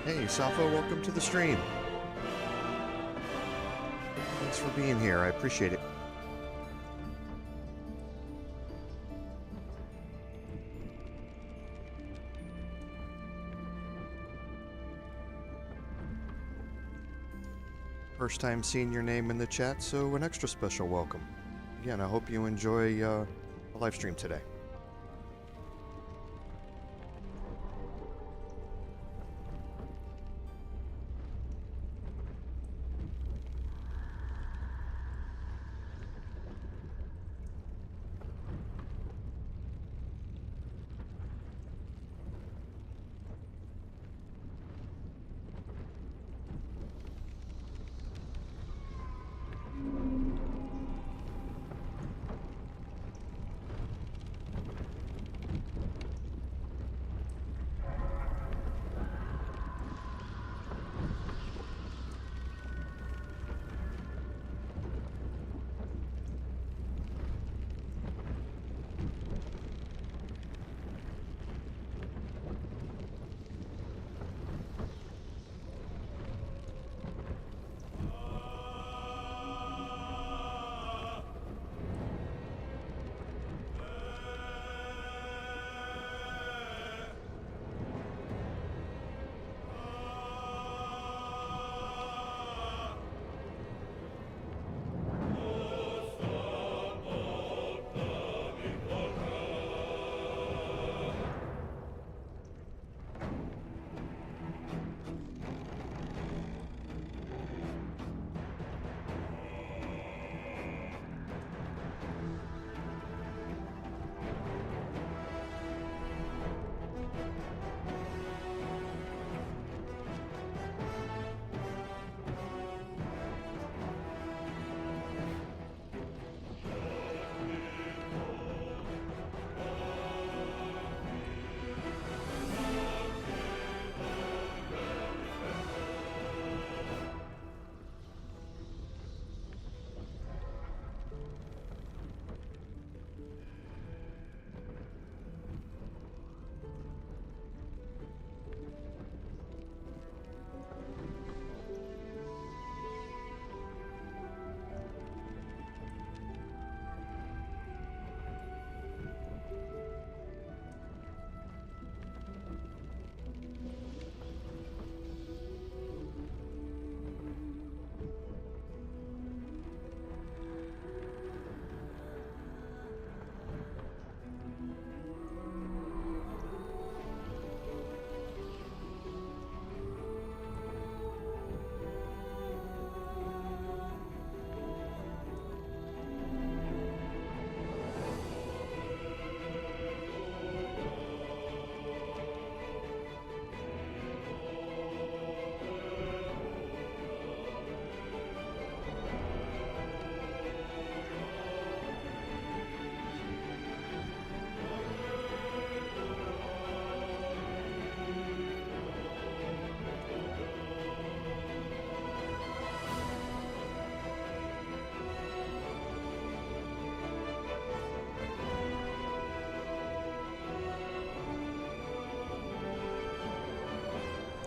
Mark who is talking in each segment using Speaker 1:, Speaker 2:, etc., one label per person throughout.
Speaker 1: Hey, Sappho, welcome to the stream. Thanks for being here. I appreciate it. First time seeing your name in the chat, so an extra special welcome. Again, I hope you enjoy the live stream today.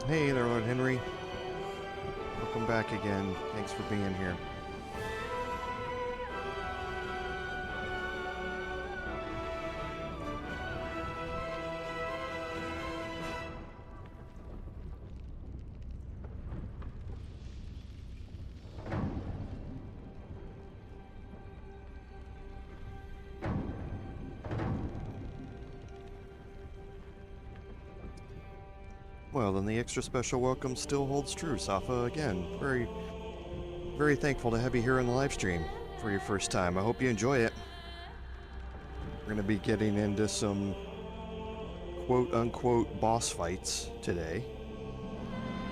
Speaker 1: Hey there, Lord Henry. Welcome back again. Thanks for being here. Well, then the extra special welcome still holds true, Safa. Again, very thankful to have you here on the live stream for your first time. I hope you enjoy it. We're going to be getting into some quote-unquote boss fights today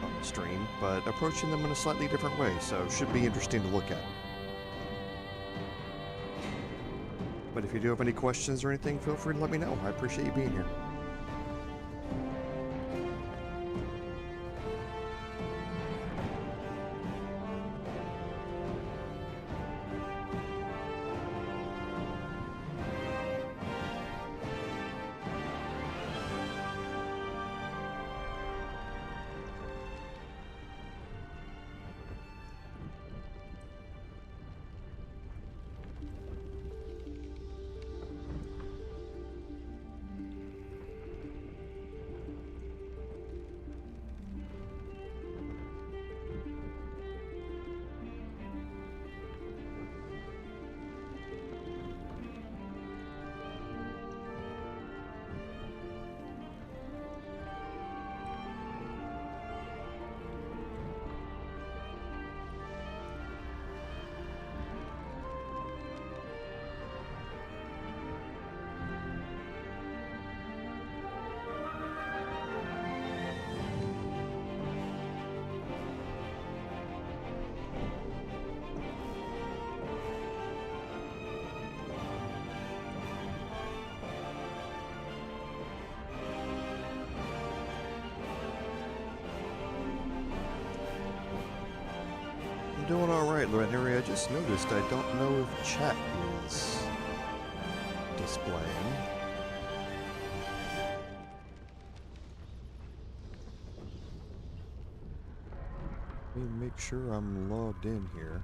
Speaker 1: on the stream, but approaching them in a slightly different way, so should be interesting to look at. But if you do have any questions or anything, feel free to let me know. I appreciate you being here. I'm doing alright, Lord Henry. I just noticed I don't know if chat is displaying. Let me make sure I'm logged in here.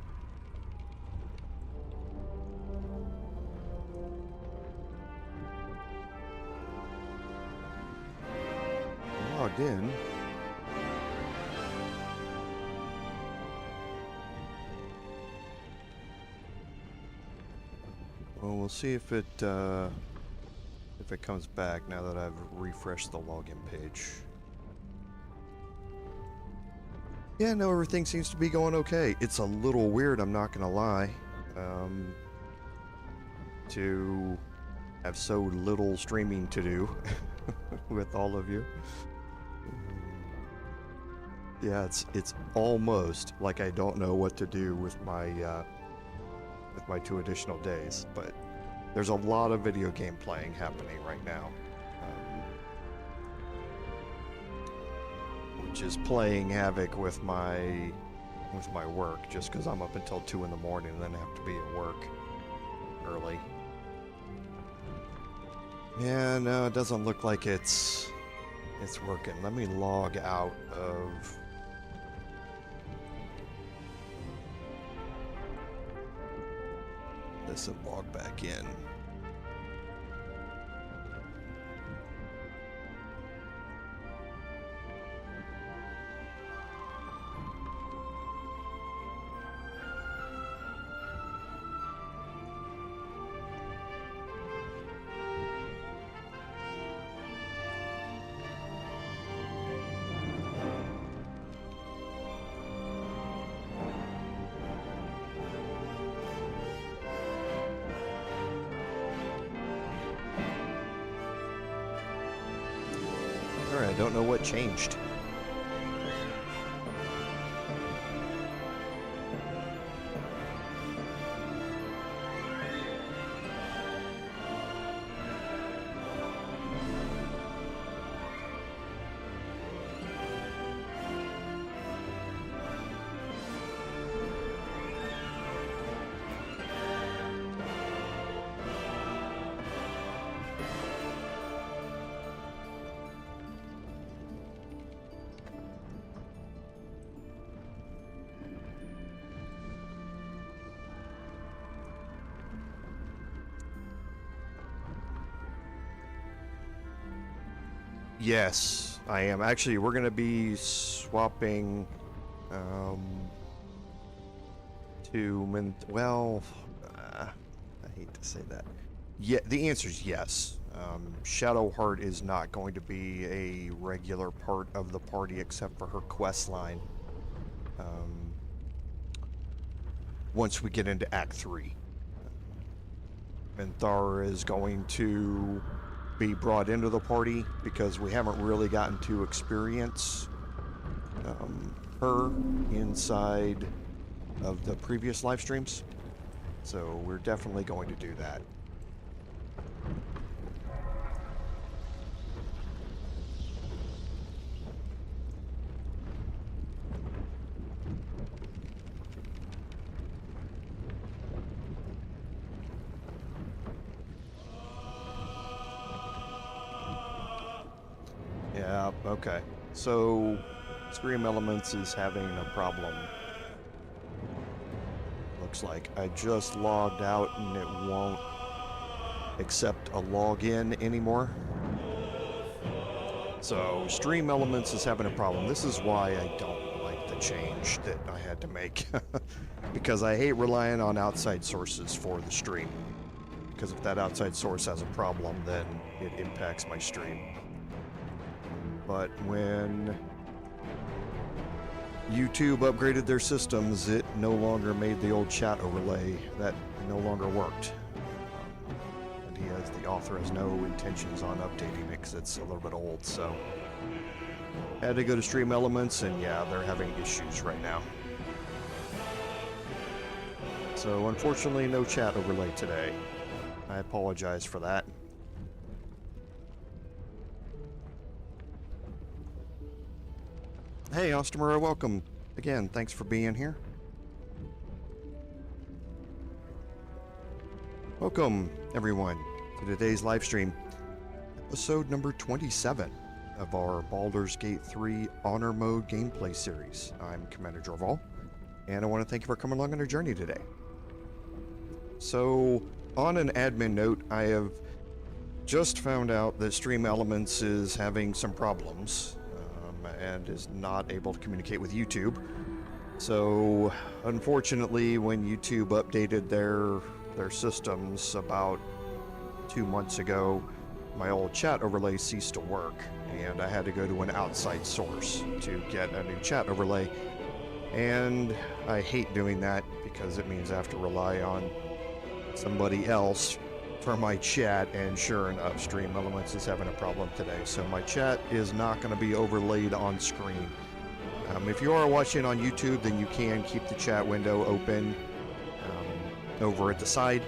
Speaker 1: I'm logged in. Well, we'll see if it comes back now that I've refreshed the login page. Yeah, no, everything seems to be going okay. It's a little weird, I'm not gonna lie, to have so little streaming to do with all of you. Yeah, it's almost like I don't know what to do with my 2 additional days, but there's a lot of video game playing happening right now, which is playing havoc with my work, just because I'm up until 2 in the morning and then have to be at work early. Yeah, no, it doesn't look like it's working. Let me log out of this and log back in. I don't know what changed. Yes, I am. Actually, we're going to be swapping I hate to say that. Yeah, the answer is yes. Shadowheart is not going to be a regular part of the party except for her quest line. Once we get into Act 3. Thar is going to be brought into the party because we haven't really gotten to experience her inside of the previous live streams, so we're definitely going to do that. Yeah, okay. So, Scream Elements is having a problem. Looks like I just logged out and it won't accept a login anymore. So, Stream Elements is having a problem. This is why I don't like the change that I had to make. Because I hate relying on outside sources for the stream. Because if that outside source has a problem, then it impacts my stream. But when YouTube upgraded their systems, it no longer made the old chat overlay. That no longer worked. And the author has no intentions on updating it because it's a little bit old, so had to go to Stream Elements, and yeah, they're having issues right now. So unfortunately, no chat overlay today. I apologize for that. Hey, Ostamura, welcome. Again, thanks for being here. Welcome, everyone, to today's live stream, episode number 27 of our Baldur's Gate 3 Honor Mode gameplay series. I'm Commander Jorval, and I want to thank you for coming along on our journey today. So, on an admin note, I have just found out that Stream Elements is having some problems and is not able to communicate with YouTube. So, unfortunately, when YouTube updated their systems about 2 months ago, my old chat overlay ceased to work, and I had to go to an outside source to get a new chat overlay. And I hate doing that because it means I have to rely on somebody else for my chat, and sure enough, Stream Elements is having a problem today. So my chat is not going to be overlaid on screen. If you are watching on YouTube, then you can keep the chat window open over at the side,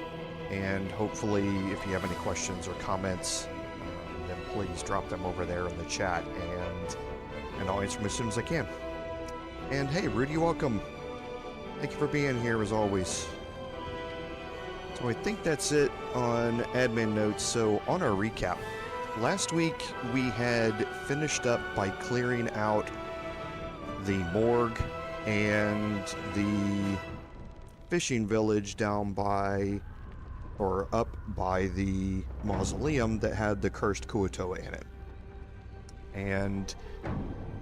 Speaker 1: and hopefully if you have any questions or comments, then please drop them over there in the chat, and I'll answer them as soon as I can. And hey, Rudy, welcome. Thank you for being here as always. So I think that's it on admin notes. So on our recap, last week we had finished up by clearing out the morgue and the fishing village down by, or up by the mausoleum that had the cursed Kuatoa in it. And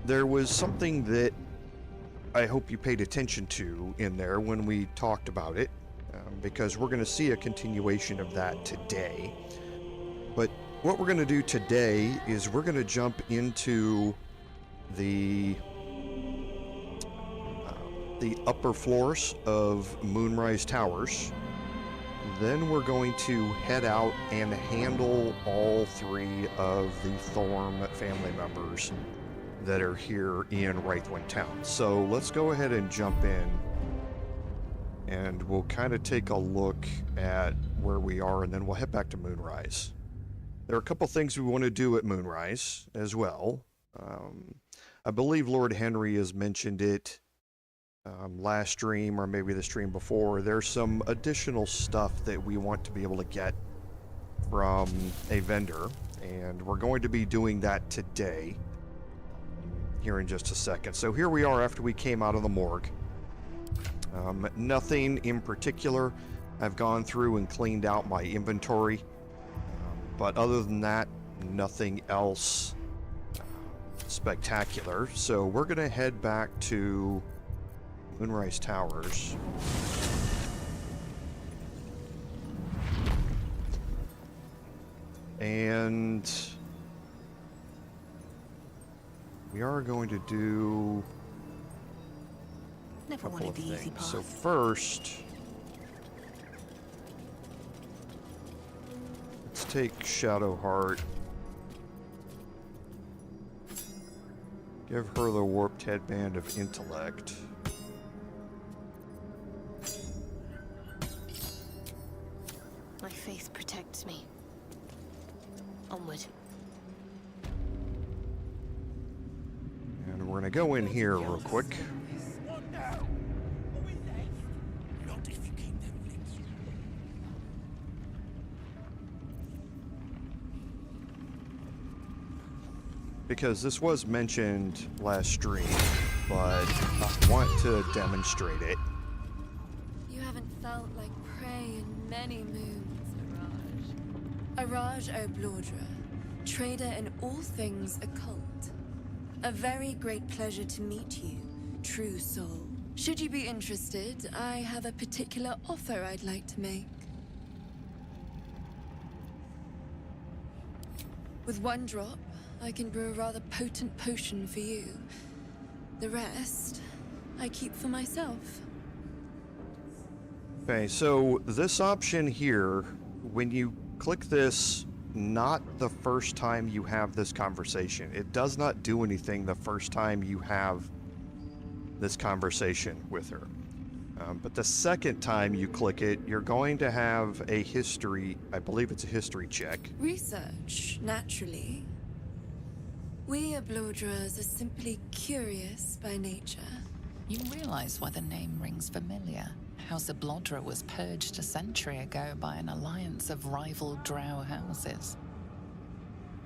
Speaker 1: there was something that I hope you paid attention to in there when we talked about it, because we're going to see a continuation of that today. But what we're going to do today is we're going to jump into the upper floors of Moonrise Towers. Then we're going to head out and handle all 3 of the Thorm family members that are here in Wraithwind Town. So let's go ahead and jump in, and we'll kind of take a look at where we are, and then we'll head back to Moonrise. There are a couple things we want to do at Moonrise as well. I believe Lord Henry has mentioned it last stream, or maybe the stream before. There's some additional stuff that we want to be able to get from a vendor, and we're going to be doing that today here in just a second. So here we are after we came out of the morgue. Nothing in particular. I've gone through and cleaned out my inventory, but other than that, nothing else spectacular. So we're gonna head back to Moonrise Towers. And we are going to do
Speaker 2: Never wanted the easy path.
Speaker 1: So first, let's take Shadowheart. Give her the warped headband of intellect.
Speaker 2: My faith protects me. Onward.
Speaker 1: And we're gonna go in here real quick. Because this was mentioned last stream, but I want to demonstrate it.
Speaker 3: You haven't felt like prey in many moons, Araj. Araj O'Blaudra, trader in all things occult. A very great pleasure to meet you, true soul. Should you be interested, I have a particular offer I'd like to make. With 1 drop, I can brew a rather potent potion for you. The rest, I keep for myself.
Speaker 1: Okay, so this option here, when you click this, not the first time you have this conversation. It does not do anything the first time you have this conversation with her. But the second time you click it, you're going to have a history, I believe it's a history check.
Speaker 3: Research, naturally. We O'Blaudras are simply curious by nature.
Speaker 4: You realize why the name rings familiar. House of Baldur was purged a century ago by an alliance of rival drow houses.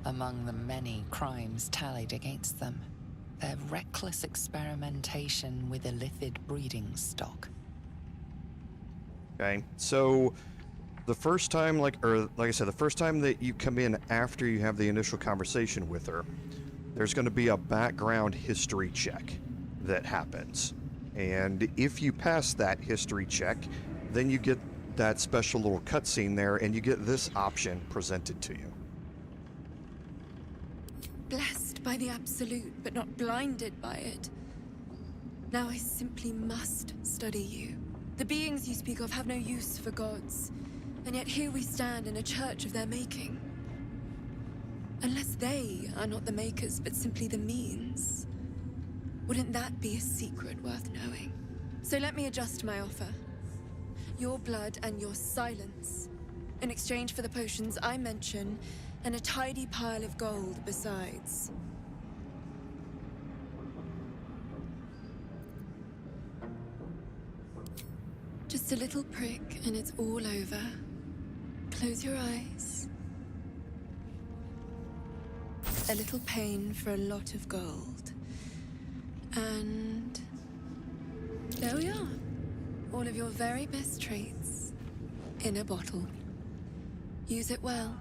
Speaker 4: Among the many crimes tallied against them, their reckless experimentation with illithid breeding stock.
Speaker 1: Okay, so the first time, like I said, the first time that you come in after you have the initial conversation with her, there's going to be a background history check that happens. And if you pass that history check, then you get that special little cutscene there, and you get this option presented to you.
Speaker 3: Blessed by the absolute, but not blinded by it. Now I simply must study you. The beings you speak of have no use for gods, and yet here we stand in a church of their making. Unless they are not the makers, but simply the means, wouldn't that be a secret worth knowing? So let me adjust my offer. Your blood and your silence, in exchange for the potions I mention, and a tidy pile of gold besides. Just a little prick and it's all over. Close your eyes. A little pain for a lot of gold. And there we are. All of your very best traits in a bottle. Use it well.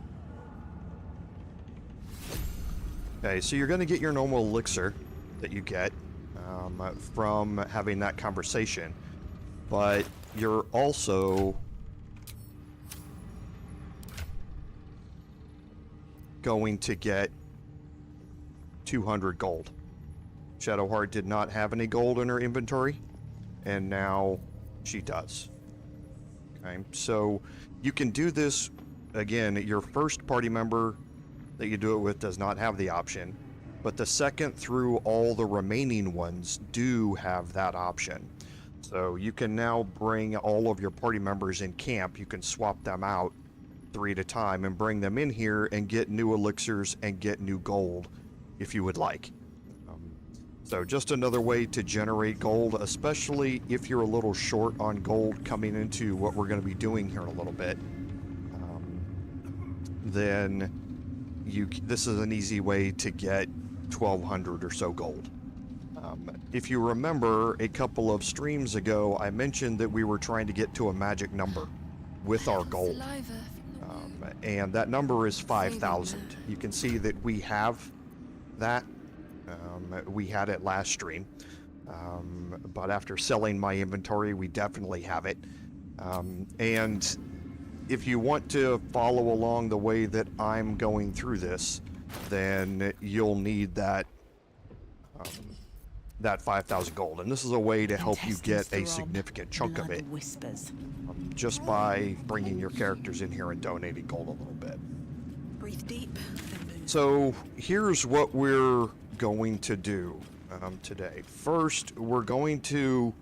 Speaker 1: Okay, so you're going to get your normal elixir that you get from having that conversation, but you're also going to get 200 gold. Shadowheart did not have any gold in her inventory, and now she does. Okay, so you can do this again. Your first party member that you do it with does not have the option, but the second through all the remaining ones do have that option. So you can now bring all of your party members in camp. You can swap them out 3 at a time and bring them in here and get new elixirs and get new gold if you would like. So just another way to generate gold, especially if you're a little short on gold coming into what we're going to be doing here in a little bit. Then this is an easy way to get 1,200 or so gold. If you remember, a couple of streams ago, I mentioned that we were trying to get to a magic number with our gold. And that number is 5,000. You can see that we have that. We had it last stream. But after selling my inventory, we definitely have it. And if you want to follow along the way that I'm going through this, then you'll need that that 5,000 gold, and this is a way to help you get a significant chunk of it just by bringing your characters in here and donating gold a little bit.
Speaker 2: Breathe deep.
Speaker 1: So here's what we're going to do today. First, we're going to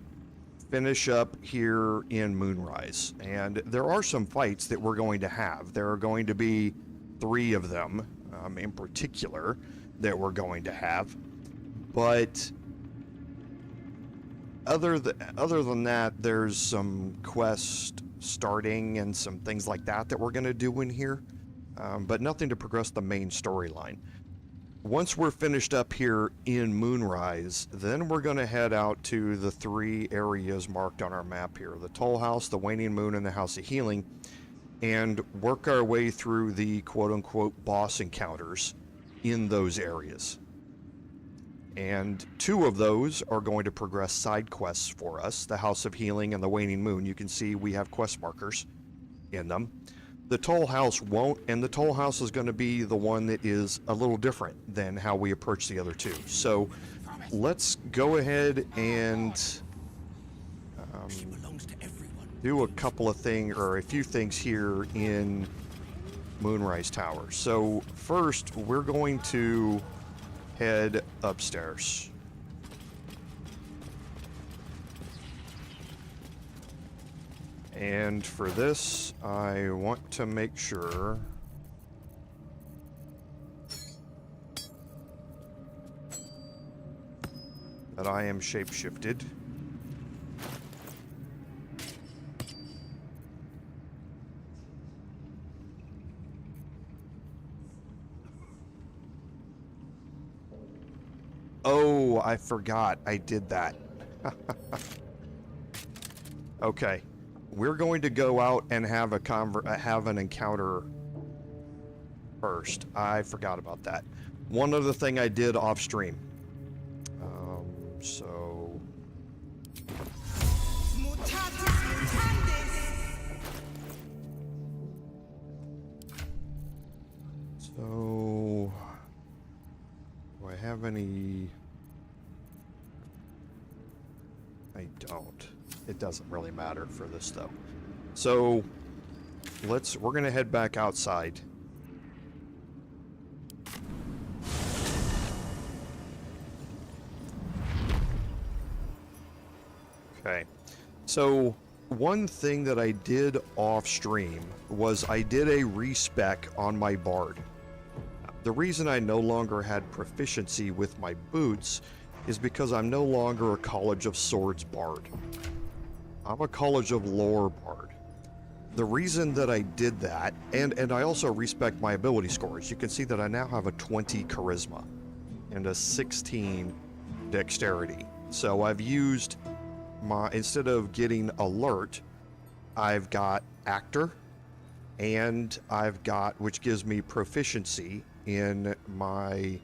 Speaker 1: finish up here in Moonrise, and there are some fights that we're going to have. There are going to be 3 of them in particular that we're going to have, but other than that, there's some quest starting and some things like that we're going to do in here, but nothing to progress the main storyline. Once we're finished up here in Moonrise, then we're going to head out to the 3 areas marked on our map here, the Tollhouse, the Waning Moon, and the House of Healing, and work our way through the quote-unquote boss encounters in those areas. And 2 of those are going to progress side quests for us, the House of Healing and the Waning Moon. You can see we have quest markers in them. The Tollhouse won't, and the Tollhouse is going to be the one that is a little different than how we approach the other 2. So let's go ahead and do a couple of things, or a few things here in Moonrise Towers. So first, we're going to head upstairs. And for this, I want to make sure that I am shapeshifted. Oh, I forgot I did that. Okay. We're going to go out and have have an encounter first. I forgot about that. One other thing I did off stream. So, do I have any? I don't. It doesn't really matter for this though. So, we're gonna head back outside. Okay. So, one thing that I did off stream was I did a respec on my Bard. The reason I no longer had proficiency with my boots is because I'm no longer a College of Swords Bard. I'm a College of Lore Bard. The reason that I did that, and I also respect my ability scores. You can see that I now have a 20 Charisma and a 16 Dexterity. So I've used instead of getting Alert, I've got Actor, and I've got, which gives me proficiency in my,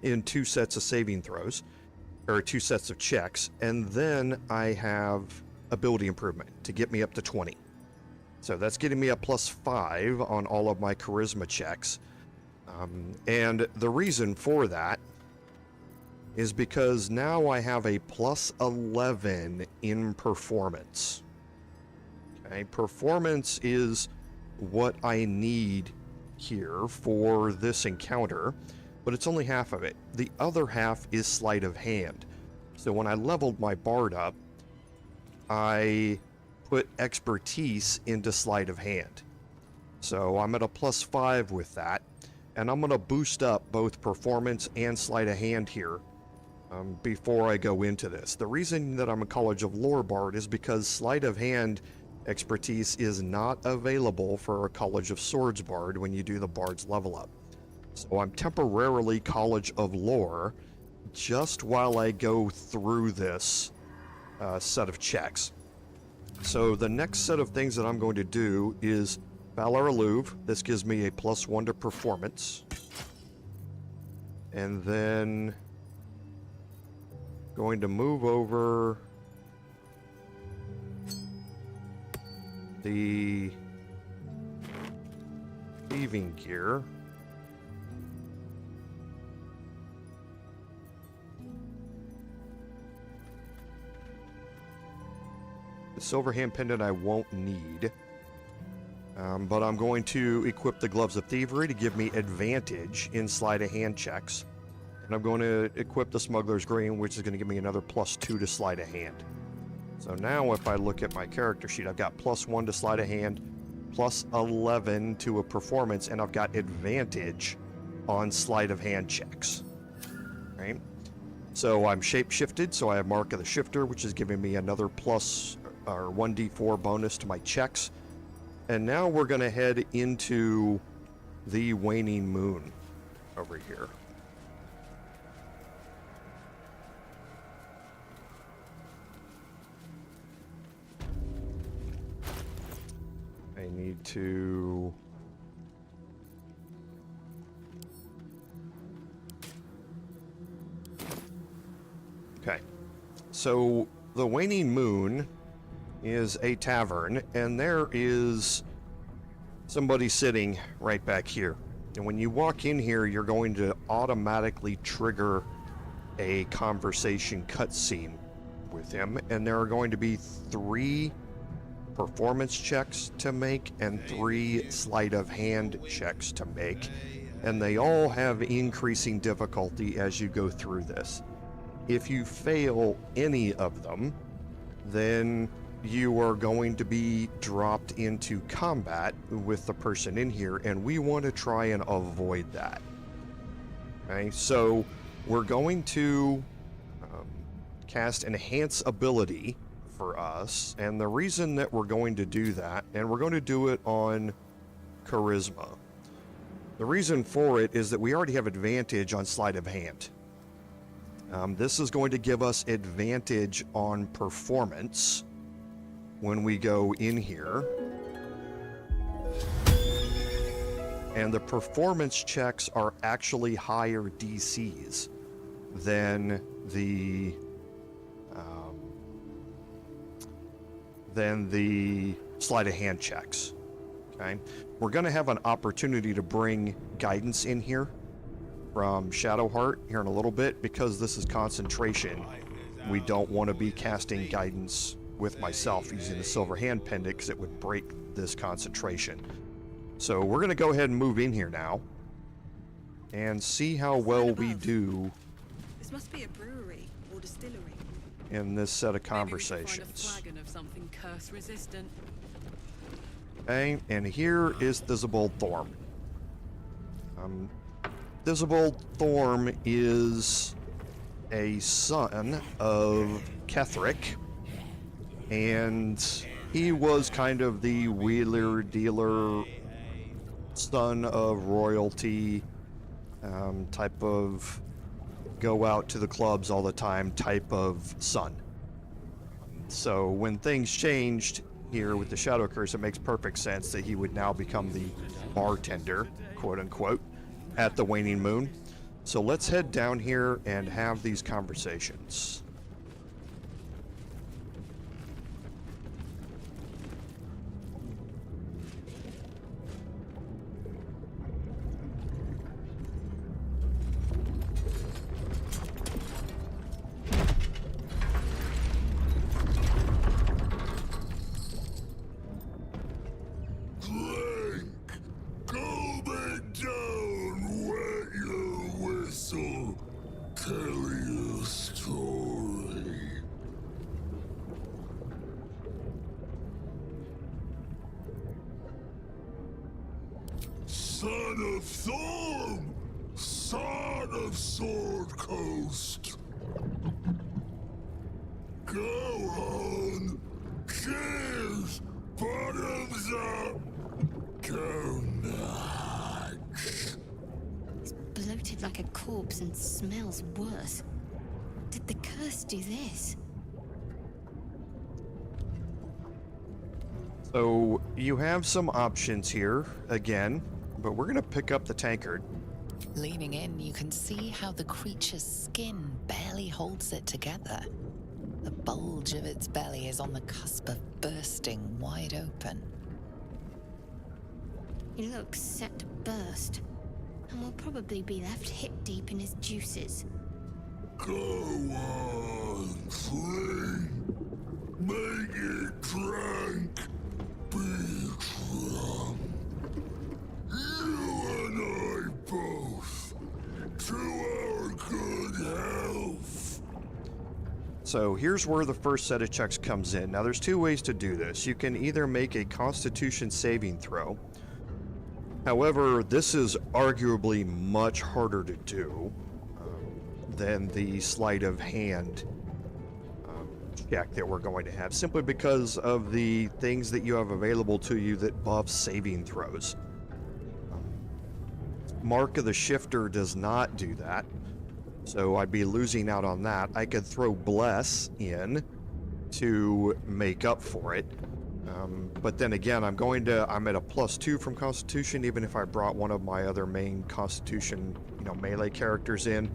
Speaker 1: in 2 sets of saving throws, or 2 sets of checks, and then I have ability improvement to get me up to 20. So that's getting me a +5 on all of my charisma checks. And the reason for that is because now I have a +11 in performance. Okay, performance is what I need here for this encounter, but it's only half of it. The other half is sleight of hand. So when I leveled my Bard up, I put expertise into sleight of hand. So I'm at a +5 with that, and I'm going to boost up both performance and sleight of hand here before I go into this. The reason that I'm a College of Lore Bard is because sleight of hand expertise is not available for a College of Swords Bard when you do the Bard's level up. So I'm temporarily College of Lore just while I go through this set of checks. So the next set of things that I'm going to do is Valor Alluve. This gives me a +1 to performance. And then going to move over the thieving gear. The silver hand pendant I won't need, but I'm going to equip the gloves of thievery to give me advantage in sleight of hand checks. And I'm going to equip the smuggler's green, which is going to give me another +2 to sleight of hand. So now if I look at my character sheet, I've got +1 to sleight of hand, +11 to a performance, and I've got advantage on sleight of hand checks. Right? So I'm shape-shifted, so I have Mark of the Shifter, which is giving me another or 1d4 bonus to my checks. And now we're going to head into the Waning Moon over here. I need to... Okay. So the Waning Moon is a tavern, and there is somebody sitting right back here. And when you walk in here, you're going to automatically trigger a conversation cutscene with him, and there are going to be 3 performance checks to make and 3 sleight of hand checks to make, and they all have increasing difficulty as you go through this. If you fail any of them, then you are going to be dropped into combat with the person in here, and we want to try and avoid that. Okay, so we're going to cast Enhance Ability for us, and the reason that we're going to do that, and we're going to do it on Charisma. The reason for it is that we already have advantage on sleight of hand. This is going to give us advantage on performance when we go in here. And the performance checks are actually higher DCs than the sleight of hand checks. Okay, we're going to have an opportunity to bring guidance in here from Shadowheart here in a little bit, because this is concentration. We don't want to be casting guidance with myself using the silver hand pendant, because it would break this concentration. So we're going to go ahead and move in here now and see how well we do.
Speaker 5: This must be a brewery or distillery.
Speaker 1: In this set of conversations.
Speaker 5: Maybe we can find a flagon of something curse resistant.
Speaker 1: Okay, and here is Thisobald Thorm. Thisobald Thorm is a son of Ketheric, and he was kind of the wheeler-dealer, son of royalty, type of go out to the clubs all the time type of son. So when things changed here with the Shadow Curse, it makes perfect sense that he would now become the bartender, quote unquote, at the Waning Moon. So let's head down here and have these conversations.
Speaker 6: Son of Thorm, son of Sword Coast. Go on, cheers, bottoms up, go nuts.
Speaker 2: It's bloated like a corpse and smells worse. Did the curse do this?
Speaker 1: So you have some options here again, but we're going to pick up the tankard.
Speaker 4: Leaning in, you can see how the creature's skin barely holds it together. The bulge of its belly is on the cusp of bursting wide open.
Speaker 2: He looks set to burst, and will probably be left hip deep in his juices.
Speaker 6: Go on, free. Make it drunk. Be drunk. You and I both. To our good health.
Speaker 1: So here's where the first set of checks comes in. Now there's two ways to do this. You can either make a Constitution saving throw. However, this is arguably much harder to do than the sleight of hand check that we're going to have, simply because of the things that you have available to you that buff saving throws. Mark of the Shifter does not do that, so I'd be losing out on that. I could throw Bless in to make up for it, but then again, I'm at a +2 from Constitution. Even if I brought one of my other main Constitution, melee characters in,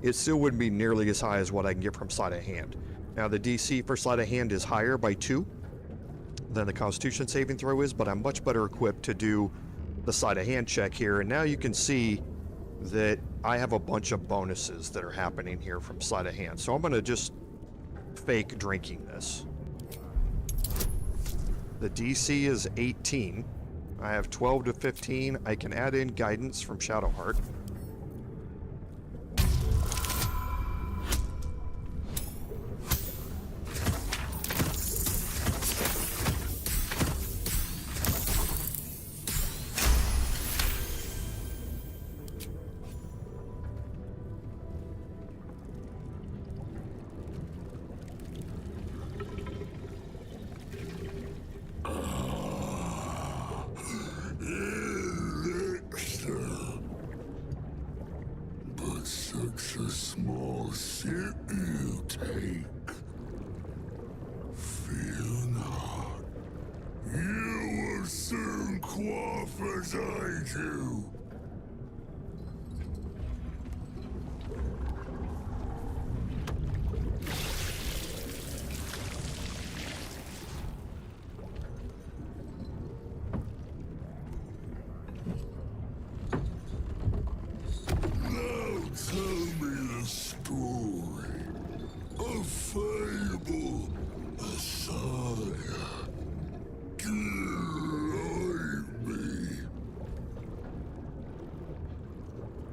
Speaker 1: it still wouldn't be nearly as high as what I can get from sleight of hand. Now the DC for sleight of hand is higher by 2 than the Constitution saving throw is, but I'm much better equipped to do the sleight of hand check here. And now you can see that I have a bunch of bonuses that are happening here from sleight of hand. So I'm going to just fake drinking this. The DC is 18. I have 12 to 15. I can add in guidance from Shadowheart.
Speaker 6: Elixir. such a small sip you take. Fear not. You will soon quaff as I do.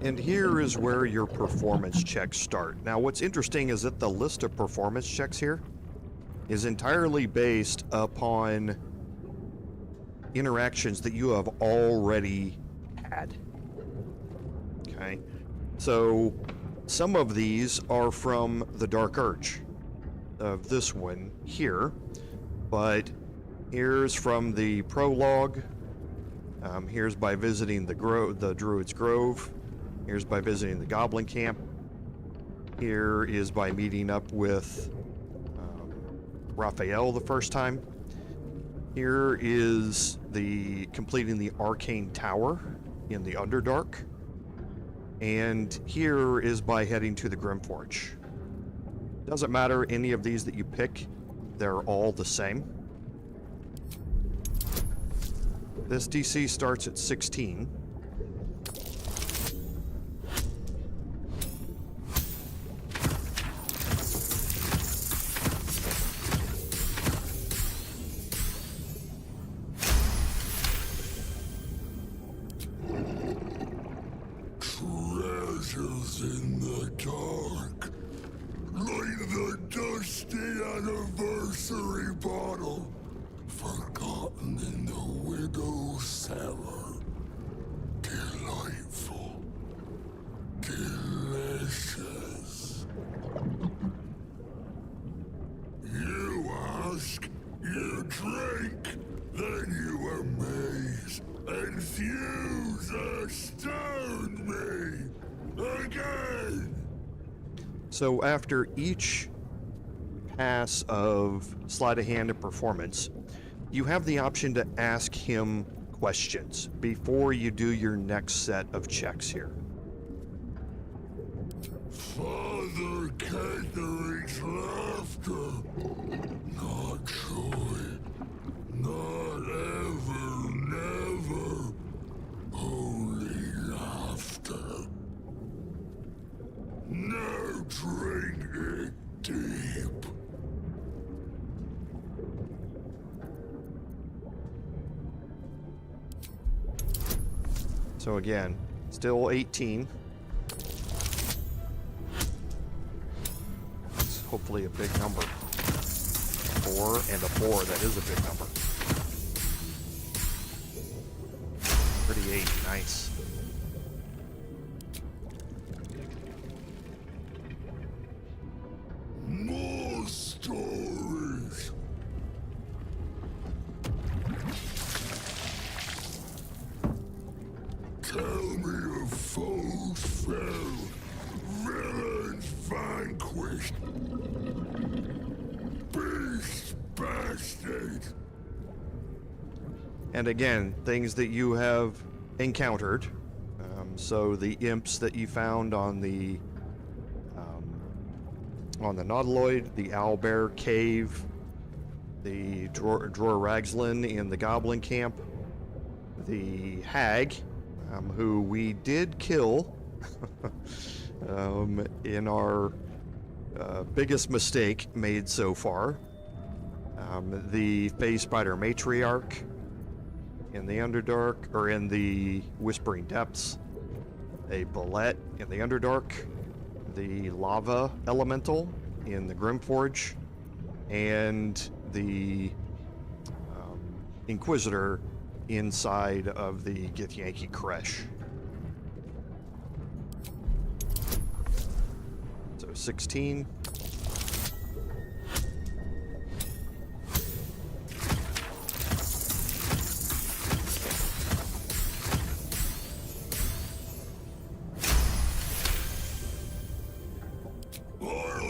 Speaker 1: And here is where your performance checks start. Now, what's interesting is that the list of performance checks here is entirely based upon interactions that you have already had. Okay, so some of these are from the Dark Urge of this one here, but here's from the prologue. Here's by visiting the Druid's Grove. Here's by visiting the Goblin Camp. Here is by meeting up with Raphael the first time. Here is the completing the Arcane Tower in the Underdark. And here is by heading to the Grimforge. Doesn't matter any of these that you pick, they're all the same. This DC starts at 16.
Speaker 6: Treasures in the dark, like the dusty anniversary bottle, forgotten in the widow's cellar. Delightful. Delicious. You ask, you drink, then you amaze, enthuse, astound me again.
Speaker 1: So after each pass of sleight of hand and performance, you have the option to ask him questions before you do your next set of checks here.
Speaker 6: Father Ketheric's laughter, not joy, not ever, never, only laughter. Now drink it deep.
Speaker 1: So again, still 18. It's hopefully a big number. 4 and a 4, that is a big number. 38, nice.
Speaker 6: More stories. Tell me of foes fell, villains vanquished, beasts bastard.
Speaker 1: And again, things that you have encountered. So the imps that you found on the Nautiloid, the Owlbear Cave, the Dror Ragslin in the Goblin Camp, the Hag, who we did kill in our biggest mistake made so far, the Phase Spider Matriarch in the Underdark, or in the Whispering Depths, a Bullet in the Underdark, the Lava Elemental in the Grimforge, and the Inquisitor inside of the Githyanki Kresh. So 16.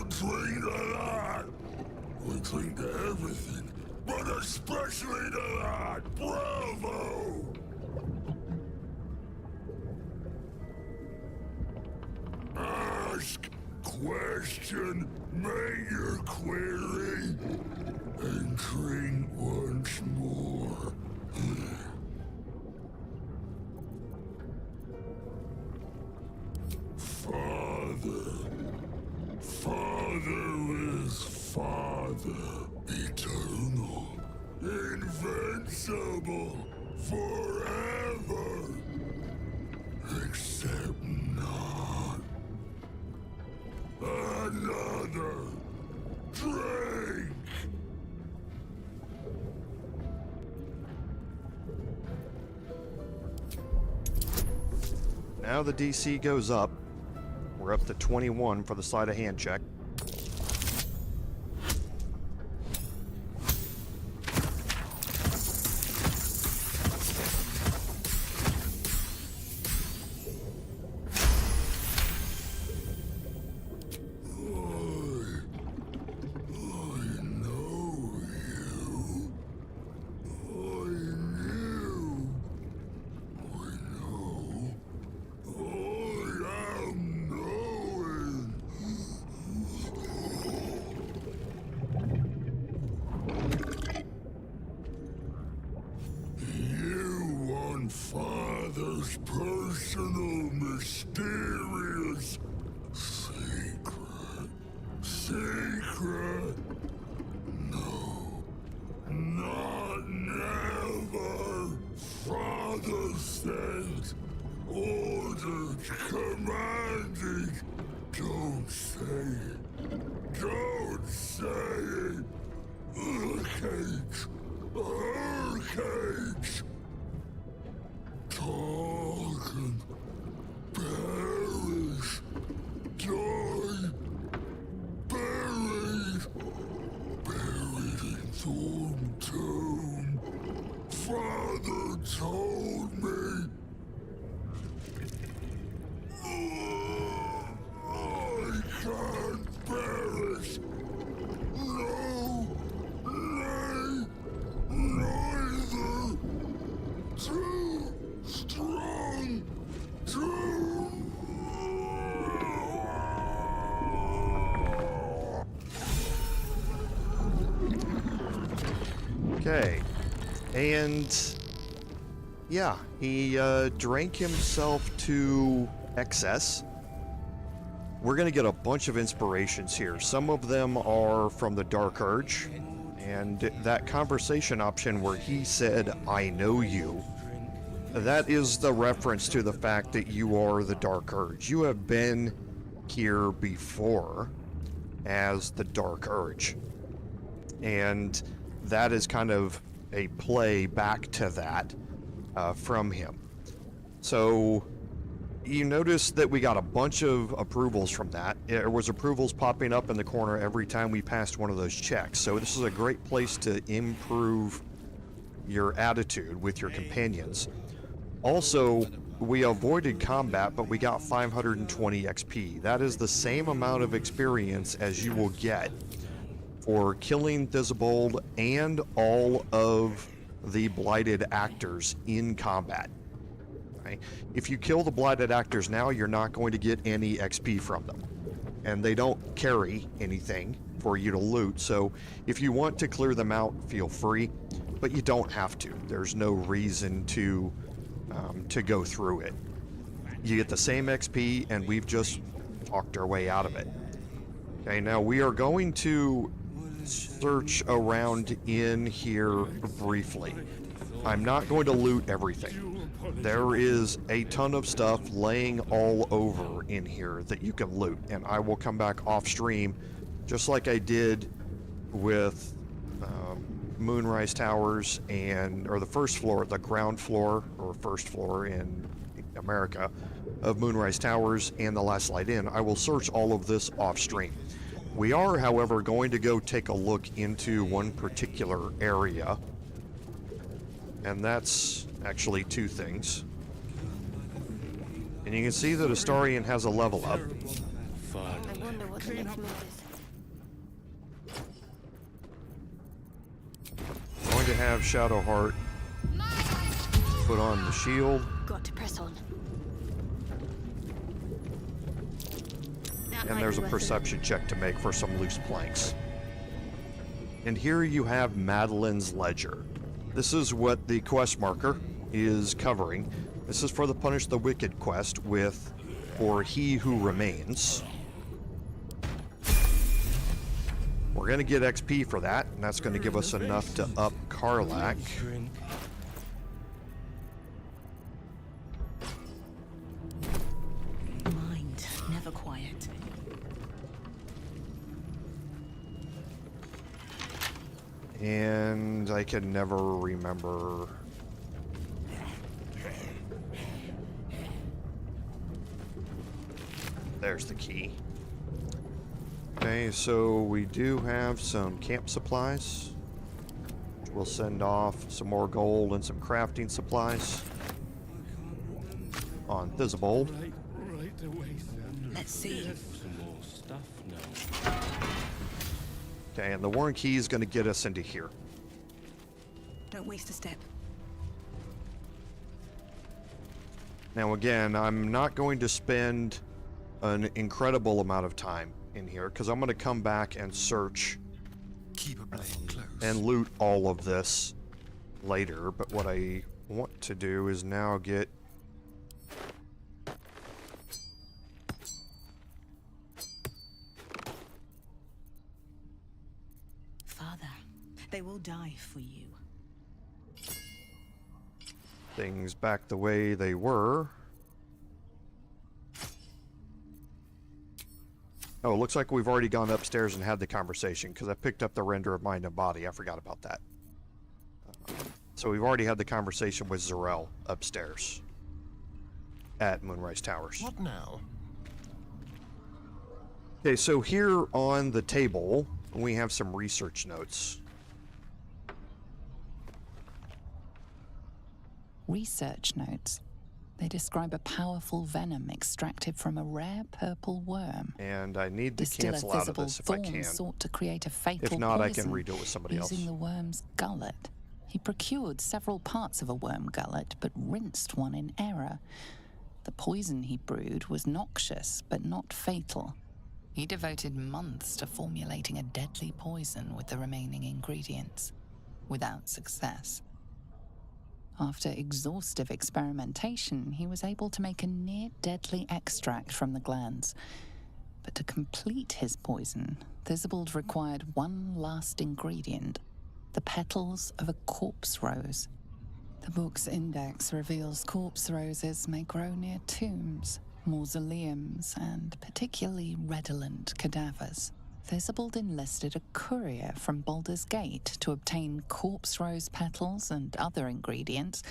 Speaker 6: clean to that. We're clean to everything, but especially to that. Bravo! Ask, question, make your query, and drink once more. Father is Father, eternal, invincible, forever, except not. Another drink!
Speaker 1: Now the DC goes up. We're up to 21 for the sleight of hand check.
Speaker 6: Father's personal, mysterious secret. Secret? No. Not never. Father said, ordered, commanded. Don't say it. Don't say it. Cage. Her cage. Talk and perish, die, buried in Thorm tomb. Father told me. I can't perish. No, nay, neither. Too strong to...
Speaker 1: Okay. And yeah, he drank himself to excess. We're gonna get a bunch of inspirations here. Some of them are from the Dark Urge, and that conversation option where he said, I know you, that is the reference to the fact that you are the Dark Urge. You have been here before as the Dark Urge. And that is kind of a play back to that from him. So you notice that we got a bunch of approvals from that. There was approvals popping up in the corner every time we passed one of those checks. So this is a great place to improve your attitude with your companions. Also, we avoided combat, but we got 520 XP. That is the same amount of experience as you will get for killing Thisobald and all of the blighted actors in combat. Right? If you kill the blighted actors now, you're not going to get any XP from them. And they don't carry anything for you to loot, so if you want to clear them out, feel free, but you don't have to. There's no reason to go through it. You get the same XP, and we've just talked our way out of it. Okay, now we are going to search around in here briefly. I'm not going to loot everything. There is a ton of stuff laying all over in here that you can loot, and I will come back off stream just like I did with Moonrise Towers or the first floor, the ground floor or first floor in America of Moonrise Towers and the Last Light Inn. I will search all of this off stream. We are, however, going to go take a look into one particular area, and that's actually two things. And you can see that Astarion has a level up.
Speaker 2: I wonder what the next move is.
Speaker 1: have Shadowheart put on the shield.
Speaker 2: Got to press on. That
Speaker 1: And
Speaker 2: might
Speaker 1: there's
Speaker 2: be
Speaker 1: a
Speaker 2: worth
Speaker 1: perception check to make for some loose planks. And here you have Madeline's Ledger. This is what the quest marker is covering. This is for the Punish the Wicked quest with For He Who Remains. We're going to get XP for that, and that's going to give us enough to up Karlach.
Speaker 7: Mind never quiet.
Speaker 1: And I can never remember. There's the key. Okay, so we do have some camp supplies. We'll send off some more gold and some crafting supplies on Thisobald.
Speaker 8: Right away, sir.
Speaker 7: Let's see.
Speaker 8: Some more stuff now.
Speaker 1: Okay, and the Warren key is going to get us into here.
Speaker 7: Don't waste a step.
Speaker 1: Now again, I'm not going to spend an incredible amount of time in here because I'm going to come back and search
Speaker 6: Keep a blade close.
Speaker 1: and loot all of this later. But what I want to do is now get
Speaker 7: Father, they will die for you.
Speaker 1: things back the way they were. Oh, it looks like we've already gone upstairs and had the conversation, because I picked up the render of mind and body. I forgot about that. So we've already had the conversation with Zarel upstairs at Moonrise Towers.
Speaker 6: What now?
Speaker 1: Okay, so here on the table, we have some research notes.
Speaker 4: Research notes. They describe a powerful venom extracted from a rare purple worm.
Speaker 1: And I need to
Speaker 4: Distiller
Speaker 1: cancel out of this if I
Speaker 4: Thorm
Speaker 1: can.
Speaker 4: sought to create a fatal
Speaker 1: If not, I
Speaker 4: poison
Speaker 1: can redo it with somebody else.
Speaker 4: using the worm's gullet. He procured several parts of a worm gullet, but rinsed one in error. The poison he brewed was noxious, but not fatal. He devoted months to formulating a deadly poison with the remaining ingredients, without success. After exhaustive experimentation, he was able to make a near-deadly extract from the glands. But to complete his poison, Thisobald required one last ingredient: the petals of a corpse rose. The book's index reveals corpse roses may grow near tombs, mausoleums, and particularly redolent cadavers. Thisobald enlisted a courier from Baldur's Gate to obtain corpse rose petals and other ingredients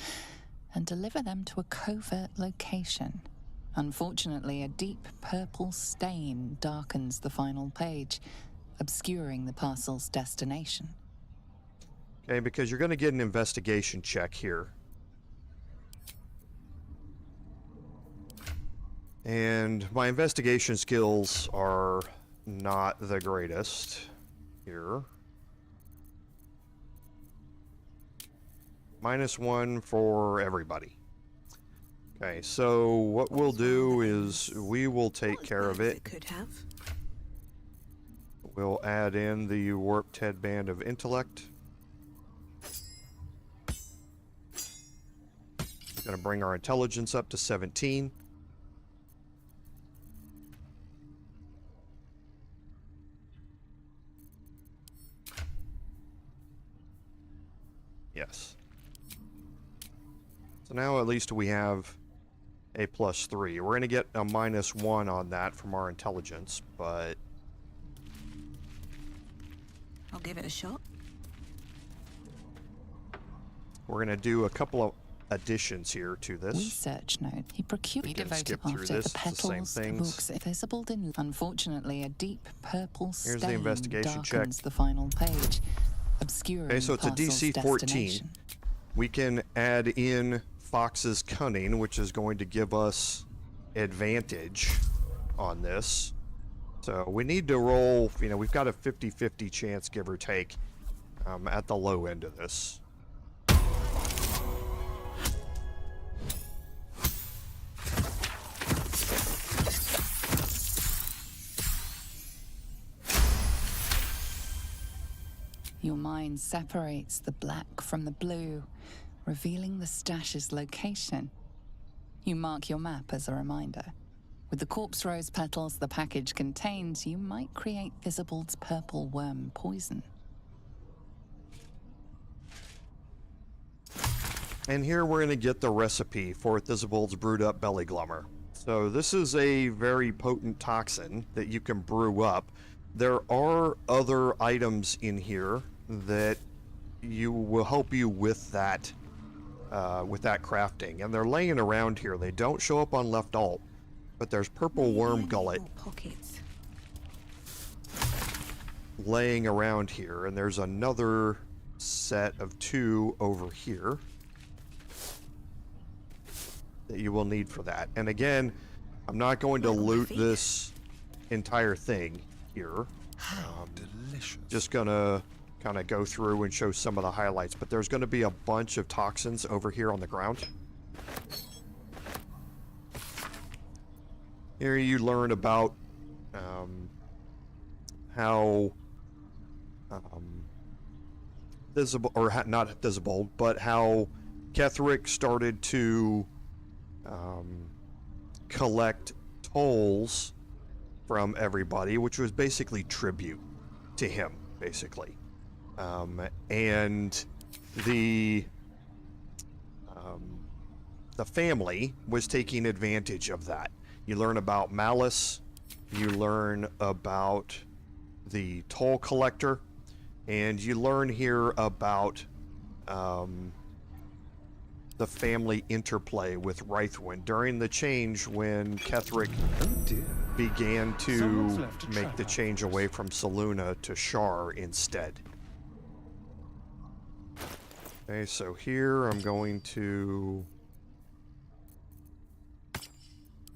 Speaker 4: and deliver them to a covert location. Unfortunately, a deep purple stain darkens the final page, obscuring the parcel's destination.
Speaker 1: Okay, because you're going to get an investigation check here. And my investigation skills are not the greatest here. -1 for everybody. Okay, so what we'll do is we will take care of it.
Speaker 7: Could have.
Speaker 1: We'll add in the warped headband of intellect. Gonna bring our intelligence up to 17. Yes. So now at least we have a +3. We're gonna get a -1 on that from our intelligence, but
Speaker 7: I'll give it a shot.
Speaker 1: we're gonna do a couple of additions here to this.
Speaker 4: Research note. He procured. He
Speaker 1: can
Speaker 4: devoted
Speaker 1: skip through
Speaker 4: after
Speaker 1: this,
Speaker 4: the
Speaker 1: it's the same
Speaker 4: petals, the
Speaker 1: things.
Speaker 4: books, visible in. Unfortunately, a deep purple
Speaker 1: Here's the
Speaker 4: stain
Speaker 1: investigation
Speaker 4: darkens
Speaker 1: check.
Speaker 4: the final page, obscuring
Speaker 1: Okay, so
Speaker 4: the
Speaker 1: it's a DC
Speaker 4: parcel's
Speaker 1: 14.
Speaker 4: destination.
Speaker 1: We can add in Fox's Cunning, which is going to give us advantage on this. So we need to roll, we've got a 50-50 chance, give or take, at the low end of this.
Speaker 4: Your mind separates the black from the blue, revealing the stash's location. You mark your map as a reminder. With the corpse rose petals the package contains, you might create Thisobald's purple worm poison.
Speaker 1: And here we're going to get the recipe for Thisobald's brewed up belly glummer. So this is a very potent toxin that you can brew up. There are other items in here that will help you with that crafting, and they're laying around here. They don't show up on left alt, but there's purple worm gullet laying around here, and there's another set of 2 over here that you will need for that. And again, I'm not going to loot this entire thing here.
Speaker 6: Delicious.
Speaker 1: Just gonna kind of go through and show some of the highlights, but there's going to be a bunch of toxins over here on the ground. Here you learn about how Thisobald, or not Thisobald, but how Ketheric started to collect tolls from everybody, which was basically tribute to him, basically. And the family was taking advantage of that. You learn about Malice, you learn about the toll collector, and you learn here about the family interplay with Wraithwind during the change when Ketheric began to make the change away from Selûne to Shar instead. Okay, so here I'm going to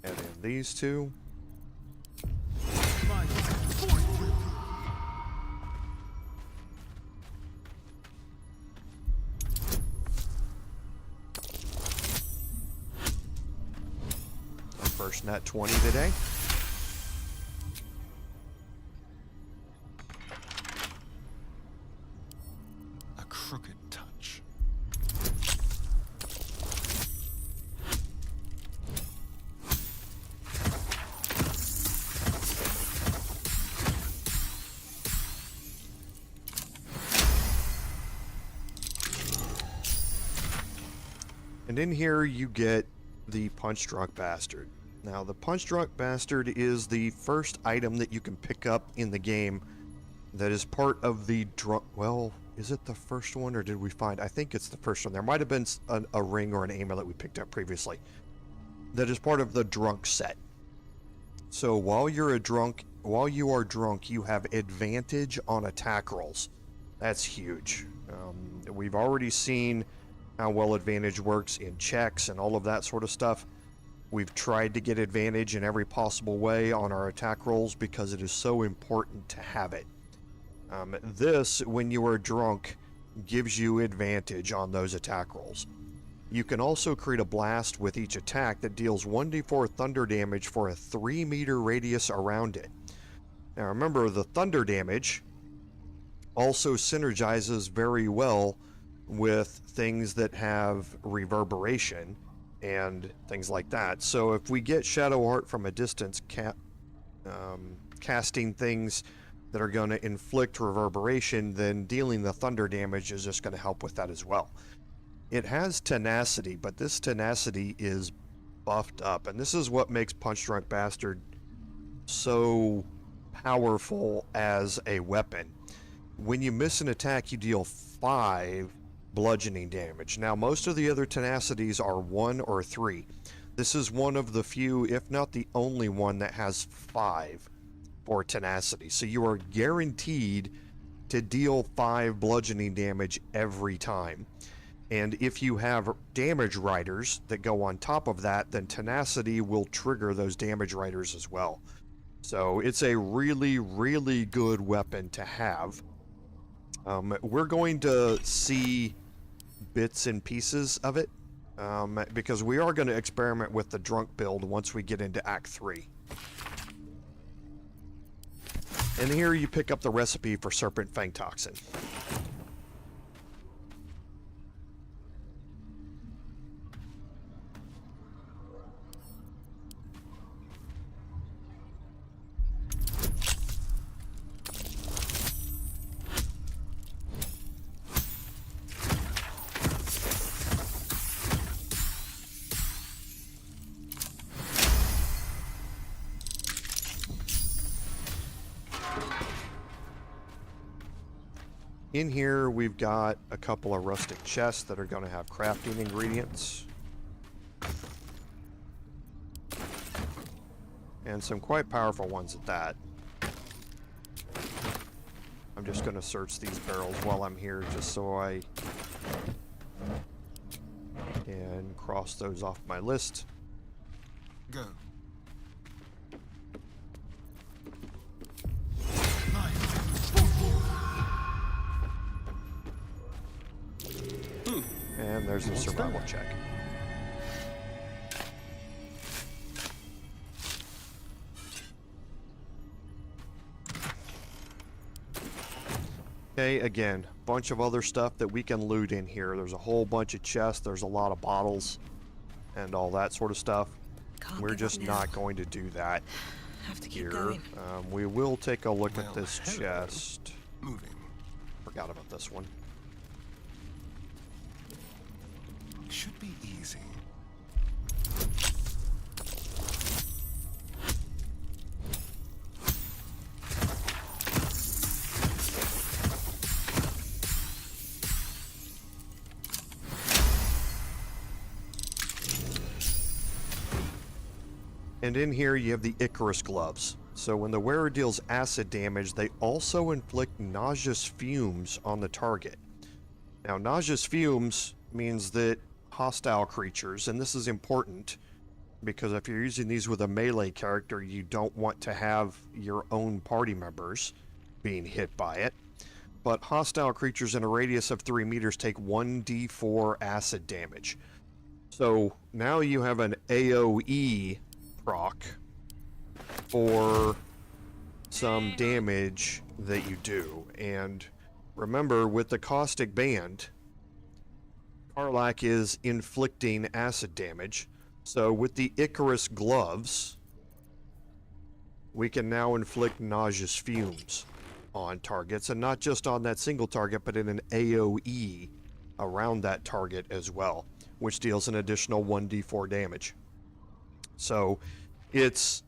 Speaker 1: add in these 2. First nat 20 today.
Speaker 6: A crooked touch.
Speaker 1: And in here you get the Punch Drunk Bastard. Now, the Punch Drunk Bastard is the first item that you can pick up in the game that is part of the drunk... Well, is it the first one, or did we find... I think it's the first one. There might have been a ring or an amulet we picked up previously. That is part of the drunk set. So while you are drunk, you have advantage on attack rolls. That's huge. We've already seen how well advantage works in checks and all of that sort of stuff. We've tried to get advantage in every possible way on our attack rolls because it is so important to have it. This, when you are drunk, gives you advantage on those attack rolls. You can also create a blast with each attack that deals 1d4 thunder damage for a 3-meter radius around it. Now remember, the thunder damage also synergizes very well with things that have reverberation and things like that. So if we get Shadowheart from a distance, casting things that are going to inflict reverberation, then dealing the thunder damage is just going to help with that as well. It has tenacity, but this tenacity is buffed up, and this is what makes Punch Drunk Bastard so powerful as a weapon. When you miss an attack, you deal 5 bludgeoning damage. Now, most of the other tenacities are 1 or 3. This is one of the few, if not the only one, that has 5 for tenacity. So you are guaranteed to deal 5 bludgeoning damage every time. And if you have damage riders that go on top of that, then tenacity will trigger those damage riders as well. So it's a really, really good weapon to have. We're going to see bits and pieces of it, because we are going to experiment with the drunk build once we get into Act 3. And here you pick up the recipe for Serpent Fang Toxin. In here, we've got a couple of rustic chests that are going to have crafting ingredients. And some quite powerful ones at that. I'm just going to search these barrels while I'm here, just so I can cross those off my list.
Speaker 6: Go.
Speaker 1: And there's a survival check. Okay, again, bunch of other stuff that we can loot in here. There's a whole bunch of chests, there's a lot of bottles, and all that sort of stuff.
Speaker 7: Can't
Speaker 1: We're
Speaker 7: give
Speaker 1: just
Speaker 7: up now.
Speaker 1: not going to do that
Speaker 7: Have to keep
Speaker 1: here.
Speaker 7: going.
Speaker 1: We will take a look at
Speaker 6: Well,
Speaker 1: this
Speaker 6: hello.
Speaker 1: chest.
Speaker 6: Moving.
Speaker 1: Forgot about this one.
Speaker 6: Should be easy.
Speaker 1: And in here you have the Icarus gloves. So when the wearer deals acid damage, they also inflict nauseous fumes on the target. Now, nauseous fumes means that hostile creatures, and this is important because if you're using these with a melee character, you don't want to have your own party members being hit by it. But hostile creatures in a radius of 3 meters take 1d4 acid damage. So now you have an AoE proc for some damage that you do. And remember, with the caustic band, Karlach is inflicting acid damage. So with the Icarus gloves, we can now inflict nauseous fumes on targets, and not just on that single target, but in an AoE around that target as well, which deals an additional 1d4 damage. So it's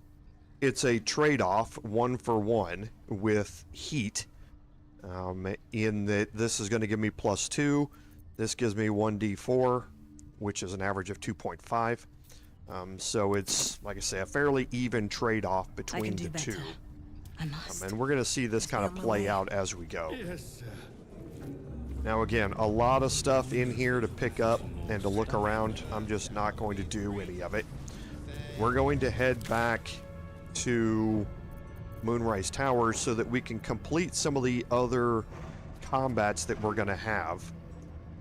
Speaker 1: a trade-off, 1-for-1 with heat, in that this is going to give me +2. This gives me 1d4, which is an average of 2.5. So it's, like I say, a fairly even trade-off
Speaker 7: I
Speaker 1: between
Speaker 7: can do
Speaker 1: the
Speaker 7: better.
Speaker 1: two.
Speaker 7: I must.
Speaker 1: And we're going to see this
Speaker 7: Must
Speaker 1: kind
Speaker 7: be
Speaker 1: of
Speaker 7: on my
Speaker 1: play
Speaker 7: way.
Speaker 1: out as we go.
Speaker 8: Yes, sir.
Speaker 1: Now again, a lot of stuff in here to pick up and to look around. I'm just not going to do any of it. We're going to head back to Moonrise Towers so that we can complete some of the other combats that we're going to have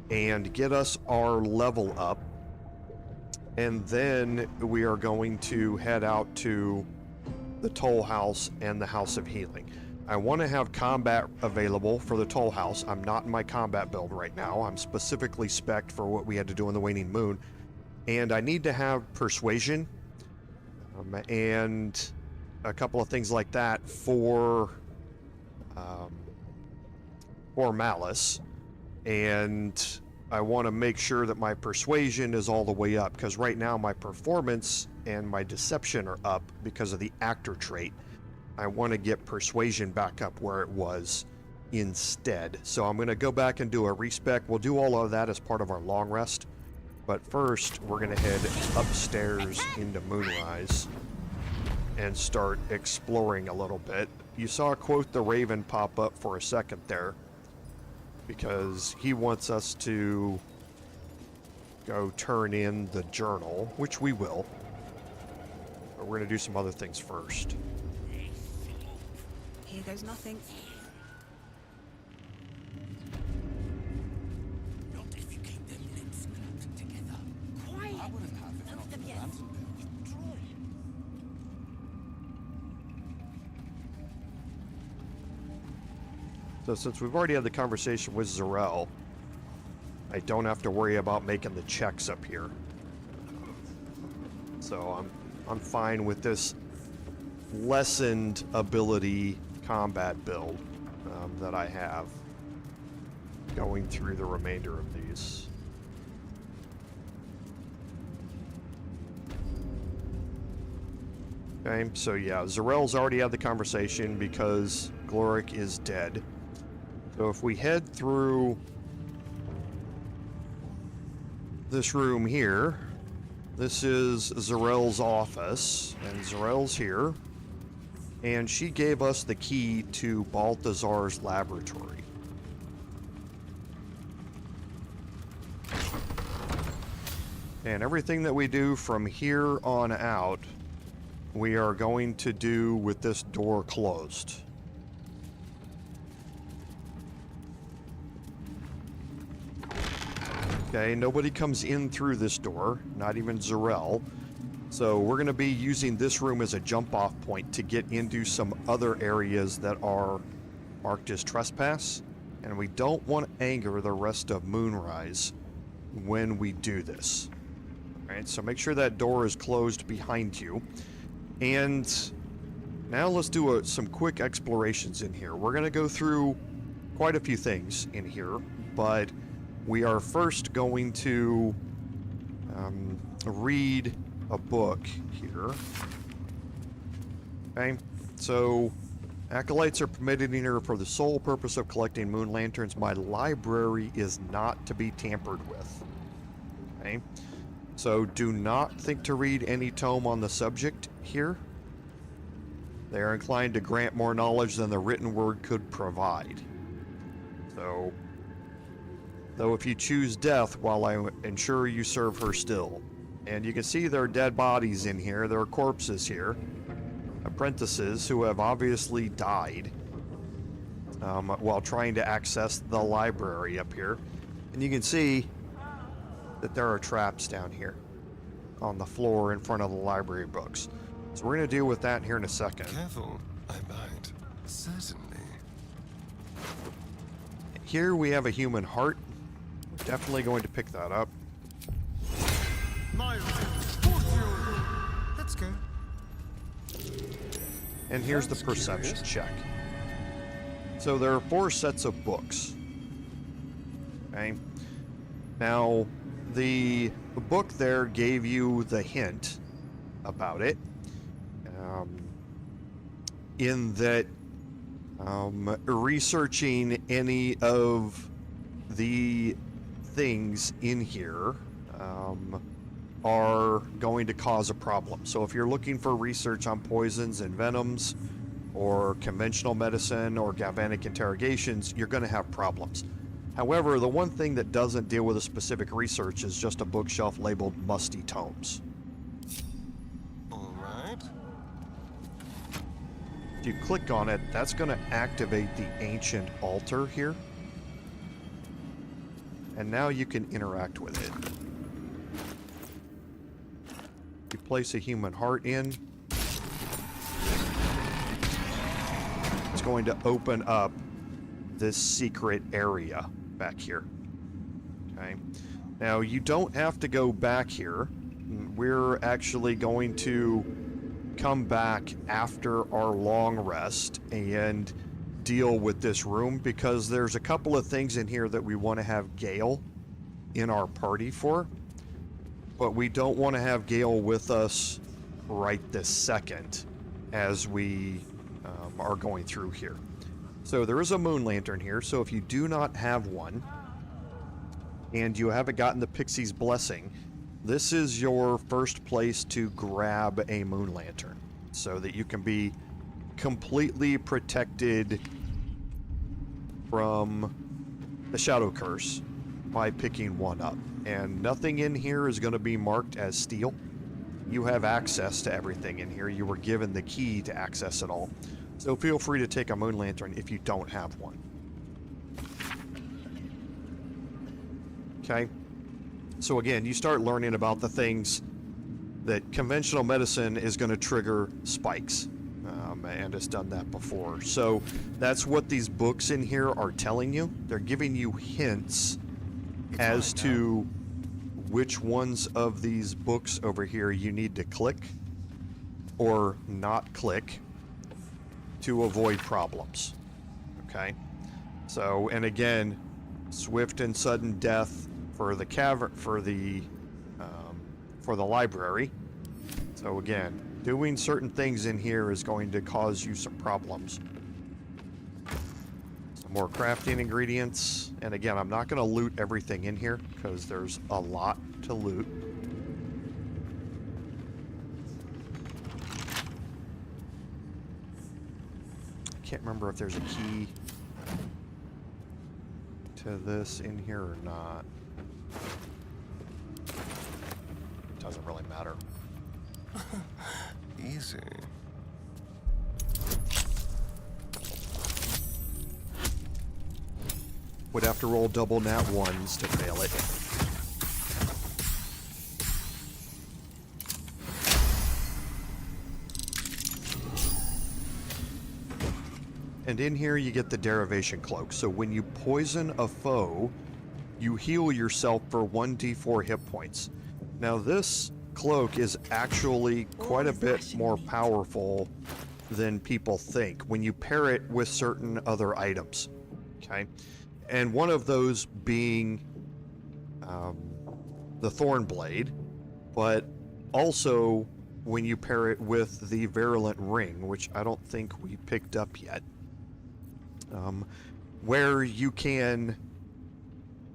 Speaker 1: and get us our level up. And then we are going to head out to the Tollhouse and the House of Healing. I want to have combat available for the Tollhouse. I'm not in my combat build right now. I'm specifically spec'd for what we had to do in the Waning Moon. And I need to have Persuasion and a couple of things like that for Malice. And I want to make sure that my Persuasion is all the way up, because right now my Performance and my Deception are up because of the Actor trait. I want to get Persuasion back up where it was instead. So I'm going to go back and do a respec. We'll do all of that as part of our long rest. But first, we're going to head upstairs into Moonrise and start exploring a little bit. You saw Quoth the Raven pop up for a second there, because he wants us to go turn in the journal, which we will. But we're going to do some other things first.
Speaker 7: Here goes nothing.
Speaker 6: Not if you keep them lips clamped together. Quiet! I wouldn't have if not for the ransom bill.
Speaker 1: So since we've already had the conversation with Zarel, I don't have to worry about making the checks up here. So I'm fine with this lessened ability combat build that I have going through the remainder of these. Okay, so yeah, Zarel's already had the conversation because Gloric is dead. So if we head through this room here, this is Zarel's office, and Zarel's here, and she gave us the key to Balthazar's laboratory. And everything that we do from here on out, we are going to do with this door closed. Okay, nobody comes in through this door, not even Zarel. So we're going to be using this room as a jump-off point to get into some other areas that are marked as trespass. And we don't want to anger the rest of Moonrise when we do this. Alright, so make sure that door is closed behind you. And now let's do some quick explorations in here. We're going to go through quite a few things in here, but we are first going to read a book here. Okay, so acolytes are permitted in here for the sole purpose of collecting moon lanterns. My library is not to be tampered with. Okay, so do not think to read any tome on the subject here. They are inclined to grant more knowledge than the written word could provide. So, though if you choose death, while I ensure you serve her still. And you can see there are dead bodies in here, there are corpses here. Apprentices who have obviously died while trying to access the library up here. And you can see that there are traps down here on the floor in front of the library books. So we're going to deal with that here in a second.
Speaker 6: Careful, I might. Certainly.
Speaker 1: Here we have a human heart. We're definitely going to pick that up.
Speaker 6: Let's go.
Speaker 1: And here's the perception check. So there are 4 sets of books. Okay. Now, the book there gave you the hint about it. In that researching any of the things in here are going to cause a problem. So if you're looking for research on poisons and venoms, or conventional medicine, or galvanic interrogations, you're going to have problems. However, the one thing that doesn't deal with a specific research is just a bookshelf labeled musty tomes.
Speaker 6: All right.
Speaker 1: If you click on it, that's going to activate the ancient altar here. And now you can interact with it. You place a human heart in. It's going to open up this secret area back here. Okay. Now, you don't have to go back here. We're actually going to come back after our long rest and deal with this room, because there's a couple of things in here that we want to have Gale in our party for, but we don't want to have Gale with us right this second as we are going through here. So there is a moon lantern here, so if you do not have one and you haven't gotten the Pixie's Blessing, this is your first place to grab a moon lantern so that you can be completely protected from the Shadow Curse by picking one up. And nothing in here is going to be marked as steel. You have access to everything in here. You were given the key to access it all. So feel free to take a moon lantern if you don't have one. Okay? So again, you start learning about the things that conventional medicine is going to trigger spikes. And has done that before. So that's what these books in here are telling you. They're giving you hints as to which ones of these books over here you need to click or not click to avoid problems. Okay? So, and again, swift and sudden death for the cavern, for the library. So again, doing certain things in here is going to cause you some problems. So Some more crafting ingredients. And again, I'm not going to loot everything in here because there's a lot to loot. Can't remember if there's a key to this in here or not. Doesn't really matter.
Speaker 9: Easy.
Speaker 1: Would have to roll double nat ones to fail it. And in here you get the derivation cloak. So when you poison a foe, you heal yourself for 1d4 hit points. Now this cloak is actually quite a bit more powerful than people think when you pair it with certain other items. Okay? And one of those being the Thorn Blade, but also when you pair it with the Virulent Ring, which I don't think we picked up yet. Where you can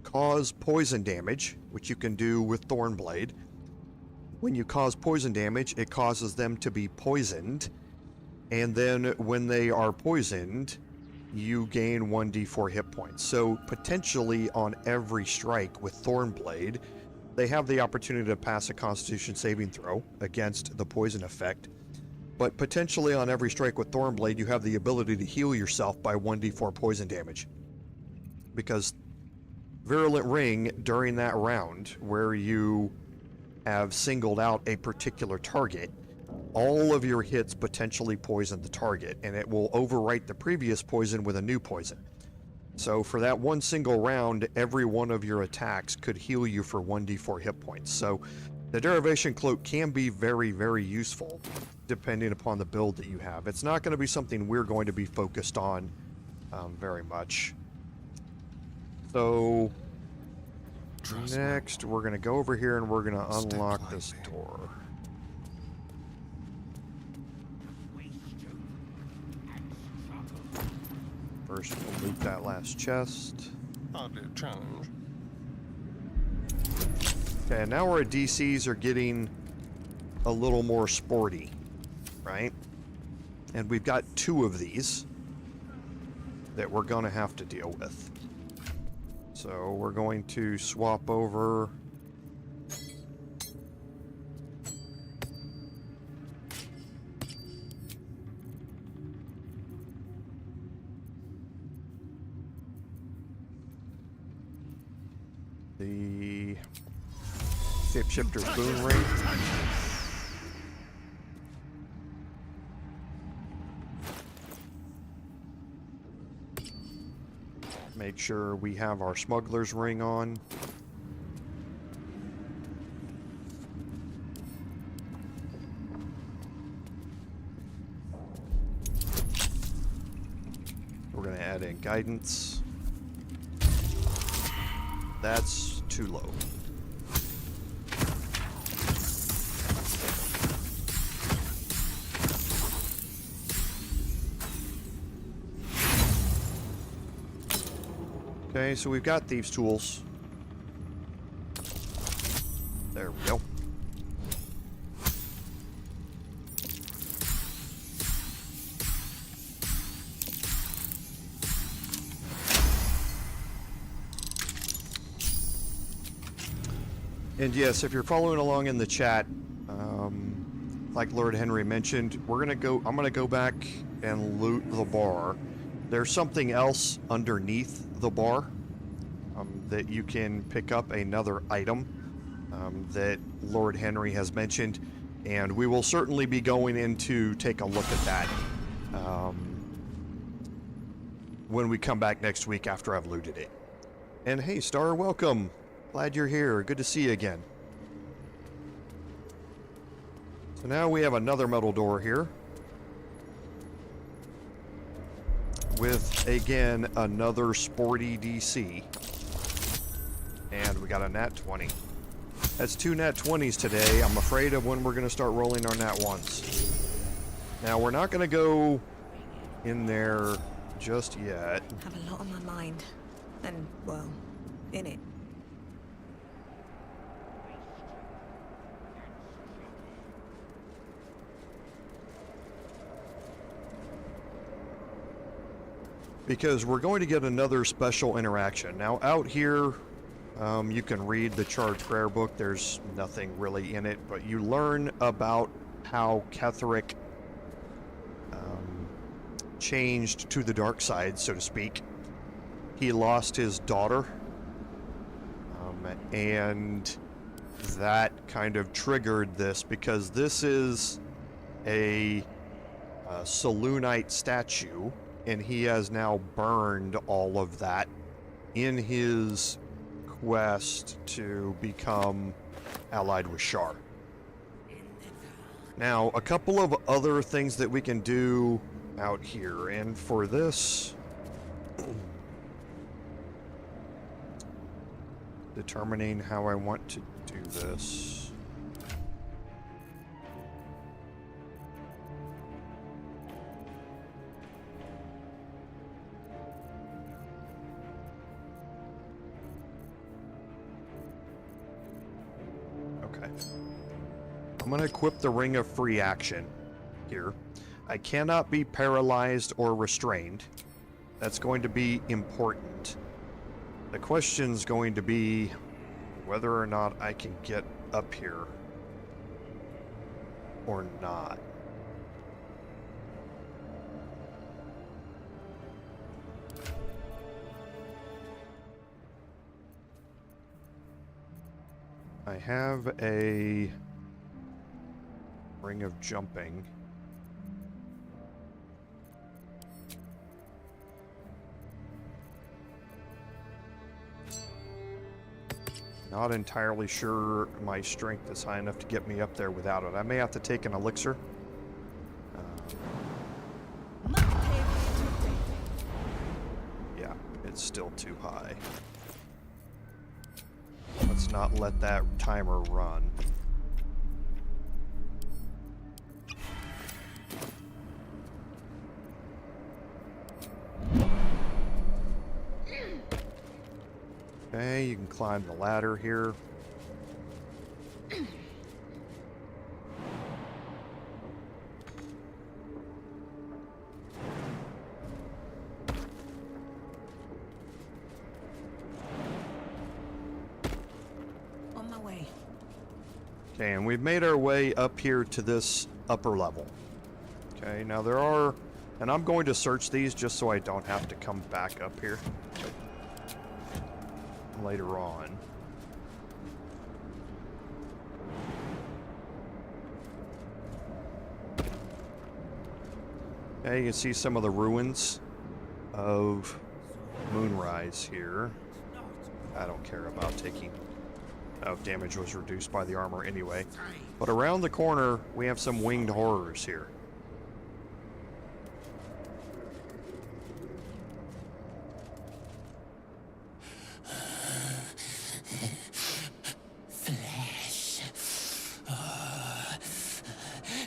Speaker 1: cause poison damage, which you can do with Thornblade. When you cause poison damage, it causes them to be poisoned, and then when they are poisoned, you gain 1d4 hit points. So potentially on every strike with Thornblade, they have the opportunity to pass a Constitution saving throw against the poison effect. But potentially on every strike with Thornblade, you have the ability to heal yourself by 1d4 poison damage. Because Virulent Ring, during that round, where you have singled out a particular target, all of your hits potentially poison the target, and it will overwrite the previous poison with a new poison. So for that one single round, every one of your attacks could heal you for 1d4 hit points. So the Derivation Cloak can be very, very useful, depending upon the build that you have. It's not going to be something we're going to be focused on very much. So next, we're going to go over here and we're going to unlock this door. First, we'll loot that last chest.
Speaker 9: Challenge.
Speaker 1: Okay, now our DCs are getting a little more sporty, right? And we've got 2 of these that we're going to have to deal with. So we're going to swap over. The Shapeshifter Boon Ring. Make sure we have our Smuggler's Ring on. We're going to add in Guidance. That's too low. Okay, so we've got Thieves' Tools. There we go. And yes, if you're following along in the chat, like Lord Henry mentioned, I'm gonna go back and loot the bar. There's something else underneath the bar that you can pick up, another item that Lord Henry has mentioned, and we will certainly be going in to take a look at that when we come back next week after I've looted it. And hey, Star, welcome. Glad you're here. Good to see you again. So now we have another metal door here. With, again, another sporty DC. And we got a nat 20. That's 2 nat 20s today. I'm afraid of when we're going to start rolling our nat 1s. Now, we're not going to go in there just yet.
Speaker 7: Have a lot on my mind. And, well, in it.
Speaker 1: Because we're going to get another special interaction. Now, out here, you can read the Charred Prayer book. There's nothing really in it, but you learn about how Ketheric changed to the dark side, so to speak. He lost his daughter, and that kind of triggered this, because this is a Selûnite statue, and he has now burned all of that in his quest to become allied with Shar. Now, a couple of other things that we can do out here, and for this, determining how I want to do this. Okay. I'm going to equip the Ring of Free Action here. I cannot be paralyzed or restrained. That's going to be important. The question's going to be whether or not I can get up here or not. I have a Ring of Jumping. Not entirely sure my strength is high enough to get me up there without it. I may have to take an elixir. Yeah, it's still too high. Let's not let that timer run. Okay, you can climb the ladder here.
Speaker 7: On my way.
Speaker 1: Okay, and we've made our way up here to this upper level. Okay, now there are, and I'm going to search these just so I don't have to come back up here later on. Okay, you can see some of the ruins of Moonrise here. I don't care about taking... Oh, damage was reduced by the armor anyway. But around the corner, we have some winged horrors here.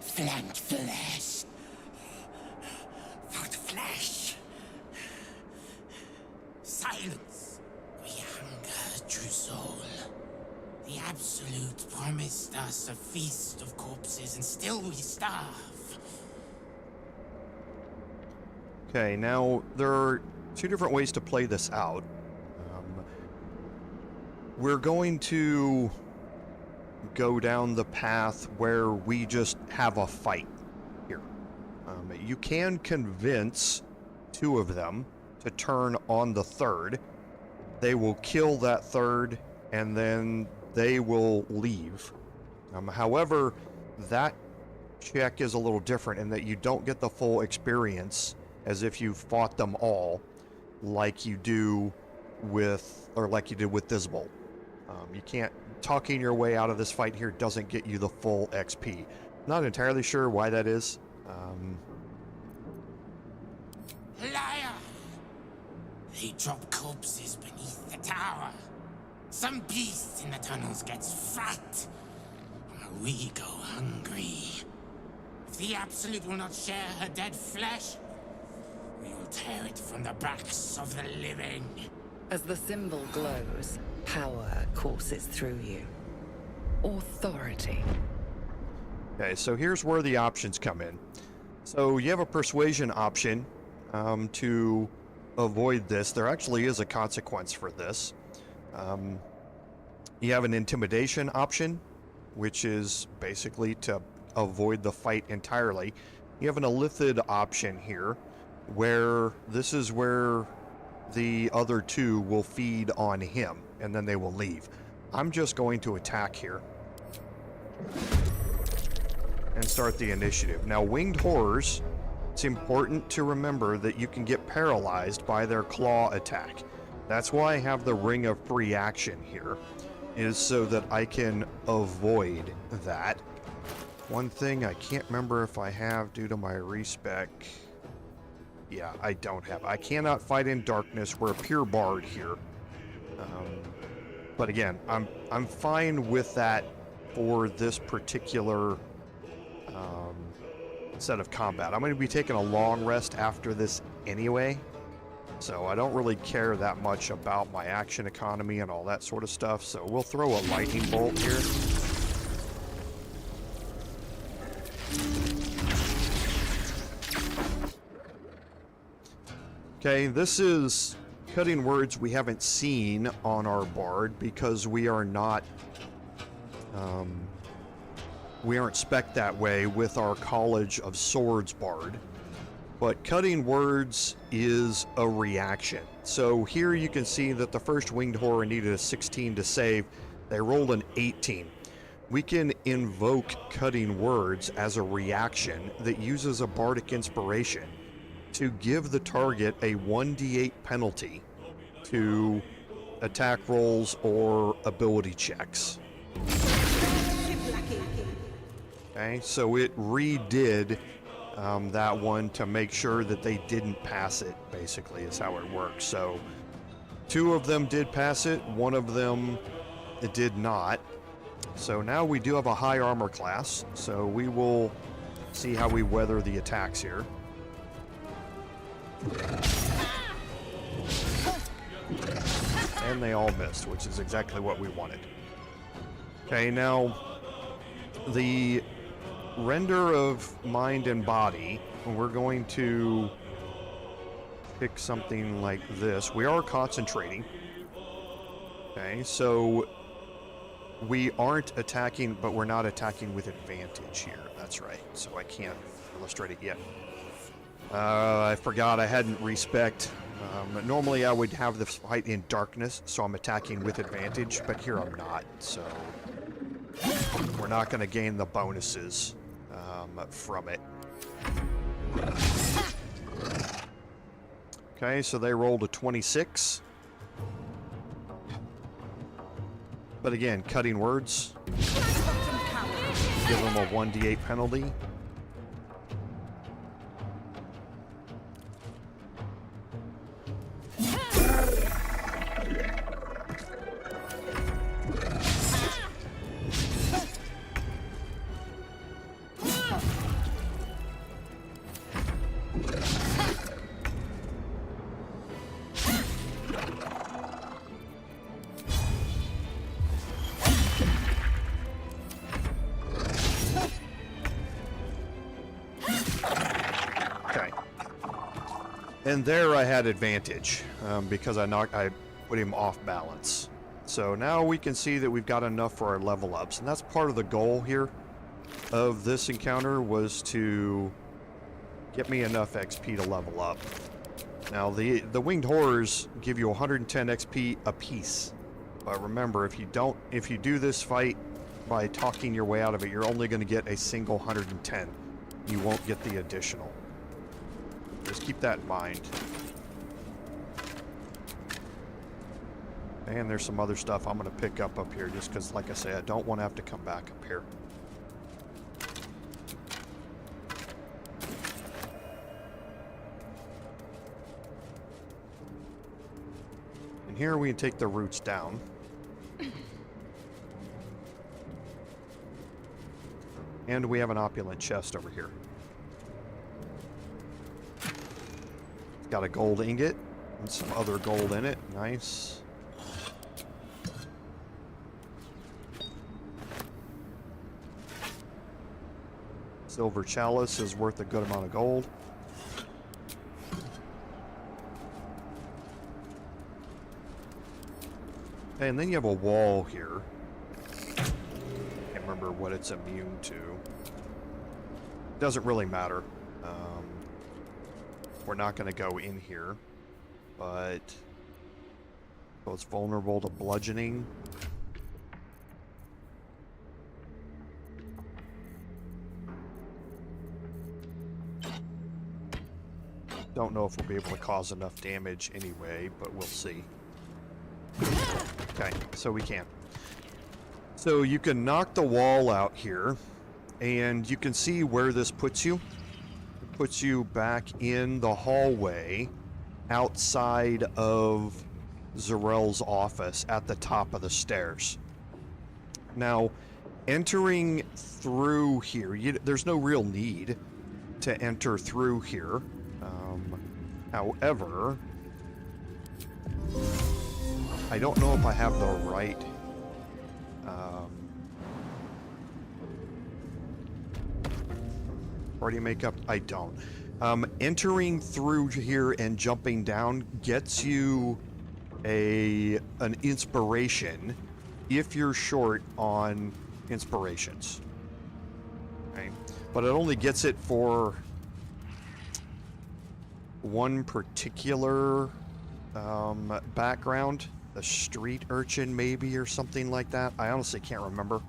Speaker 9: Flank flesh. For the flesh. Silence. We hunger, true soul. The Absolute promised us a feast of corpses, and still we starve.
Speaker 1: Okay, now there are two different ways to play this out. We're going to go down the path where we just have a fight here. You can convince two of them to turn on the third. They will kill that third, and then they will leave. However, that check is a little different in that you don't get the full experience as if you fought them all like you do with, or like you did with Thisobald. You can't, talking your way out of this fight here doesn't get you the full XP. Not entirely sure why that is.
Speaker 9: Liar! They drop corpses beneath the tower. Some beast in the tunnels gets fat. We go hungry. If the Absolute will not share her dead flesh, we will tear it from the backs of the living.
Speaker 4: As the symbol glows, power courses through you. Authority.
Speaker 1: Okay, so here's where the options come in. So you have a persuasion option to avoid this. There actually is a consequence for this. You have an intimidation option, which is basically to avoid the fight entirely. You have an illithid option here, where this is where the other two will feed on him, and then they will leave. I'm just going to attack here and start the initiative. Now, winged horrors, it's important to remember that you can get paralyzed by their claw attack. That's why I have the ring of free action here, is so that I can avoid that. One thing I can't remember if I have due to my respec. Yeah, I don't have. I cannot fight in darkness. We're a pure bard here. But again, I'm fine with that for this particular set of combat. I'm going to be taking a long rest after this anyway, so I don't really care that much about my action economy and all that sort of stuff. So we'll throw a lightning bolt here. Okay, this is cutting words we haven't seen on our bard because we are not we aren't spec'd that way with our College of Swords bard. But cutting words is a reaction. So here you can see that the first winged horror needed a 16 to save. They rolled an 18. We can invoke cutting words as a reaction that uses a bardic inspiration to give the target a 1d8 penalty to attack rolls or ability checks. Okay, so it redid that one to make sure that they didn't pass it, basically, is how it works. So 2 of them did pass it, 1 of them did not. So now we do have a high armor class, so we will see how we weather the attacks here. And they all missed, which is exactly what we wanted. Okay, now the render of mind and body, we're going to pick something like this. We are concentrating. Okay, so we aren't attacking, but we're not attacking with advantage here. That's right, so I can't illustrate it yet. I forgot I hadn't respect. Normally I would have this fight in darkness, so I'm attacking with advantage, but here I'm not, so we're not going to gain the bonuses from it. Okay, so they rolled a 26. But again, cutting words. Give them a 1d8 penalty. And there I had advantage because I put him off balance. So now we can see that we've got enough for our level ups, and that's part of the goal here of this encounter, was to get me enough XP to level up. Now the winged horrors give you 110 XP apiece, but remember, if you do this fight by talking your way out of it, you're only going to get a single 110. You won't get the additional. Just keep that in mind. And there's some other stuff I'm going to pick up here just because, like I say, I don't want to have to come back up here. And here we can take the roots down. And we have an opulent chest over here. Got a gold ingot and some other gold in it. Nice. Silver chalice is worth a good amount of gold. And then you have a wall here. Can't remember what it's immune to. Doesn't really matter. We're not going to go in here, but so it's vulnerable to bludgeoning. Don't know if we'll be able to cause enough damage anyway, but we'll see. Okay, so we can. So you can knock the wall out here, and you can see where this puts you. It puts you back in the hallway outside of Zarel's office at the top of the stairs. Now, entering through here, there's no real need to enter through here. However, I don't know if I have the right party makeup. I don't. Entering through here and jumping down gets you an inspiration if you're short on inspirations. Okay? But it only gets it for one particular background, the street urchin maybe, or something like that. I honestly can't remember.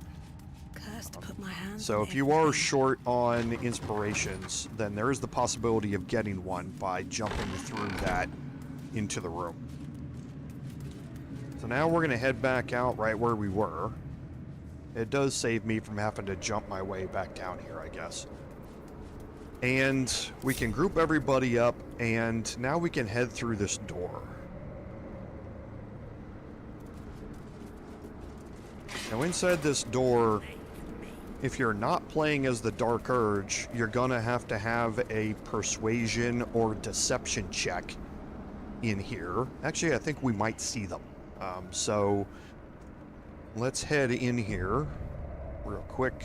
Speaker 7: Cursed to put my hands
Speaker 1: So
Speaker 7: on
Speaker 1: if you are
Speaker 7: everything.
Speaker 1: short on inspirations, then there is the possibility of getting one by jumping through that into the room. So now we're going to head back out right where we were. It does save me from having to jump my way back down here, I guess. And we can group everybody up, and now we can head through this door. Now inside this door, if you're not playing as the Dark Urge, you're gonna have a persuasion or deception check in here. Actually, I think we might see them. So let's head in here real quick.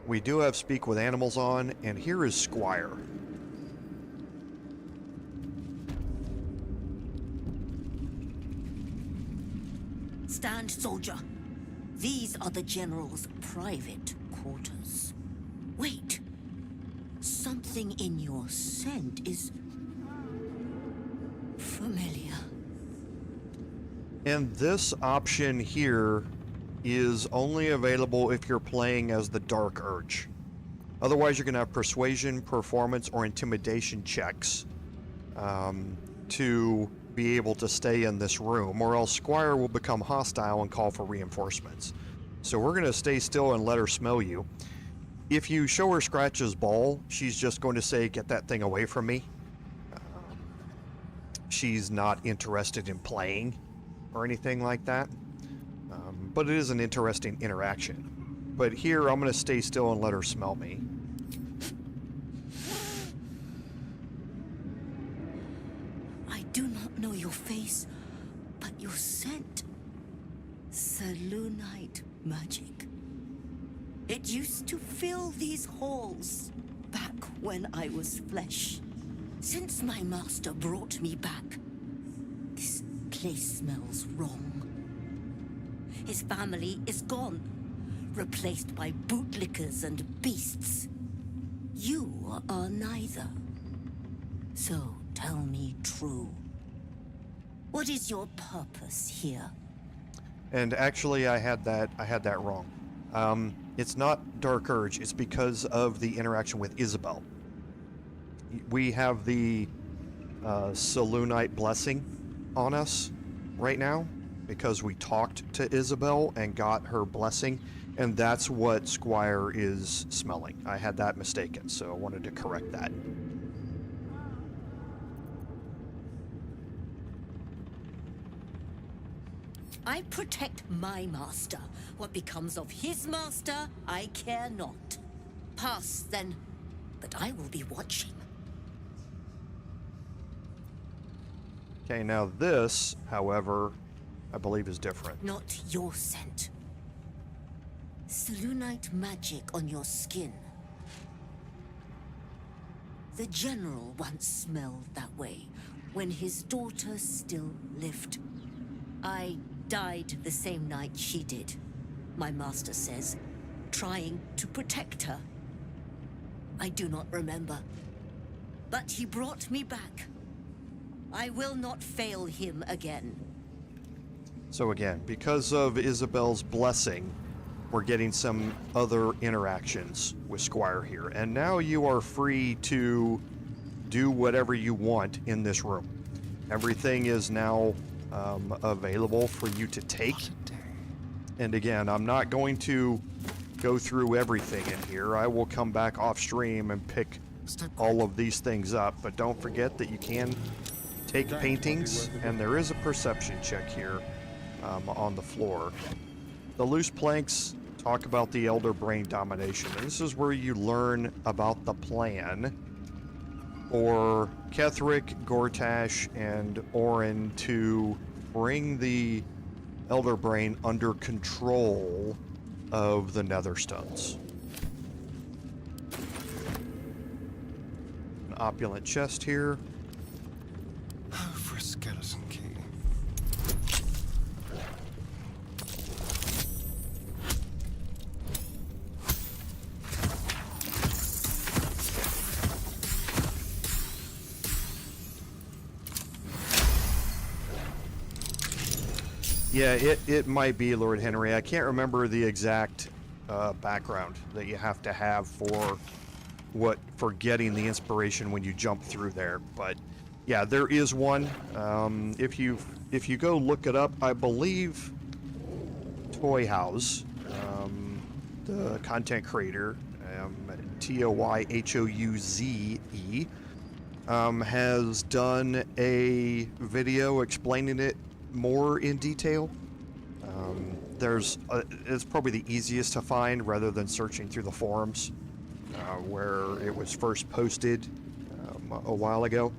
Speaker 1: We do have Speak with Animals on, and here is Squire.
Speaker 10: Stand, soldier. These are the General's private quarters. Wait. Something in your scent is familiar.
Speaker 1: And this option here is only available if you're playing as the Dark Urge. Otherwise, you're going to have Persuasion, Performance, or Intimidation checks to be able to stay in this room, or else Squire will become hostile and call for reinforcements. So we're going to stay still and let her smell you. If you show her Scratch's ball, she's just going to say, "Get that thing away from me." She's not interested in playing or anything like that. But it is an interesting interaction. But here, I'm going to stay still and let her smell me.
Speaker 10: I do not know your face, but your scent. Selûnite magic. It used to fill these halls back when I was flesh. Since my master brought me back, this place smells wrong. His family is gone, replaced by bootlickers and beasts. You are neither. So tell me true. What is your purpose here?
Speaker 1: And actually, I had that wrong. It's not Dark Urge. It's because of the interaction with Isabel. We have the Selûnite blessing on us right now because we talked to Isabel and got her blessing, and that's what Squire is smelling. I had that mistaken, so I wanted to correct that.
Speaker 10: I protect my master. What becomes of his master, I care not. Pass, then. that I will be watching.
Speaker 1: Okay, now this, however, I believe is different.
Speaker 10: Not your scent. Selûnite magic on your skin. The general once smelled that way when his daughter still lived. I died the same night she did, my master says, trying to protect her. I do not remember, but he brought me back. I will not fail him again.
Speaker 1: So again, because of Isabel's blessing, we're getting some other interactions with Squire here. And now you are free to do whatever you want in this room. Everything is now available for you to take. And again, I'm not going to go through everything in here. I will come back off stream and pick all of these things up. But don't forget that you can take paintings, and there is a perception check here on the floor. The loose planks talk about the Elder Brain domination. And this is where you learn about the plan for Ketheric, Gortash, and Orin to bring the Elder Brain under control of the Netherstones. An opulent chest here.
Speaker 6: For a skeleton key.
Speaker 1: Yeah, it might be, Lord Henry. I can't remember the exact background that you have to have for getting the inspiration when you jump through there. But yeah, there is one. If you go look it up, I believe Tollhouse, the content creator, Toyhouze, has done a video explaining it more in detail. It's probably the easiest to find rather than searching through the forums where it was first posted a while ago.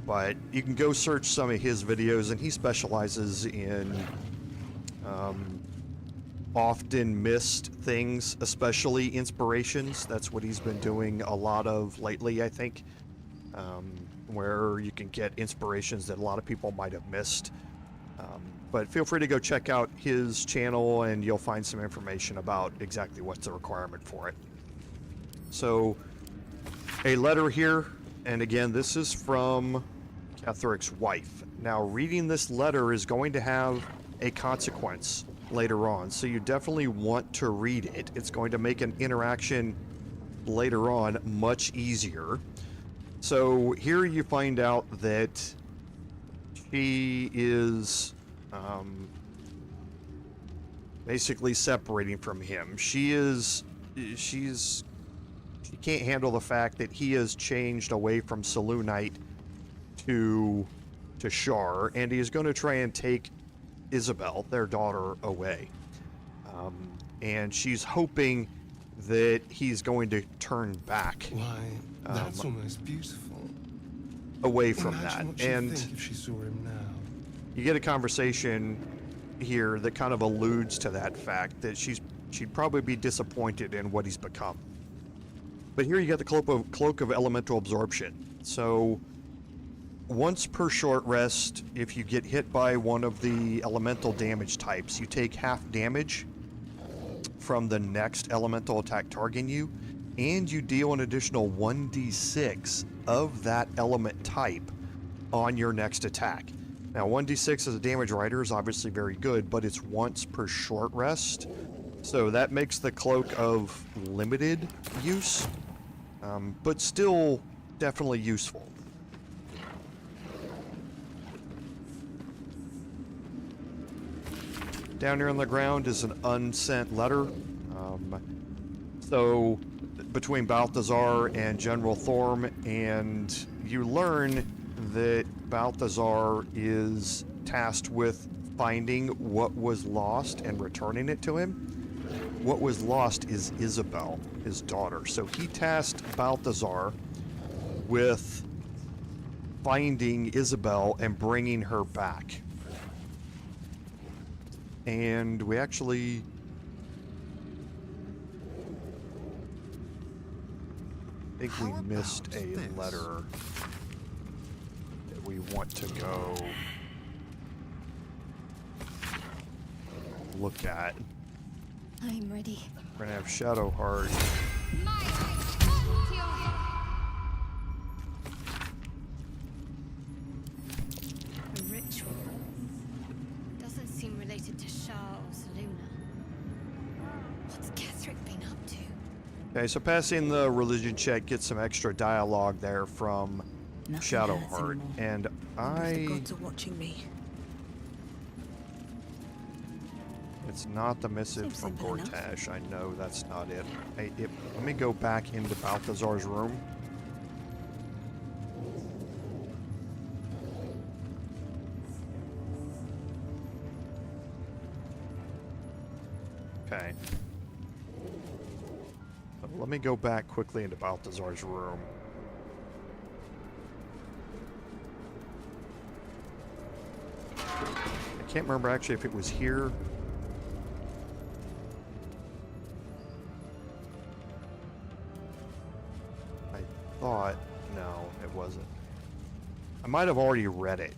Speaker 1: But you can go search some of his videos, and he specializes in often missed things, especially inspirations. That's what he's been doing a lot of lately, I think, where you can get inspirations that a lot of people might have missed. But feel free to go check out his channel, and you'll find some information about exactly what's the requirement for it. So, a letter here, and again, this is from Ketheric's wife. Now, reading this letter is going to have a consequence later on, so you definitely want to read it. It's going to make an interaction later on much easier. So here you find out that she is basically separating from him. She can't handle the fact that he has changed away from Selûnite to Shar, and he is going to try and take Isabel, their daughter, away. And she's hoping that he's going to turn back.
Speaker 6: Why, that's almost beautiful.
Speaker 1: Away from
Speaker 6: Imagine
Speaker 1: that.
Speaker 6: what she'd
Speaker 1: And
Speaker 6: think if she saw him now.
Speaker 1: you get a conversation here that kind of alludes to that fact, that she'd probably be disappointed in what he's become. But here you got the cloak of elemental absorption. So once per short rest, if you get hit by one of the elemental damage types, you take half damage from the next elemental attack targeting you, and you deal an additional 1d6 of that element type on your next attack. Now, 1d6 as a damage rider is obviously very good, but it's once per short rest, so that makes the cloak of limited use, but still definitely useful. Down here on the ground is an unsent letter. So between Balthazar and General Thorm, and you learn that Balthazar is tasked with finding what was lost and returning it to him. what was lost is Isabel, his daughter. So he tasked Balthazar with finding Isabel and bringing her back. And we actually... I think we missed a letter that we want to go look at.
Speaker 2: I'm ready.
Speaker 1: We're gonna have Shadowheart.
Speaker 2: A ritual. Doesn't seem related to Charles Luna. What's Ketheric been up to?
Speaker 1: Okay, so passing the religion check, get some extra dialogue there from Shadowheart, and
Speaker 7: The gods are watching me.
Speaker 1: It's not the missive
Speaker 7: Seems
Speaker 1: from
Speaker 7: simple enough.
Speaker 1: Gortash. I know that's not it. Let me go back into Balthazar's room. Okay. So let me go back quickly into Balthazar's room. I can't remember actually if it was here. Thought, no, it wasn't. I might have already read it.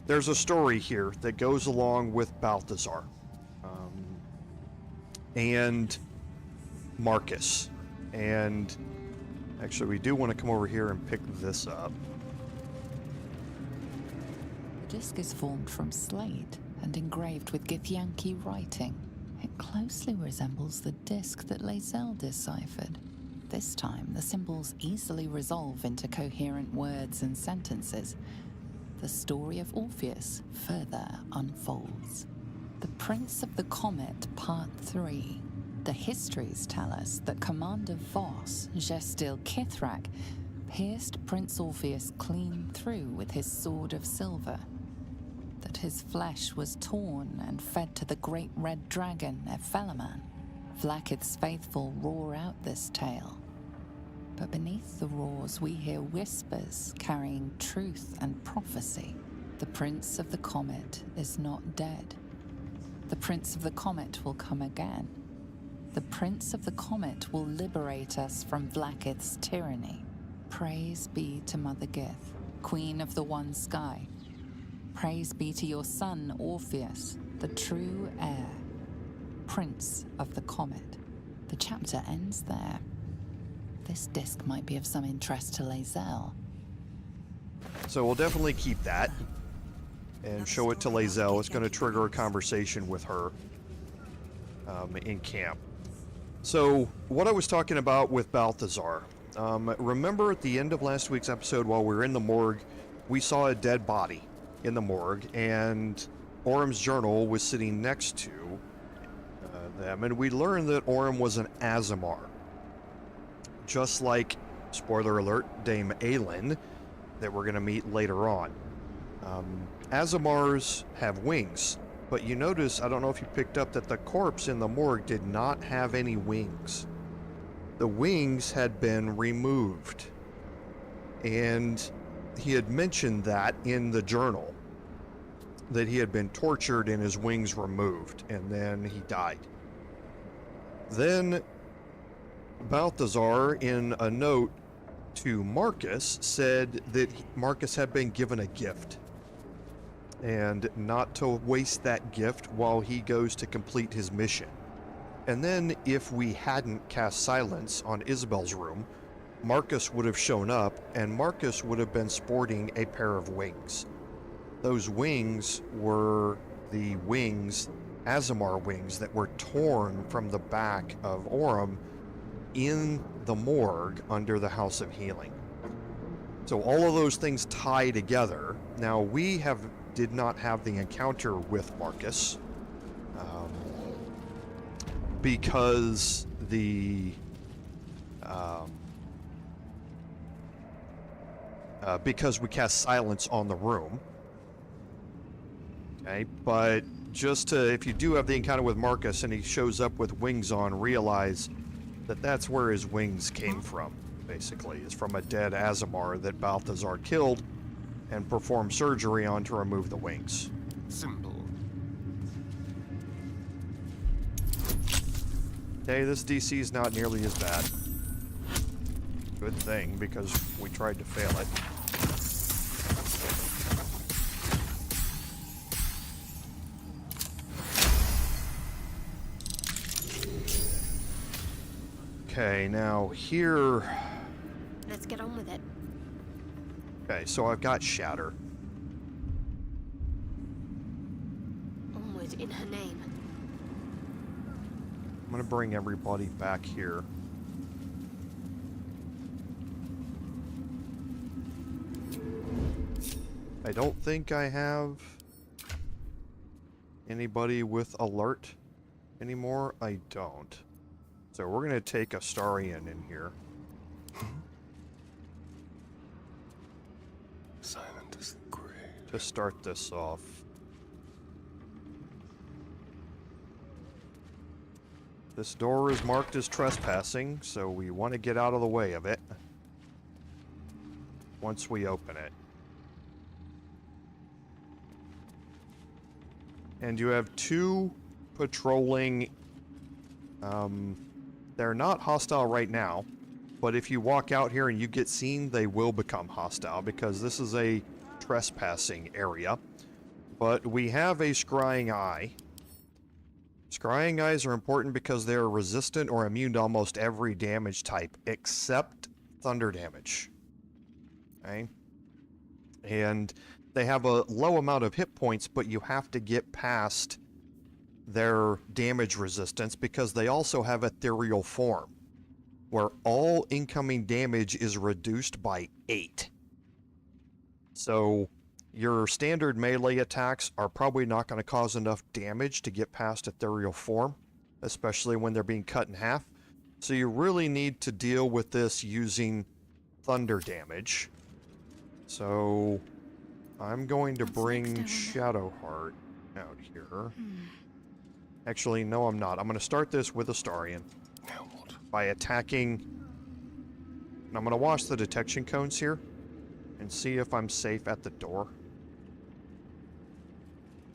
Speaker 1: There's a story here that goes along with Balthazar and Marcus, and actually we do want to come over here and pick this up.
Speaker 4: The disc is formed from slate and engraved with Githyanki writing. It closely resembles the disc that Lae'zel deciphered. This time, the symbols easily resolve into coherent words and sentences. The story of Orpheus further unfolds. The Prince of the Comet, Part 3. The histories tell us that Commander Voss, Gestil Kithrak, pierced Prince Orpheus clean through with his sword of silver. That his flesh was torn and fed to the great red dragon, Ephelaman. Vlaakith's faithful roar out this tale. But beneath the roars we hear whispers carrying truth and prophecy. The Prince of the Comet is not dead. The Prince of the Comet will come again. The Prince of the Comet will liberate us from Vlaakith's tyranny. Praise be to Mother Gith, Queen of the One Sky. Praise be to your son, Orpheus, the true heir, Prince of the Comet. The chapter ends there. This disc might be of some interest to Lae'zel.
Speaker 1: So we'll definitely keep that and show it to Lae'zel. It's going to trigger a conversation with her in camp. So what I was talking about with Balthazar, remember at the end of last week's episode while we were in the morgue, we saw a dead body in the morgue, and Orm's journal was sitting next to them, and we learned that Orm was an Aasimar. Just like, spoiler alert, Dame Aelin, that we're going to meet later on. Aasimars have wings, but you notice, I don't know if you picked up, that the corpse in the morgue did not have any wings. The wings had been removed, and he had mentioned that in the journal, that he had been tortured and his wings removed, and then he died. Then Balthazar, in a note to Marcus, said that Marcus had been given a gift, and not to waste that gift while he goes to complete his mission. And then, if we hadn't cast silence on Isabel's room, Marcus would have shown up, and Marcus would have been sporting a pair of wings. Those wings were the wings, Aasimar wings, that were torn from the back of Orm in the morgue under the House of Healing. So all of those things tie together. Now, we did not have the encounter with Marcus because because we cast silence on the room. Okay, but just to, if you do have the encounter with Marcus and he shows up with wings on, realize that that's where his wings came from, basically. It's from a dead Azamar that Balthazar killed and performed surgery on to remove the wings.
Speaker 6: Simple.
Speaker 1: Okay, this DC is not nearly as bad. Good thing, because we tried to fail it. Okay, now here...
Speaker 2: Let's get on with it.
Speaker 1: Okay, so I've got Shatter.
Speaker 2: Onward in her name.
Speaker 1: I'm gonna bring everybody back here. I don't think I have anybody with alert anymore. I don't. So we're gonna take Astarion in here.
Speaker 6: Silent as the grave.
Speaker 1: To start this off. This door is marked as trespassing, so we want to get out of the way of it once we open it. And you have two patrolling. They're not hostile right now, but if you walk out here and you get seen, they will become hostile because this is a trespassing area. But we have a scrying eye. Scrying eyes are important because they are resistant or immune to almost every damage type except thunder damage. Okay? And they have a low amount of hit points, but you have to get past their damage resistance because they also have ethereal form, where all incoming damage is reduced by 8. So your standard melee attacks are probably not going to cause enough damage to get past ethereal form, especially when they're being cut in half. So you really need to deal with this using thunder damage. So I'm going to bring Shadowheart out here. Actually, no, I'm not. I'm going to start this with Astarion by attacking. And I'm going to watch the detection cones here and see if I'm safe at the door.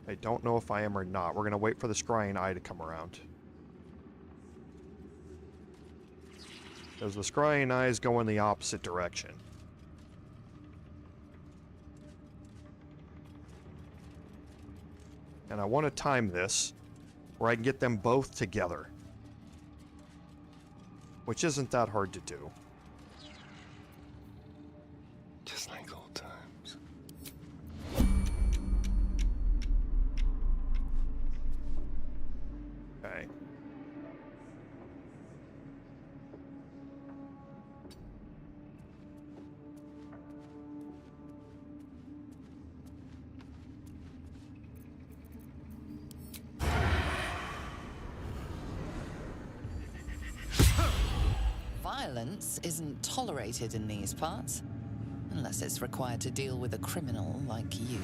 Speaker 1: I don't know if I am or not. We're going to wait for the scrying eye to come around. Because the scrying eyes go in the opposite direction. And I want to time this where I can get them both together. Which isn't that hard to do.
Speaker 6: Just like old times.
Speaker 1: Okay.
Speaker 4: Violence isn't tolerated in these parts, unless it's required to deal with a criminal like you.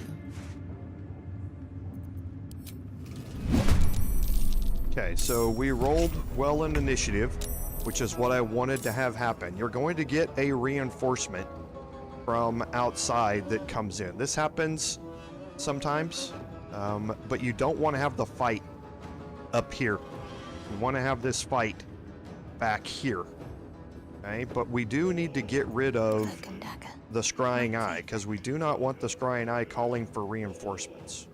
Speaker 1: Okay, so we rolled well in initiative, which is what I wanted to have happen. You're going to get a reinforcement from outside that comes in. This happens sometimes, but you don't want to have the fight up here. You want to have this fight back here. Okay, but we do need to get rid of the scrying eye, because we do not want the scrying eye calling for reinforcements.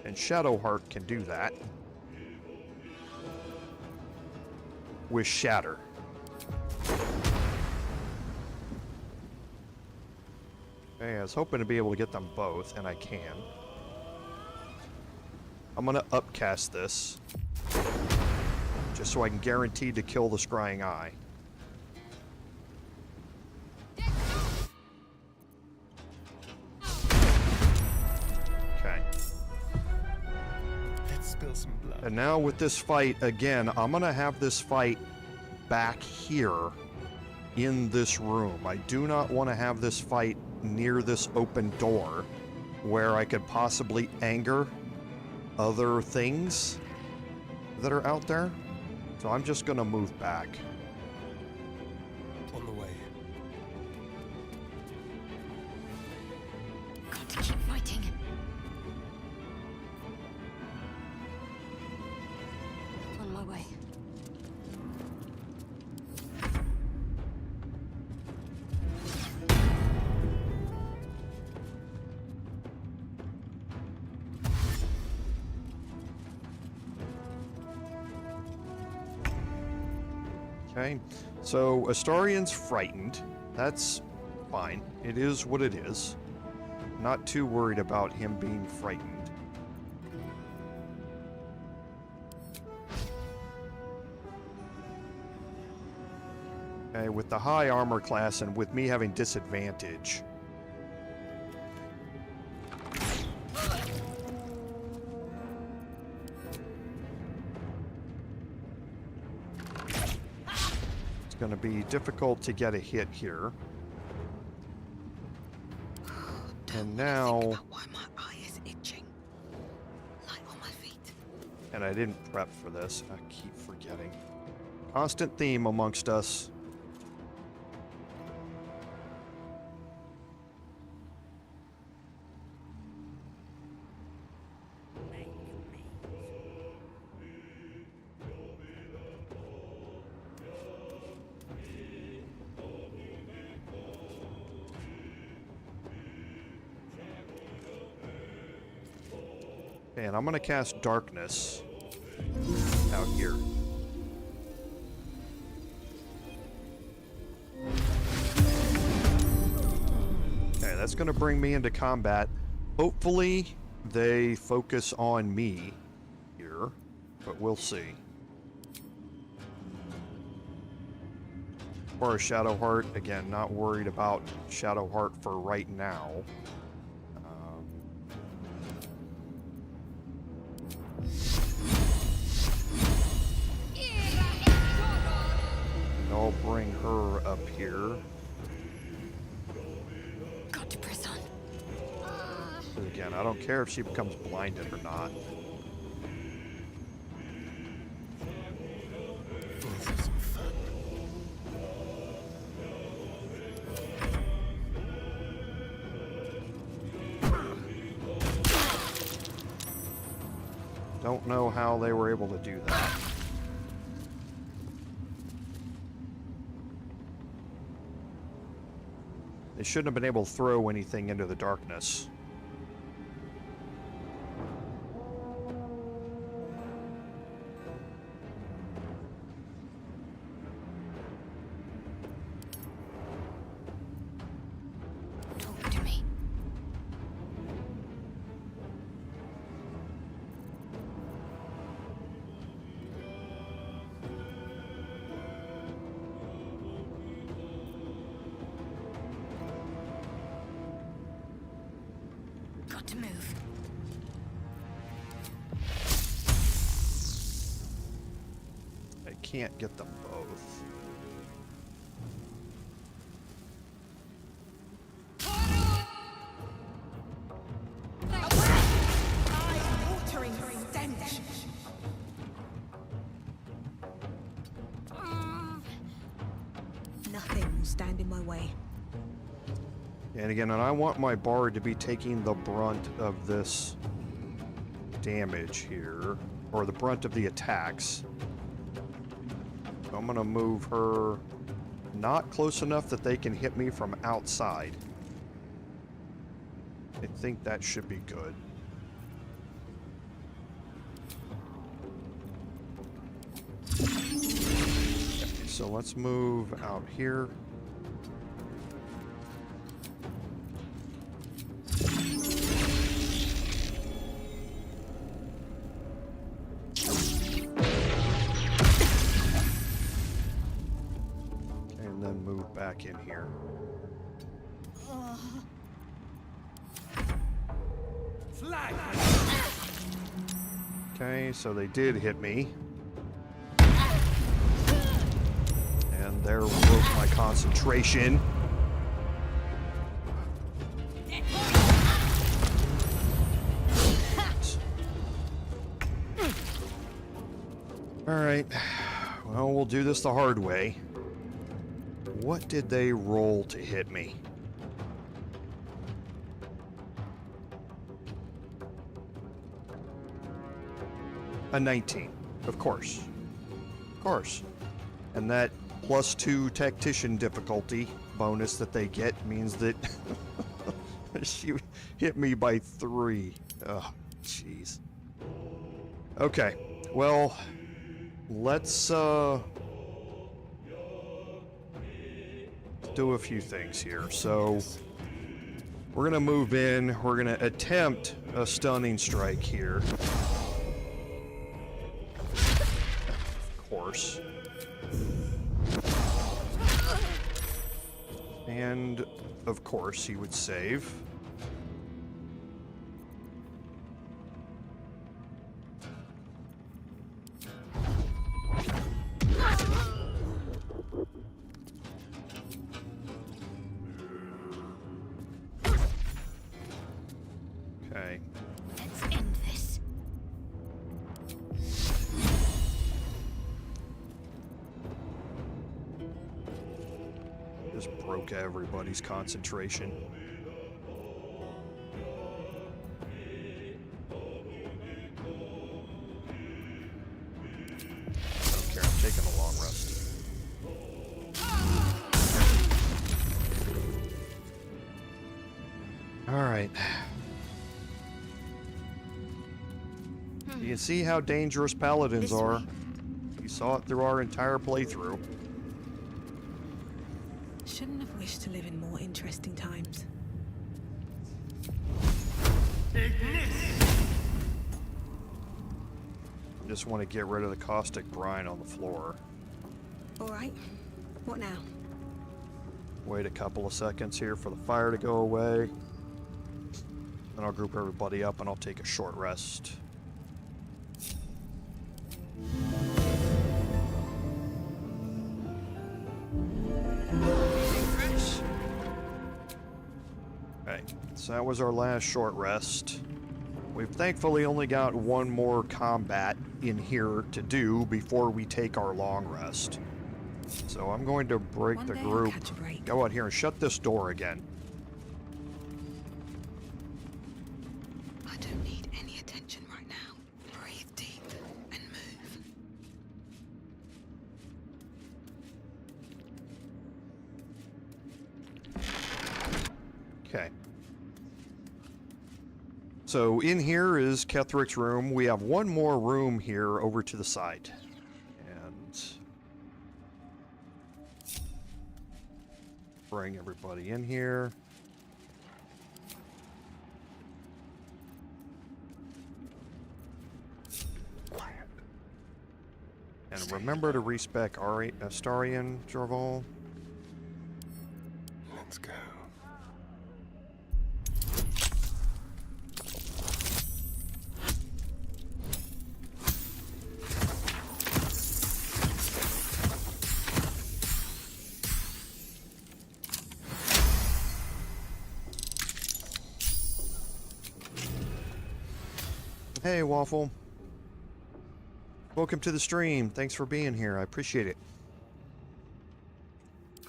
Speaker 1: And Shadowheart can do that with Shatter. Okay, I was hoping to be able to get them both, and I can. I'm gonna upcast this, just so I can guarantee to kill the scrying eye. Okay.
Speaker 6: Let's spill some blood.
Speaker 1: And now with this fight, again, I'm gonna have this fight back here in this room. I do not want to have this fight near this open door where I could possibly anger other things that are out there. So I'm just gonna move back.
Speaker 8: On the way.
Speaker 2: Got to keep fighting. On my way.
Speaker 1: Okay, so Astarion's frightened. That's fine. It is what it is. Not too worried about him being frightened. Okay, with the high armor class and with me having disadvantage. Going to be difficult to get a hit here. And now,
Speaker 7: Why my eye is itching. Light on my feet.
Speaker 1: and I didn't prep for this. I keep forgetting. Constant theme amongst us. And I'm going to cast Darkness out here. Okay, that's going to bring me into combat. Hopefully, they focus on me here, but we'll see. As far as Shadowheart, again, not worried about Shadowheart for right now. I'll bring her up here.
Speaker 2: Got to press on.
Speaker 1: Again, I don't care if she becomes blinded or not. Don't know how they were able to do that. They shouldn't have been able to throw anything into the darkness.
Speaker 2: Talk to me. Got to move.
Speaker 1: I can't get them both.
Speaker 7: Watering stench. Nothing will stand in my way.
Speaker 1: And again, and I want my bard to be taking the brunt of this damage here, or the brunt of the attacks. So I'm gonna move her not close enough that they can hit me from outside. I think that should be good. Okay, so let's move out here. And then move back in here. Okay, so they did hit me. And there broke my concentration. Alright. Well, we'll do this the hard way. What did they roll to hit me? A 19. Of course. Of course. And that +2 tactician difficulty bonus that they get means that she hit me by 3. Oh, jeez. Okay. Well, let's do a few things here. So we're gonna move in. We're gonna attempt a stunning strike here. Of course. And of course he would save. Okay.
Speaker 2: Let's end this.
Speaker 1: Just broke everybody's concentration. I don't care, I'm taking a long rest. Alright. You can see how dangerous paladins are. You saw it through our entire playthrough.
Speaker 7: Shouldn't have wished to live in more interesting times.
Speaker 1: Just want to get rid of the caustic brine on the floor.
Speaker 7: All right. What now?
Speaker 1: Wait a couple of seconds here for the fire to go away. Then I'll group everybody up and I'll take a short rest. Okay, so that was our last short rest. We've thankfully only got one more combat in here to do before we take our long rest. So I'm going to break the group. Go out here and shut this door again.
Speaker 7: I don't need any attention right now. Breathe deep and move.
Speaker 1: Okay. So in here is Ketheric's room. We have one more room here over to the side. And bring everybody in here. And remember to respec Astarion, Jorval.
Speaker 6: Let's go.
Speaker 1: Hey, Waffle. Welcome to the stream. Thanks for being here. I appreciate it.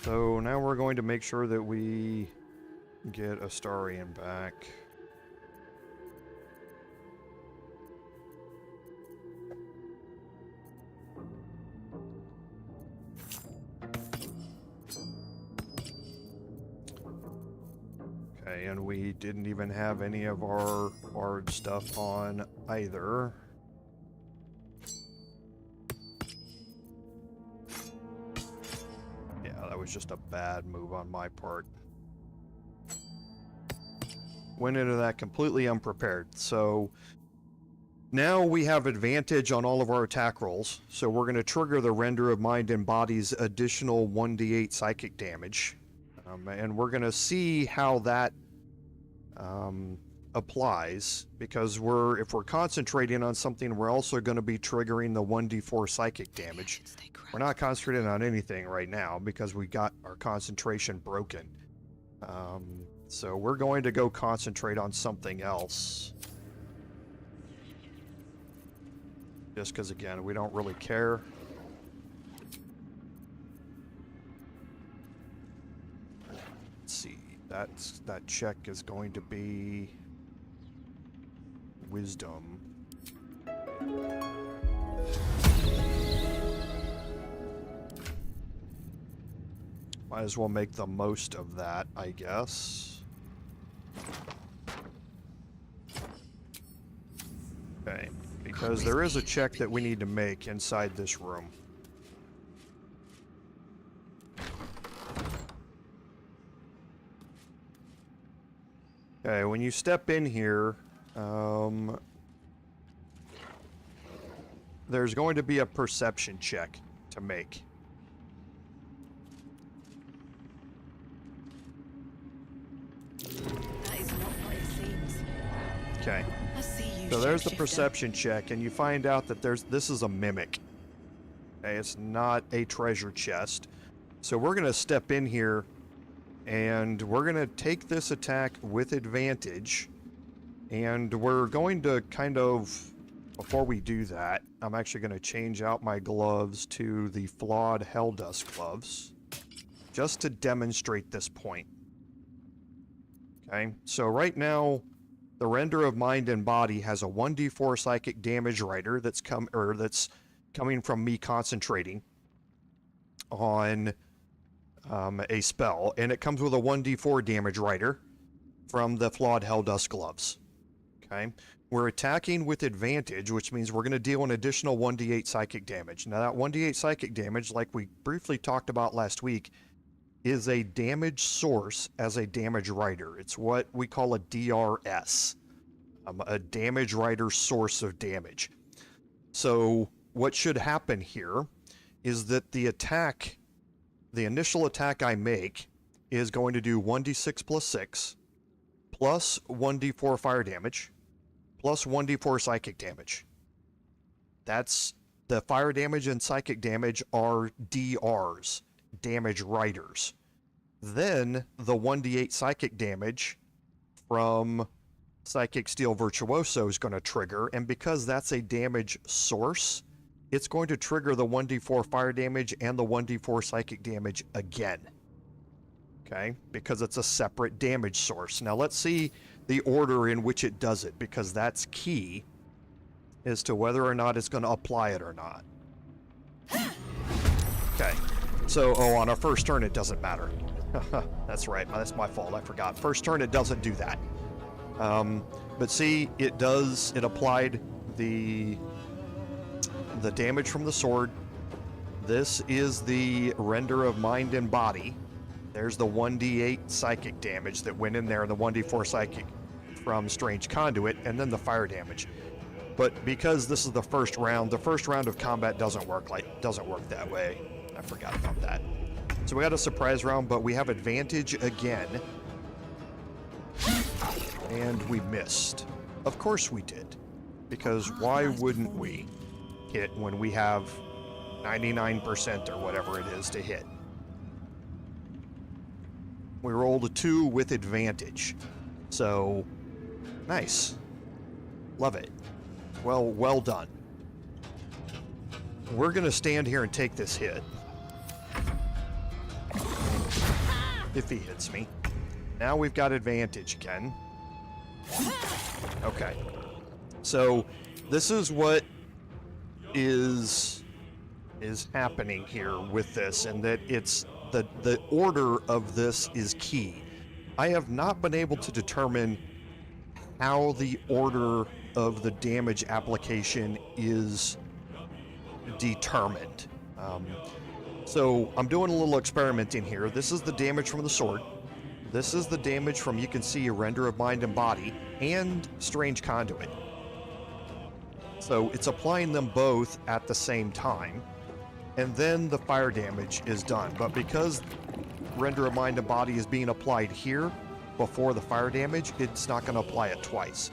Speaker 1: So now we're going to make sure that we get Astarion back. Okay, and we didn't even have any of our Bard stuff on either. Yeah, that was just a bad move on my part. Went into that completely unprepared. So now we have advantage on all of our attack rolls. So we're going to trigger the Render of Mind and Body's additional 1d8 psychic damage. And we're going to see how that applies, because if we're concentrating on something, we're also going to be triggering the 1d4 psychic damage. We're not concentrating on anything right now because we got our concentration broken. So we're going to go concentrate on something else. Just because, again, we don't really care. Let's see. That check is going to be wisdom. Might as well make the most of that, I guess. Okay, because there is a check that we need to make inside this room. Okay, when you step in here, there's going to be a perception check to make.
Speaker 3: That is not what it seems.
Speaker 1: Okay.
Speaker 7: I see you.
Speaker 1: So there's the
Speaker 7: shapeshifter.
Speaker 1: perception check, and you find out that this is a mimic. Okay, it's not a treasure chest. So we're gonna step in here, and we're gonna take this attack with advantage, and we're going to kind of, before we do that, I'm actually gonna change out my gloves to the flawed Helldust gloves, just to demonstrate this point. Okay, so right now, the Render of Mind and Body has a 1d4 psychic damage rider that's coming from me concentrating on a spell, and it comes with a 1d4 damage rider from the flawed Helldust gloves. Okay, we're attacking with advantage, which means we're going to deal an additional 1d8 psychic damage. Now that 1d8 psychic damage, like we briefly talked about last week, is a damage source as a damage rider. It's what we call a DRS, a damage rider source of damage. So what should happen here is that the initial attack I make is going to do 1d6 plus 6, plus 1d4 fire damage, plus 1d4 psychic damage. That's the fire damage and psychic damage are DRs, damage riders. Then the 1d8 psychic damage from Psychic Steel Virtuoso is going to trigger, and because that's a damage source, it's going to trigger the 1d4 fire damage and the 1d4 psychic damage again. Okay, because it's a separate damage source. Now let's see the order in which it does it, because that's key as to whether or not it's going to apply it or not. Okay, so, on our first turn it doesn't matter. That's right, that's my fault, I forgot. First turn it doesn't do that. But see, it applied the damage from the sword. This is the Render of Mind and Body. There's the 1d8 psychic damage that went in there, and the 1d4 psychic from Strange Conduit, and then the fire damage. But because this is the first round of combat doesn't work that way. I forgot about that. So we got a surprise round, but we have advantage again. And we missed. Of course we did. Because why wouldn't we hit when we have 99% or whatever it is to hit? We rolled a 2 with advantage. So, nice. Love it. Well done. We're gonna stand here and take this hit. If he hits me. Now we've got advantage again. Okay. So, this is what is happening here with this, and that it's the order of this is key. I have not been able to determine how the order of the damage application is determined. So I'm doing a little experimenting here. This is the damage from the sword. This is the damage from, you can see, a Render of Mind and Body and Strange Conduit. So it's applying them both at the same time, and then the fire damage is done. But because Render of Mind and Body is being applied here before the fire damage, it's not going to apply it twice.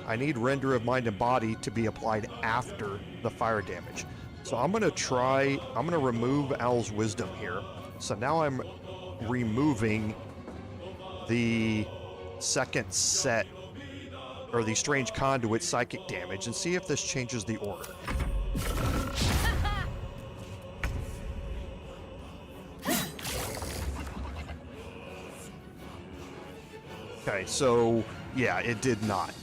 Speaker 1: I need Render of Mind and Body to be applied after the fire damage. So I'm going to remove Owl's Wisdom here. So now I'm removing the second set, or the Strange Conduit psychic damage, and see if this changes the order. Okay, so yeah, it did not.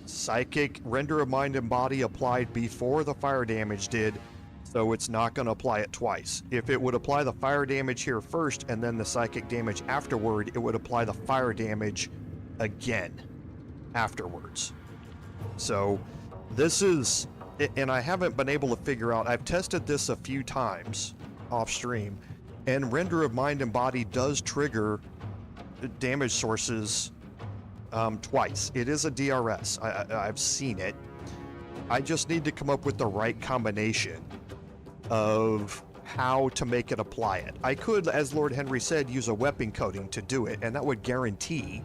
Speaker 1: Psychic Render of Mind and Body applied before the fire damage did, so it's not going to apply it twice. If it would apply the fire damage here first and then the psychic damage afterward, it would apply the fire damage again afterwards. So this is, and I haven't been able to figure out, I've tested this a few times off stream, and Render of Mind and Body does trigger damage sources twice. It is a DRS. I've seen it. I just need to come up with the right combination of how to make it apply it. I could, as Lord Henry said, use a weapon coding to do it, and that would guarantee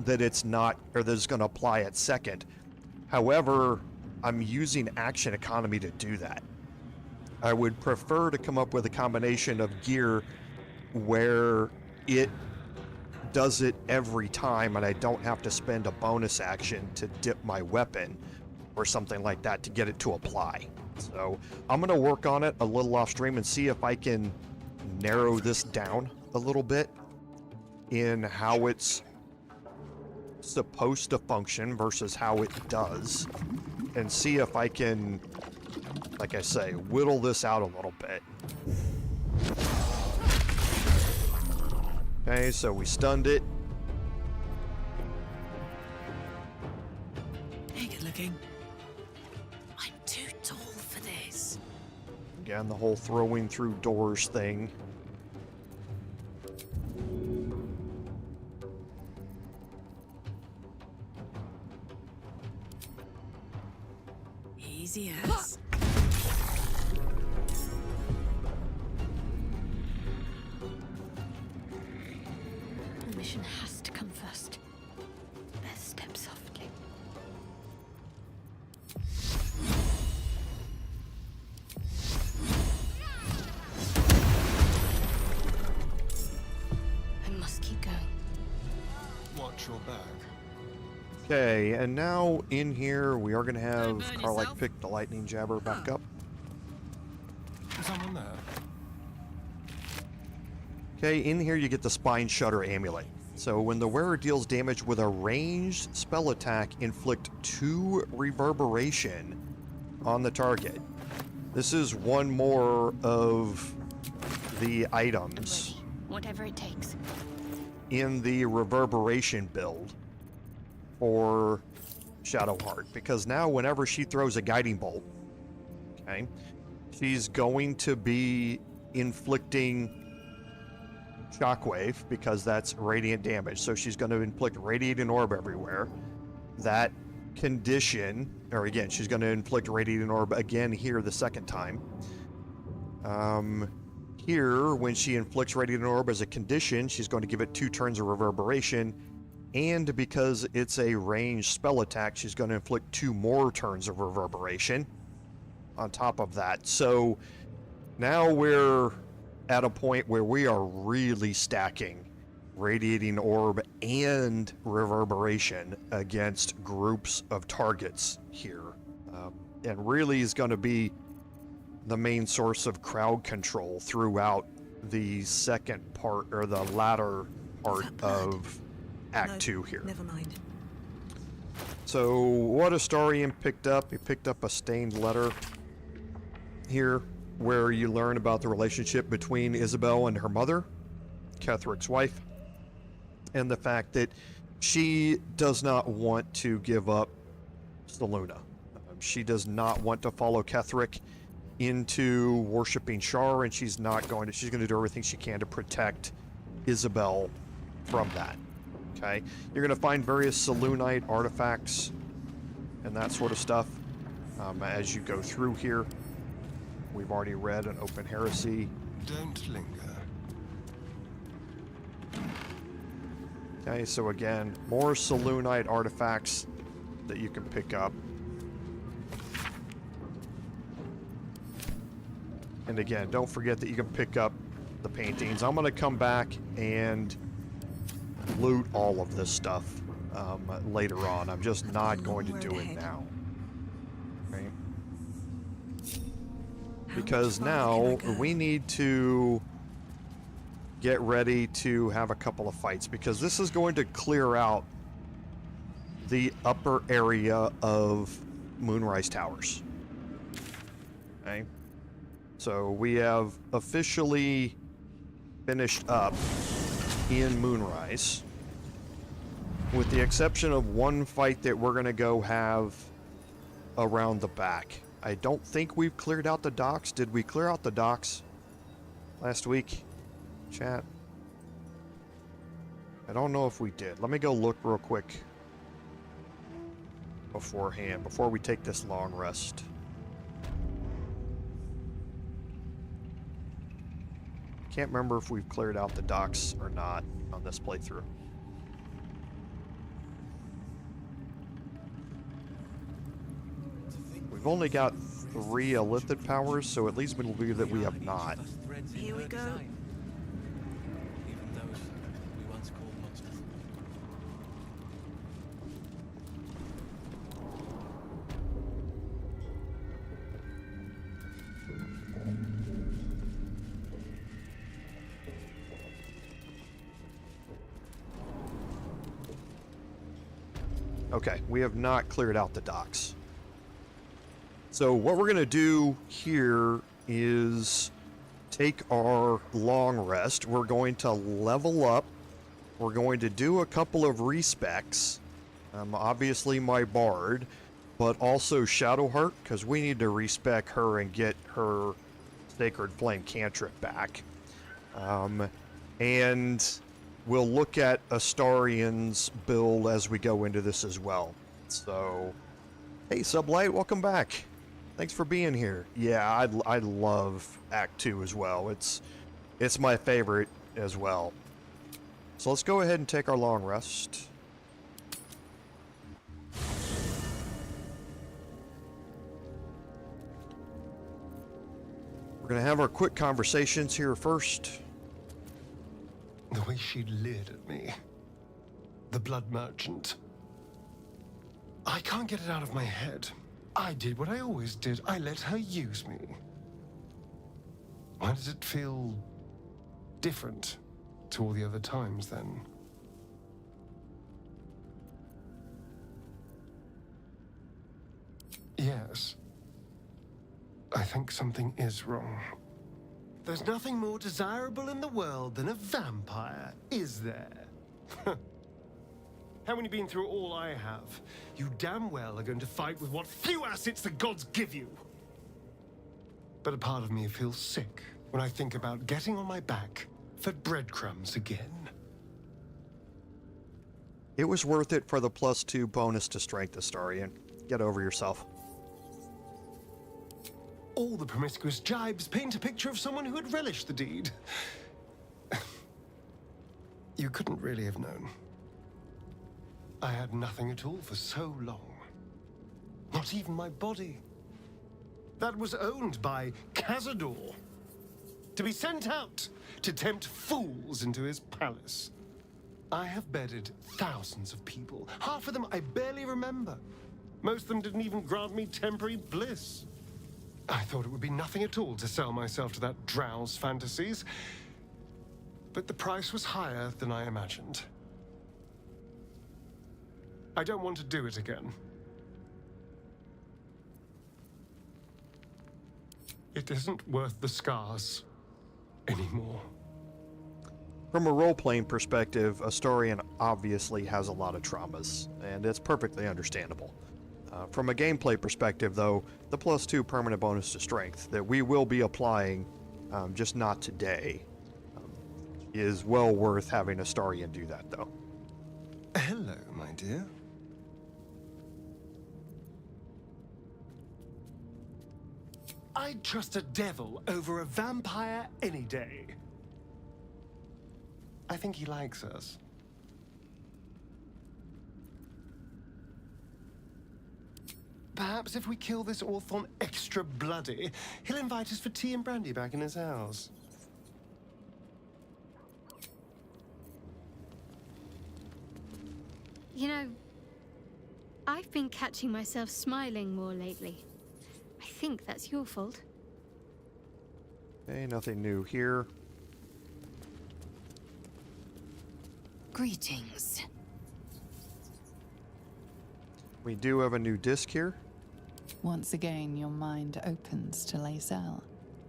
Speaker 1: that it's not, or that it's going to apply it second. However, I'm using action economy to do that. I would prefer to come up with a combination of gear where it does it every time and I don't have to spend a bonus action to dip my weapon or something like that to get it to apply. So I'm going to work on it a little off stream and see if I can narrow this down a little bit in how it's supposed to function versus how it does, and see if I can, like I say, whittle this out a little bit. Okay, so we stunned it.
Speaker 7: Hey, good looking. I'm too tall for this.
Speaker 1: Again, the whole throwing through doors thing.
Speaker 7: Easy as.
Speaker 2: The mission has to come first. Best step softly. I must keep going.
Speaker 8: Watch your back.
Speaker 1: Okay, and now in here we are going to have Karlach pick the lightning jabber back up.
Speaker 8: Is someone there?
Speaker 1: Okay, in here you get the Spine Shudder amulet. So when the wearer deals damage with a ranged spell attack, inflict 2 reverberation on the target. This is one more of the items
Speaker 2: Whatever it takes.
Speaker 1: in the reverberation build for Shadowheart, because now whenever she throws a guiding bolt, okay, she's going to be inflicting shockwave because that's radiant damage. So she's going to inflict radiating orb everywhere. That condition, or again, she's going to inflict radiating orb again here the second time. Here, when she inflicts radiating orb as a condition, she's going to give it 2 turns of reverberation. And because it's a ranged spell attack, she's going to inflict 2 more turns of reverberation on top of that. So now we're at a point where we are really stacking radiating orb and reverberation against groups of targets here. And really is going to be the main source of crowd control throughout the second part, or the latter part of Act 2 here.
Speaker 7: Never mind.
Speaker 1: So what Astarion picked up, he picked up a stained letter here where you learn about the relationship between Isabel and her mother, Ketheric's wife, and the fact that she does not want to give up Selûne. She does not want to follow Ketheric into worshipping Shar, and she's going to do everything she can to protect Isabel from that. Okay, you're going to find various Selûnite artifacts and that sort of stuff as you go through here. We've already read an open heresy.
Speaker 8: Don't linger.
Speaker 1: Okay, so again, more Selûnite artifacts that you can pick up. And again, don't forget that you can pick up the paintings. I'm going to come back and loot all of this stuff later on. I'm just not going to do it now. Okay? Because now we need to get ready to have a couple of fights, because this is going to clear out the upper area of Moonrise Towers. Okay? So we have officially finished up in Moonrise, with the exception of one fight that we're going to go have around the back. I don't think we've cleared out the docks. Did we clear out the docks last week, chat? I don't know if we did. Let me go look real quick beforehand, before we take this long rest. Can't remember if we've cleared out the docks or not on this playthrough. We've only got 3 Illithid powers, so at least we believe that we have not.
Speaker 5: Here we go.
Speaker 1: Okay, we have not cleared out the docks. So what we're going to do here is take our long rest. We're going to level up. We're going to do a couple of respecs. Obviously my Bard, but also Shadowheart, because we need to respec her and get her Sacred Flame cantrip back. And we'll look at Astarion's build as we go into this as well. So, hey Sublight, welcome back. Thanks for being here. Yeah, I love Act 2 as well. It's my favorite as well. So let's go ahead and take our long rest. We're gonna have our quick conversations here first.
Speaker 8: The way she leered at me. The blood merchant. I can't get it out of my head. I did what I always did. I let her use me. Why does it feel different to all the other times then? Yes. I think something is wrong. There's nothing more desirable in the world than a vampire, is there? Haven't you been through all I have? You damn well are going to fight with what few assets the gods give you. But a part of me feels sick when I think about getting on my back for breadcrumbs again.
Speaker 1: It was worth it for the +2 bonus to strength, Astarion. Get over yourself.
Speaker 8: All the promiscuous jibes paint a picture of someone who had relished the deed. You couldn't really have known. I had nothing at all for so long. Not even my body. That was owned by Cazador. To be sent out to tempt fools into his palace. I have bedded thousands of people. Half of them I barely remember. Most of them didn't even grant me temporary bliss. I thought it would be nothing at all to sell myself to that drow's fantasies. But the price was higher than I imagined. I don't want to do it again. It isn't worth the scars anymore.
Speaker 1: From a role-playing perspective, Astarion obviously has a lot of traumas, and it's perfectly understandable. From a gameplay perspective, though, the +2 permanent bonus to strength that we will be applying, just not today, is well worth having Astarion do that, though.
Speaker 8: Hello, my dear. I'd trust a devil over a vampire any day. I think he likes us. Perhaps if we kill this Orthon extra bloody, he'll invite us for tea and brandy back in his house.
Speaker 11: You know, I've been catching myself smiling more lately. I think that's your fault.
Speaker 1: Okay, nothing new here.
Speaker 7: Greetings.
Speaker 1: We do have a new disc here.
Speaker 4: Once again, your mind opens to Lae'zel,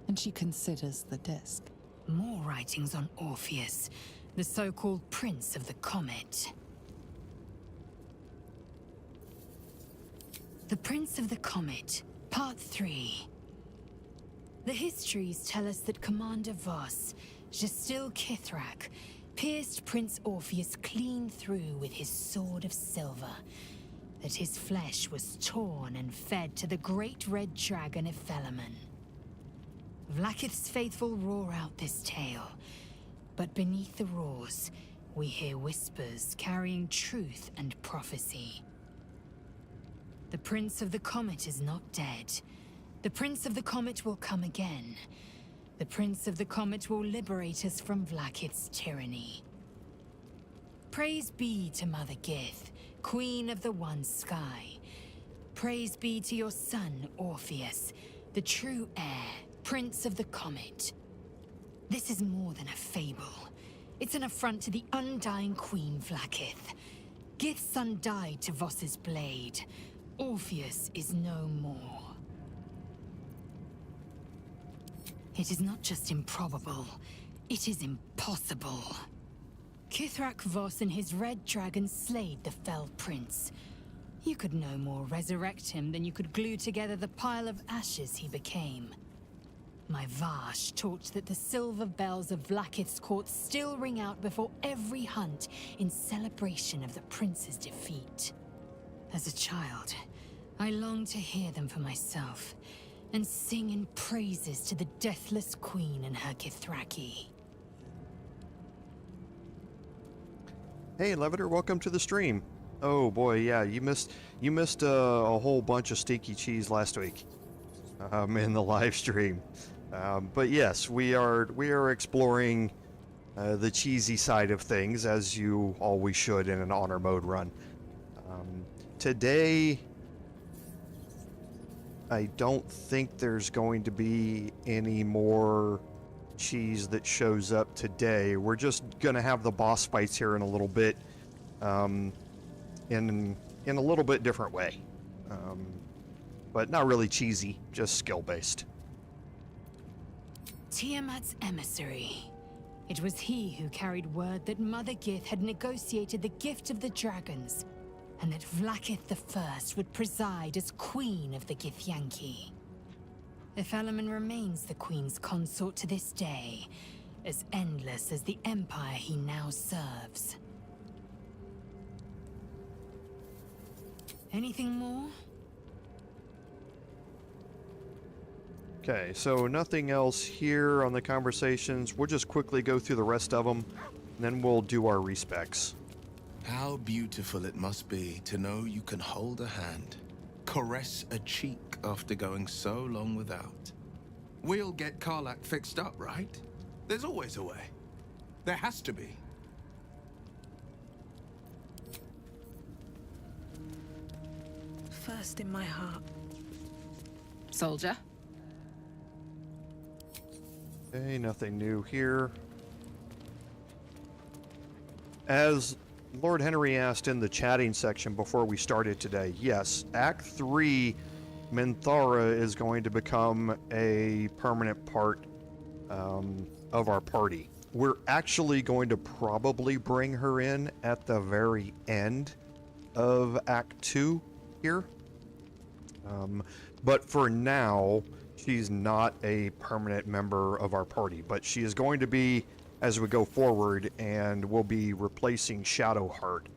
Speaker 4: and she considers the disc.
Speaker 7: More writings on Orpheus, the so-called Prince of the Comet. The Prince of the Comet, Part 3. The histories tell us that Commander Voss, Ketheric, pierced Prince Orpheus clean through with his sword of silver, that his flesh was torn and fed to the great red dragon Ephelemon. Vlaakith's faithful roar out this tale, but beneath the roars, we hear whispers carrying truth and prophecy. The Prince of the Comet is not dead. The Prince of the Comet will come again. The Prince of the Comet will liberate us from Vlaakith's tyranny. Praise be to Mother Gith, Queen of the One Sky. Praise be to your son, Orpheus, the true heir, Prince of the Comet. This is more than a fable. It's an affront to the undying Queen Vlaakith. Gith's son died to Voss's blade. Orpheus is no more. It is not just improbable, it is impossible. Kithrak Voss and his red dragon slayed the fell prince. You could no more resurrect him than you could glue together the pile of ashes he became. My Vash taught that the silver bells of Vlaakith's court still ring out before every hunt in celebration of the prince's defeat. As a child, I longed to hear them for myself, and sing in praises to the deathless queen and her Kithraki.
Speaker 1: Hey, Leviter, welcome to the stream. Oh boy, yeah, you missed a whole bunch of stinky cheese last week in the live stream. But yes, we are exploring the cheesy side of things, as you always should in an honor mode run. Today, I don't think there's going to be any more cheese that shows up today. We're just gonna have the boss fights here in a little bit, in a little bit different way, but not really cheesy, just skill based.
Speaker 7: Tiamat's emissary. It was he who carried word that Mother Gith had negotiated the gift of the dragons, and that Vlaakith the First would preside as Queen of the Githyanki. Ephelemon remains the Queen's consort to this day, as endless as the empire he now serves. Anything more?
Speaker 1: Okay, so nothing else here on the conversations. We'll just quickly go through the rest of them, and then we'll do our respecs.
Speaker 12: How beautiful it must be to know you can hold a hand, caress a cheek after going so long without. We'll get Karlach fixed up, right? There's always a way. There has to be.
Speaker 7: First in my heart.
Speaker 5: Soldier?
Speaker 1: Okay, nothing new here. As Lord Henry asked in the chatting section before we started today, yes, Act 3, Minthara is going to become a permanent part of our party. We're actually going to probably bring her in at the very end of Act 2 here. But for now, she's not a permanent member of our party, but she is going to be as we go forward, and we'll be replacing Shadowheart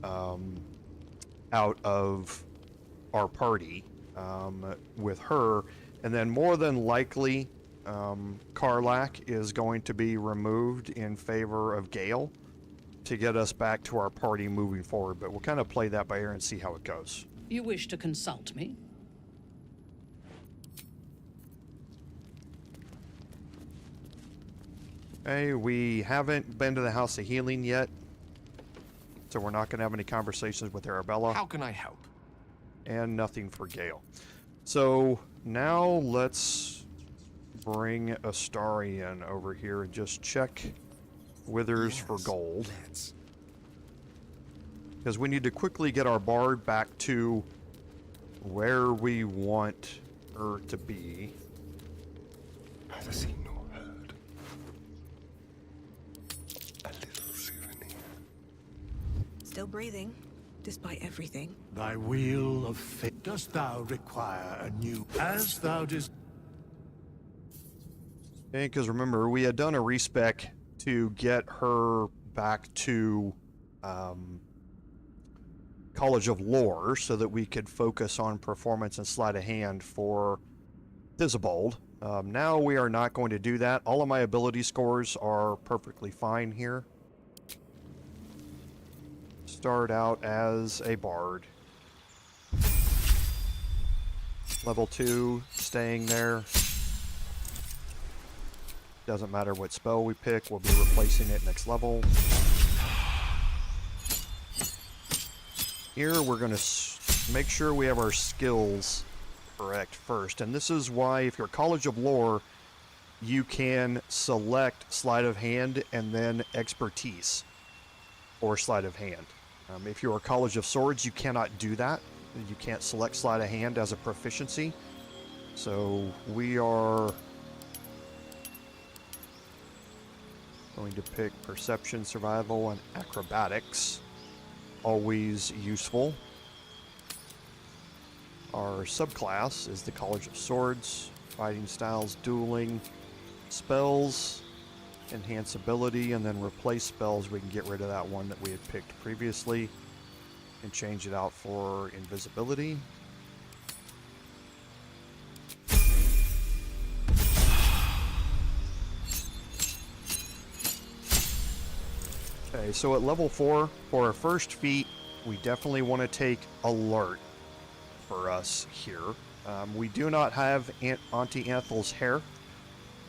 Speaker 1: out of our party with her, and then more than likely Karlach is going to be removed in favor of Gale to get us back to our party moving forward, but we'll kind of play that by ear and see how it goes.
Speaker 5: You wish to consult me?
Speaker 1: Hey, we haven't been to the House of Healing yet, so we're not going to have any conversations with Arabella.
Speaker 12: How can I help?
Speaker 1: And nothing for Gale. So now let's bring Astarion over here and just check Withers for gold. because we need to quickly get our Bard back to where we want her to be.
Speaker 8: Neither seen nor heard. A little souvenir.
Speaker 13: Still breathing, despite everything.
Speaker 6: Thy wheel of fate. Dost thou require a new, as thou didst?
Speaker 1: Okay, because remember, we had done a respec to get her back to College of Lore so that we could focus on performance and sleight of hand for Thisobald. Now we are not going to do that. All of my ability scores are perfectly fine here. Start out as a Bard. Level 2, staying there. Doesn't matter what spell we pick, we'll be replacing it next level. Here we're going to make sure we have our skills correct first. And this is why if you're College of Lore, you can select Sleight of Hand and then Expertise or Sleight of Hand. If you're College of Swords, you cannot do that. You can't select Sleight of Hand as a proficiency. So we are going to pick Perception, Survival, and Acrobatics. Always useful. Our subclass is the College of Swords, Fighting Styles, Dueling, Spells, Enhance Ability, and then replace spells. We can get rid of that one that we had picked previously and change it out for Invisibility. Okay, so at level 4, for our first feat, we definitely want to take Alert for us here. We do not have Auntie Ethel's hair,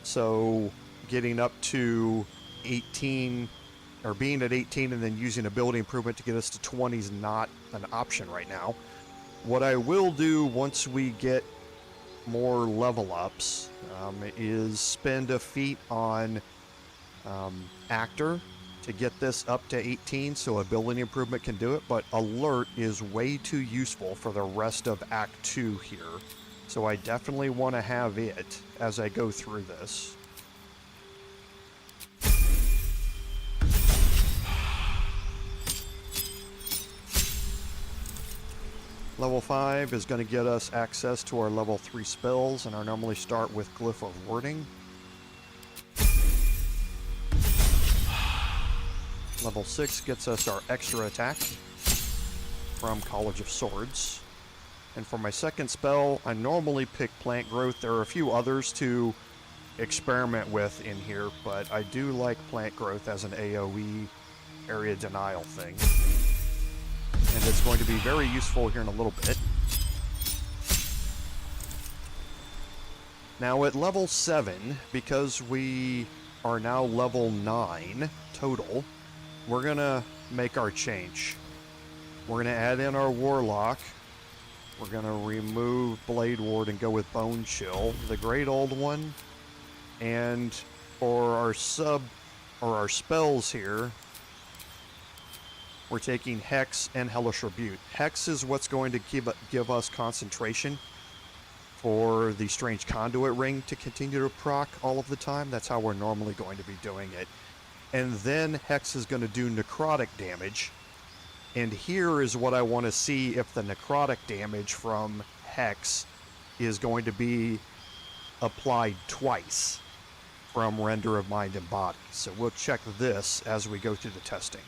Speaker 1: so getting up to 18, or being at 18 and then using ability improvement to get us to 20 is not an option right now. What I will do once we get more level ups is spend a feat on Actor to get this up to 18 so ability improvement can do it, but Alert is way too useful for the rest of Act 2 here. So I definitely want to have it as I go through this. Level 5 is going to get us access to our level 3 spells, and I normally start with Glyph of Wording. Level 6 gets us our extra attack from College of Swords. And for my second spell, I normally pick Plant Growth. There are a few others to experiment with in here, but I do like Plant Growth as an AoE area denial thing. And it's going to be very useful here in a little bit. Now at level 7, because we are now level 9 total, we're going to make our change. We're going to add in our Warlock. We're going to remove Blade Ward and go with Bone Chill, the great old one. And for our spells here, we're taking Hex and Hellish Rebuke. Hex is what's going to give us concentration for the Strange Conduit Ring to continue to proc all of the time. That's how we're normally going to be doing it. And then Hex is going to do necrotic damage. And here is what I want to see if the necrotic damage from Hex is going to be applied twice from Render of Mind and Body. So we'll check this as we go through the testing.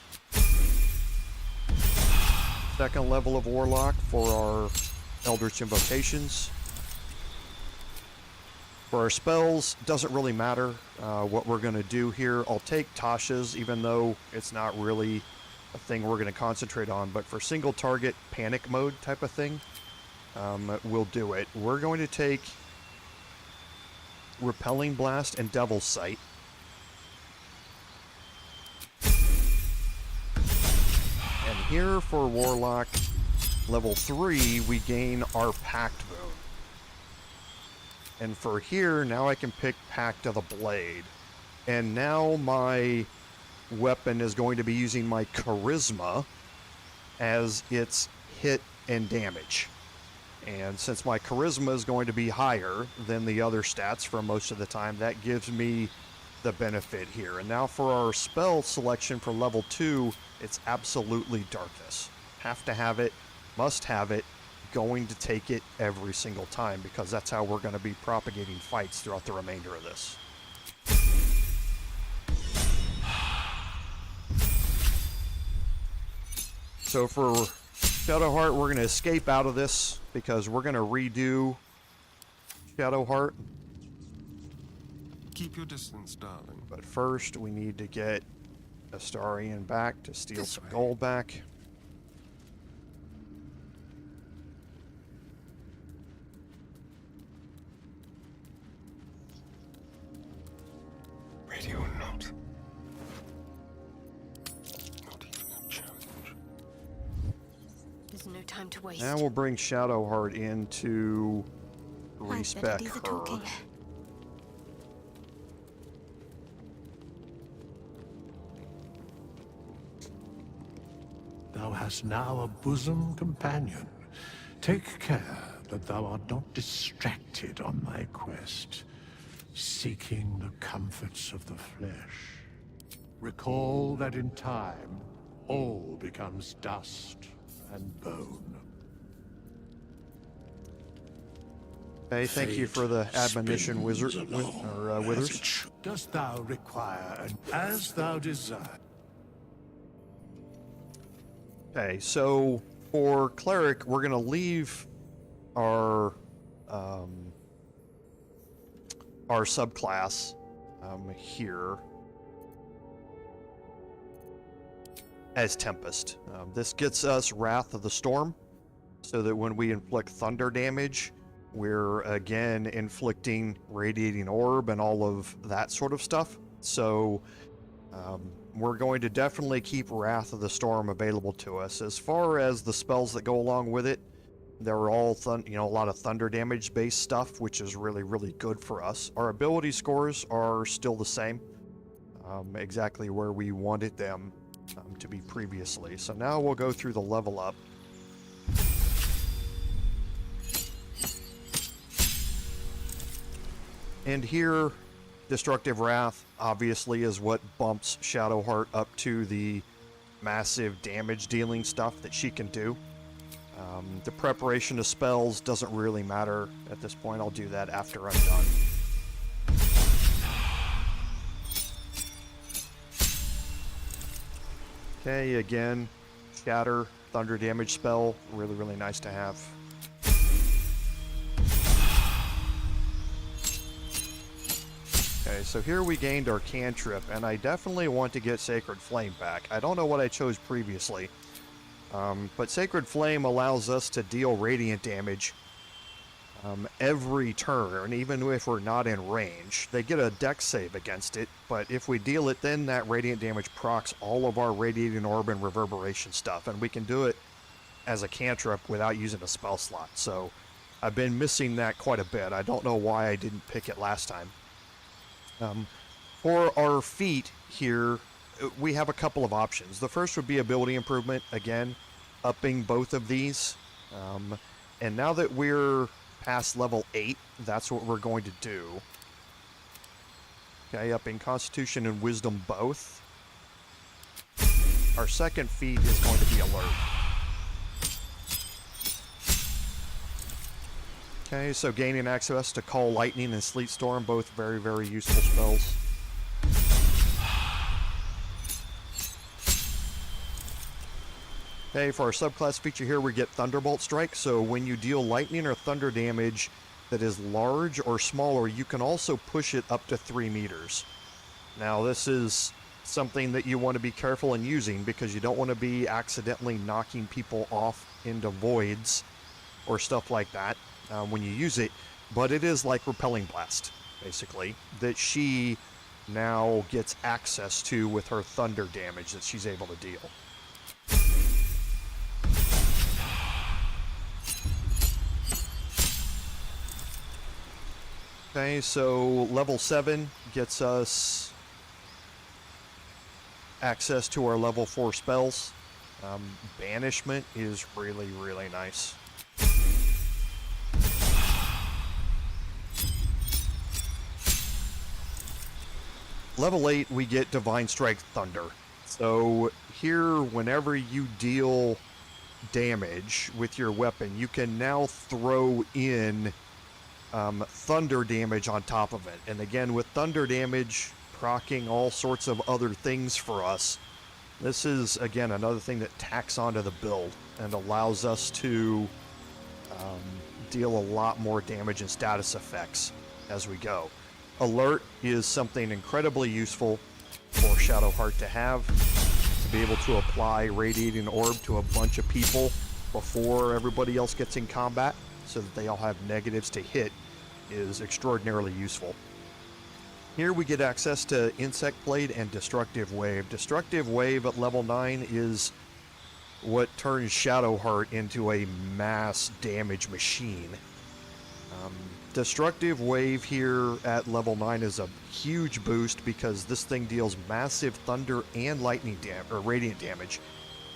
Speaker 1: Second level of Warlock for our Eldritch Invocations. For our spells, doesn't really matter what we're going to do here. I'll take Tasha's, even though it's not really a thing we're going to concentrate on, but for single target panic mode type of thing, we'll do it. We're going to take Repelling Blast and Devil's Sight. And here for Warlock, level 3, we gain our Pact Boon. And for here, now I can pick Pact of the Blade. And now my weapon is going to be using my Charisma as its hit and damage. And since my charisma is going to be higher than the other stats for most of the time, that gives me the benefit here. And now for our spell selection for level 2, it's absolutely darkness. Have to have it, must have it, going to take it every single time, because that's how we're going to be propagating fights throughout the remainder of this. So for Shadowheart, we're going to escape out of this because we're going to redo Shadowheart.
Speaker 8: Keep your distance, darling.
Speaker 1: But first, we need to get Astarion back to steal
Speaker 8: This
Speaker 1: some
Speaker 8: way.
Speaker 1: gold back.
Speaker 8: Ready or not. Not even a challenge.
Speaker 11: There's no time to waste.
Speaker 1: Now we'll bring Shadowheart into
Speaker 11: I'd better
Speaker 1: Respec
Speaker 11: do the
Speaker 1: her.
Speaker 11: talking.
Speaker 14: Thou hast now a bosom companion. Take care that thou art not distracted on thy quest, seeking the comforts of the flesh. Recall that in time, all becomes dust and bone.
Speaker 1: Hey, thank you for the admonition, Wizard, Withers.
Speaker 14: Dost thou require, and as thou desire.
Speaker 1: Okay, so for Cleric, we're going to leave our subclass here as Tempest. This gets us Wrath of the Storm, so that when we inflict thunder damage, we're again inflicting Radiating Orb and all of that sort of stuff. So we're going to definitely keep Wrath of the Storm available to us. As far as the spells that go along with it, they're all a lot of thunder damage based stuff, which is really, really good for us. Our ability scores are still the same, exactly where we wanted them to be previously. So now we'll go through the level up. And here, Destructive Wrath obviously is what bumps Shadowheart up to the massive damage dealing stuff that she can do. The preparation of spells doesn't really matter at this point. I'll do that after I'm done. Okay, again, Shatter, thunder damage spell, really, really nice to have. Okay, so here we gained our cantrip, and I definitely want to get Sacred Flame back. I don't know what I chose previously, but Sacred Flame allows us to deal radiant damage every turn, even if we're not in range. They get a dex save against it, but if we deal it, then that radiant damage procs all of our Radiating Orb and Reverberation stuff, and we can do it as a cantrip without using a spell slot. So I've been missing that quite a bit. I don't know why I didn't pick it last time. For our feat here, we have a couple of options. The first would be ability improvement, again, upping both of these. And now that we're past level 8, that's what we're going to do. Okay, upping Constitution and Wisdom both. Our second feat is going to be Alert. Okay, so gaining access to Call Lightning and Sleet Storm, both very, very useful spells. Okay, for our subclass feature here, we get Thunderbolt Strike. So when you deal lightning or thunder damage that is large or smaller, you can also push it up to 3 meters. Now, this is something that you want to be careful in using, because you don't want to be accidentally knocking people off into voids or stuff like that when you use it. But it is like Repelling Blast, basically, that she now gets access to with her thunder damage that she's able to deal. Okay, so level 7 gets us access to our level 4 spells. Banishment is really, really nice. Level 8, we get Divine Strike Thunder. So here, whenever you deal damage with your weapon, you can now throw in thunder damage on top of it. And again, with thunder damage proccing all sorts of other things for us, this is, again, another thing that tacks onto the build and allows us to deal a lot more damage and status effects as we go. Alert is something incredibly useful for Shadowheart to have. To be able to apply Radiating Orb to a bunch of people before everybody else gets in combat, so that they all have negatives to hit, is extraordinarily useful. Here we get access to Insect Blade and Destructive Wave. Destructive Wave at level 9 is what turns Shadowheart into a mass damage machine. Destructive Wave here at level 9 is a huge boost because this thing deals massive thunder and lightning or radiant damage.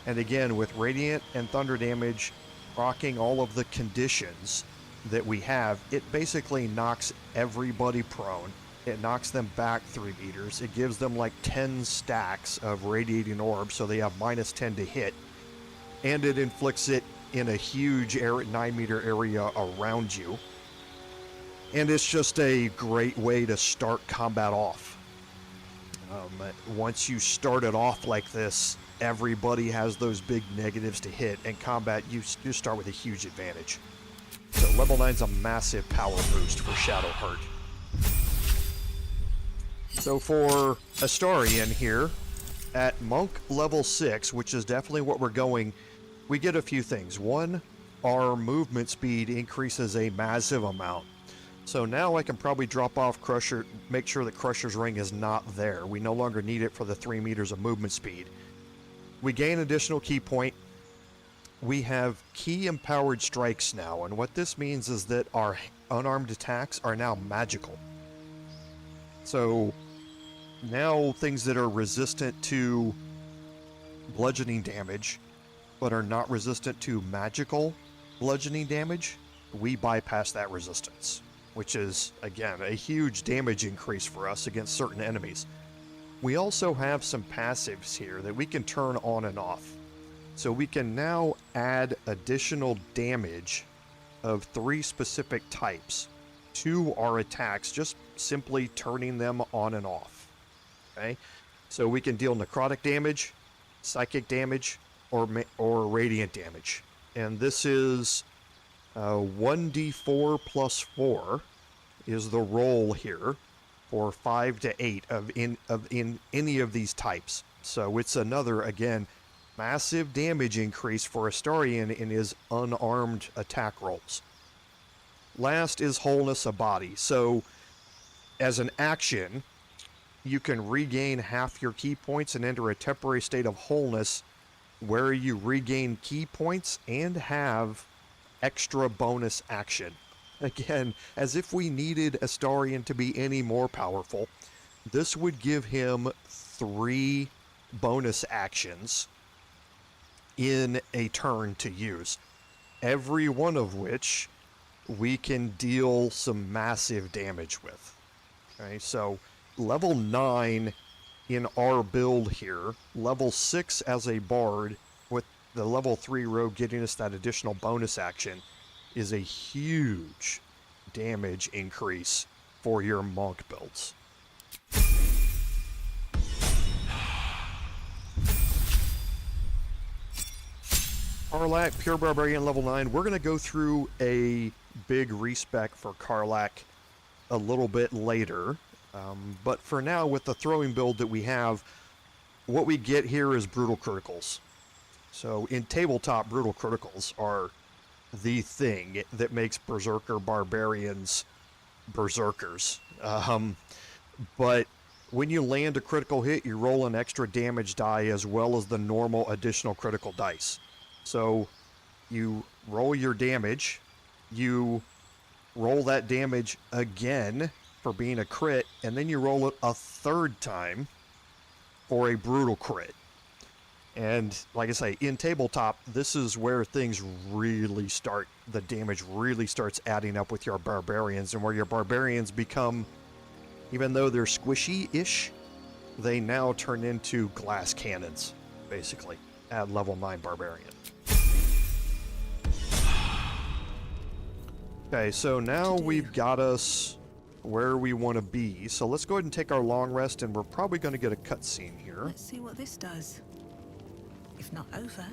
Speaker 1: And again, with radiant and thunder damage rocking all of the conditions that we have, it basically knocks everybody prone. It knocks them back 3 meters. It gives them like 10 stacks of Radiating Orb, so they have minus 10 to hit. And it inflicts it in a huge 9-meter area around you. And it's just a great way to start combat off. Once you start it off like this, everybody has those big negatives to hit, and combat, you start with a huge advantage. So level 9's a massive power boost for Shadowheart. So for Astarion here, at Monk level 6, which is definitely what we're going, we get a few things. One, our movement speed increases a massive amount. So now I can probably drop off Crusher, make sure that Crusher's Ring is not there. We no longer need it for the 3 meters of movement speed. We gain additional key point. We have key empowered strikes now, and what this means is that our unarmed attacks are now magical. So now things that are resistant to bludgeoning damage, but are not resistant to magical bludgeoning damage, we bypass that resistance, which is, again, a huge damage increase for us against certain enemies. We also have some passives here that we can turn on and off. So we can now add additional damage of 3 specific types to our attacks, just simply turning them on and off. Okay? So we can deal necrotic damage, psychic damage, or radiant damage. And this is 1d4 plus 4 is the roll here for 5 to 8 in any of these types. So it's another, again, massive damage increase for Astarion in his unarmed attack rolls. Last is Wholeness of Body. So as an action, you can regain half your key points and enter a temporary state of wholeness where you regain key points and have extra bonus action. Again, as if we needed Astarion to be any more powerful, this would give him 3 bonus actions in a turn to use, every one of which we can deal some massive damage with. Okay, so level 9 in our build here, level 6 as a bard, with the level 3 rogue getting us that additional bonus action, is a huge damage increase for your monk builds. Karlach, Pure Barbarian level 9. We're going to go through a big respec for Karlach a little bit later. But for now, with the throwing build that we have, what we get here is brutal criticals. So in tabletop, brutal criticals are the thing that makes Berserker Barbarians Berserkers. But when you land a critical hit, you roll an extra damage die as well as the normal additional critical dice. So you roll your damage, you roll that damage again for being a crit, and then you roll it a 3rd time for a brutal crit. And like I say, in tabletop, this is where things really start, the damage really starts adding up with your barbarians, and where your barbarians become, even though they're squishy-ish, they now turn into glass cannons, basically, at level 9 barbarian. Okay, so now we've got us where we want to be, so let's go ahead and take our long rest, and we're probably going to get a cutscene here.
Speaker 13: Let's see what this does. If not over.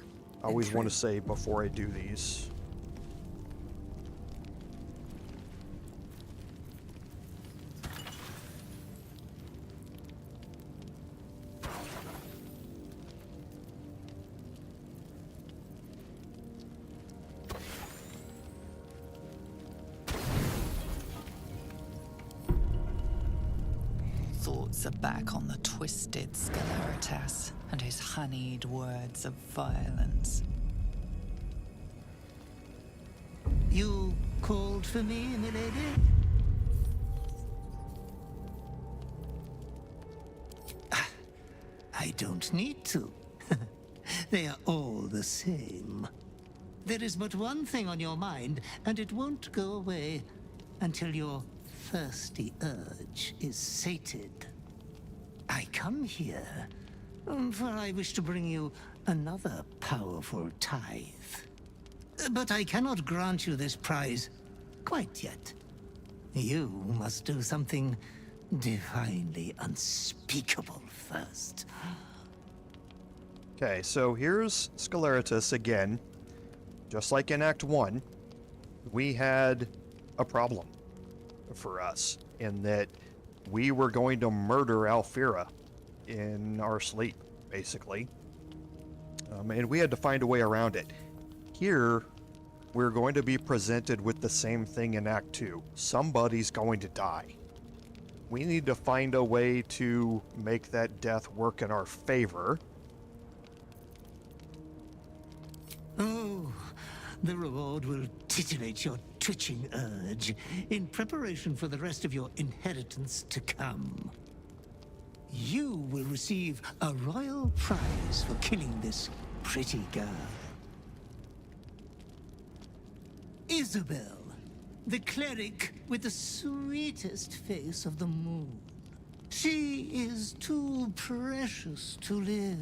Speaker 1: I always want to say before I do these.
Speaker 4: Thoughts are back on the twisted Scaleritas and his honeyed words of violence.
Speaker 15: You called for me, milady? I don't need to. They are all the same. There is but one thing on your mind, and it won't go away until your thirsty urge is sated. I come here, for I wish to bring you another powerful tithe. But I cannot grant you this prize quite yet. You must do something divinely unspeakable first.
Speaker 1: Okay, so here's Scaleritas again. Just like in Act 1, we had a problem for us in that we were going to murder Alfira in our sleep, basically. And we had to find a way around it. Here, we're going to be presented with the same thing in Act 2. Somebody's going to die. We need to find a way to make that death work in our favor.
Speaker 15: Oh, the reward will titillate your twitching urge in preparation for the rest of your inheritance to come. You will receive a royal prize for killing this pretty girl. Isabel, the cleric with the sweetest face of the moon. She is too precious to live.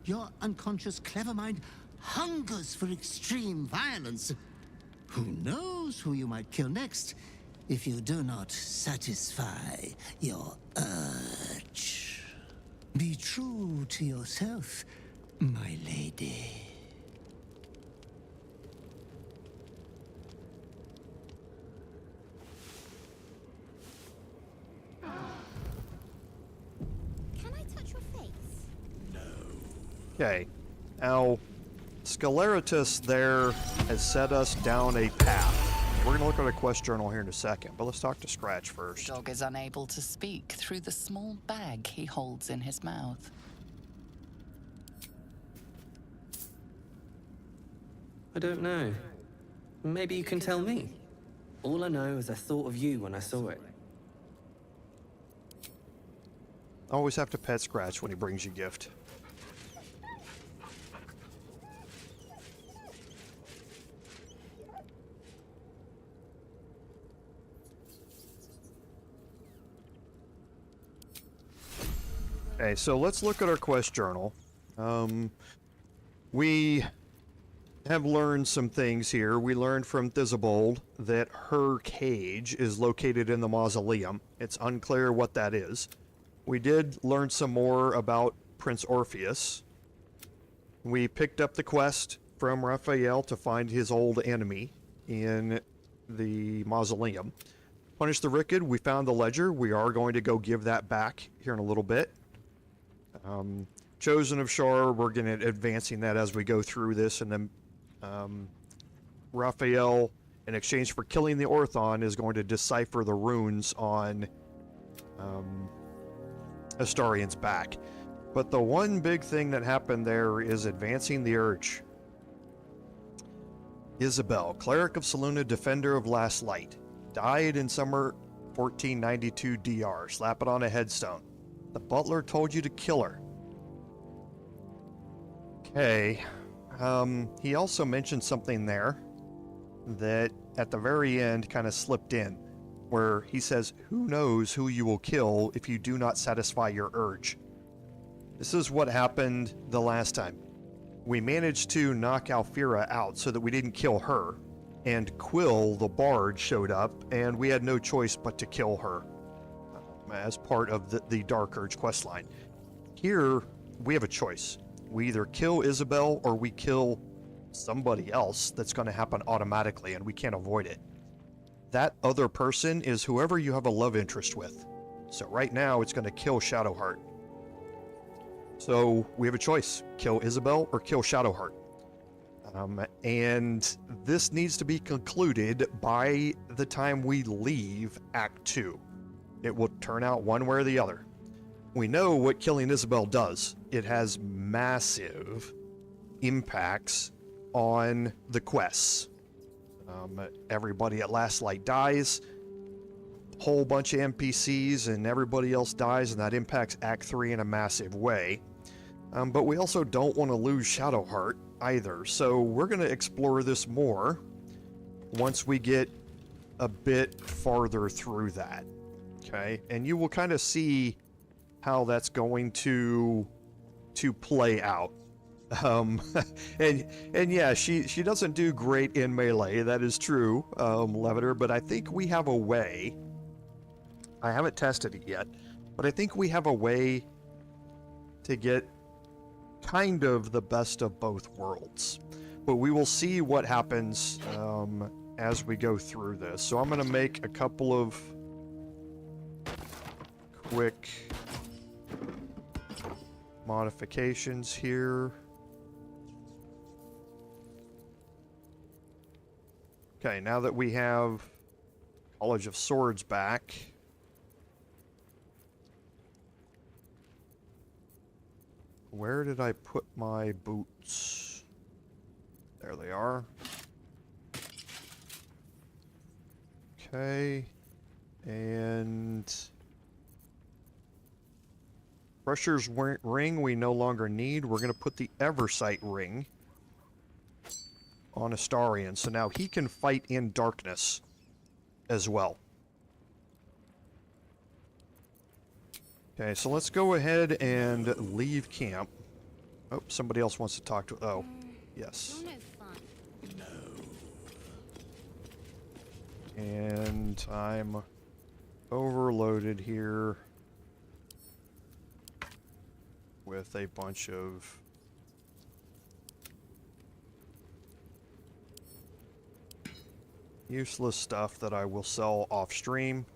Speaker 15: Your unconscious clever mind hungers for extreme violence. Who knows who you might kill next if you do not satisfy your urge. Be true to yourself, my lady.
Speaker 2: Can I touch your face?
Speaker 1: Okay, now Scaleritas there has set us down a path. We're going to look at a quest journal here in a second, but let's talk to Scratch first.
Speaker 4: Dog is unable to speak through the small bag he holds in his mouth.
Speaker 16: I don't know. Maybe you can tell me. All I know is I thought of you when I saw it.
Speaker 1: Always have to pet Scratch when he brings you a gift. Okay, so let's look at our quest journal. We have learned some things here. We learned from Thisobald that her cage is located in the mausoleum. It's unclear what that is. We did learn some more about Prince Orpheus. We picked up the quest from Raphael to find his old enemy in the mausoleum. Punish the Wicked, we found the ledger. We are going to go give that back here in a little bit. Chosen of Shar, we're going to advancing that as we go through this, and then Raphael, in exchange for killing the Orthon, is going to decipher the runes on Astarion's back. But the one big thing that happened there is advancing the urge. Isabel, cleric of Saluna, defender of Last Light, died in summer 1492 DR. Slap it on a headstone. The butler told you to kill her. Okay. He also mentioned something there that at the very end kind of slipped in, where he says, "Who knows who you will kill if you do not satisfy your urge." This is what happened the last time. We managed to knock Alfira out so that we didn't kill her, and Quill, the bard, showed up, and we had no choice but to kill her as part of the Dark Urge questline. Here, we have a choice. We either kill Isabel or we kill somebody else that's going to happen automatically, and we can't avoid it. That other person is whoever you have a love interest with. So right now, it's going to kill Shadowheart. So we have a choice. Kill Isabel or kill Shadowheart. And this needs to be concluded by the time we leave Act 2. It will turn out one way or the other. We know what killing Isabel does. It has massive impacts on the quests. Everybody at Last Light dies. Whole bunch of NPCs and everybody else dies, and that impacts Act 3 in a massive way. But we also don't want to lose Shadowheart either, so we're going to explore this more once we get a bit farther through that. Okay, and you will kind of see how that's going to play out. And yeah, she doesn't do great in melee, that is true, Leviter, but I think we have a way. I haven't tested it yet, but I think we have a way to get kind of the best of both worlds. But we will see what happens as we go through this. So I'm going to make a couple of quick modifications here. Okay, now that we have College of Swords back, where did I put my boots? There they are. Okay, and Crusher's ring we no longer need. We're going to put the Eversight ring on Astarion, so now he can fight in darkness as well. Okay, so let's go ahead and leave camp. Oh, somebody else wants to talk to... Oh, yes. And I'm overloaded here with a bunch of useless stuff that I will sell off stream.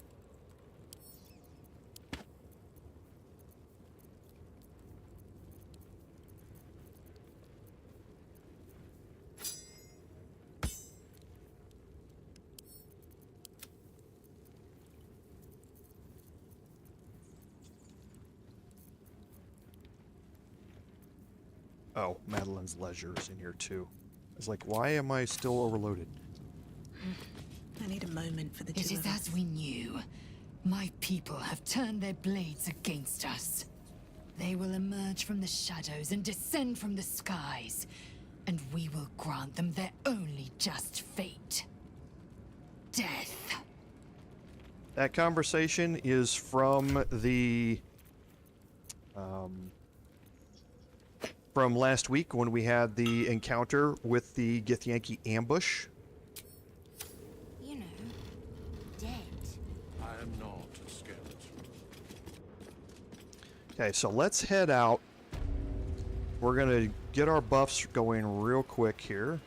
Speaker 1: Oh, Madeline's Leisure is in here too. I was like, why am I still overloaded?
Speaker 13: I need a moment for the two
Speaker 7: of us. It is as we knew. My people have turned their blades against us. They will emerge from the shadows and descend from the skies, and we will grant them their only just fate. Death.
Speaker 1: That conversation is from the... from last week when we had the encounter with the Githyanki ambush.
Speaker 2: You know, dead.
Speaker 14: I am not a skeleton.
Speaker 1: Okay, so let's head out. We're gonna get our buffs going real quick here.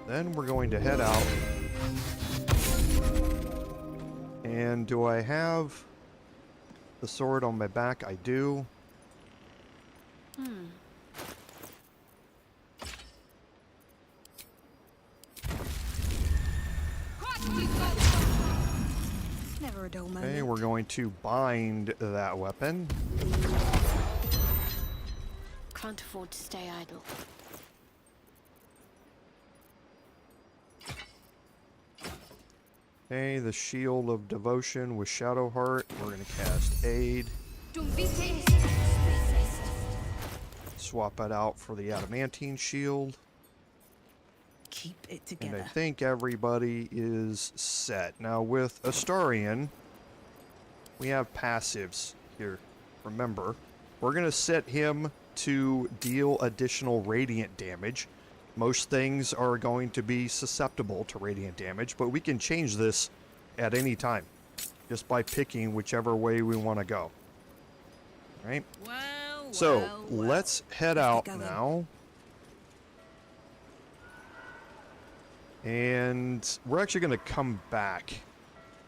Speaker 1: Then we're going to head out. And do I have the sword on my back? I do.
Speaker 13: Never a dull moment.
Speaker 1: Okay, we're going to bind that weapon.
Speaker 11: Can't afford to stay idle.
Speaker 1: Okay, the Shield of Devotion with Shadowheart. We're going to cast Aid. Swap it out for the Adamantine Shield.
Speaker 13: Keep it
Speaker 1: And
Speaker 13: together.
Speaker 1: I think everybody is set. Now with Astarion, we have passives here. Remember, we're going to set him to deal additional radiant damage. Most things are going to be susceptible to radiant damage, but we can change this at any time just by picking whichever way we want to go. Right? So let's head out now. And we're actually going to come back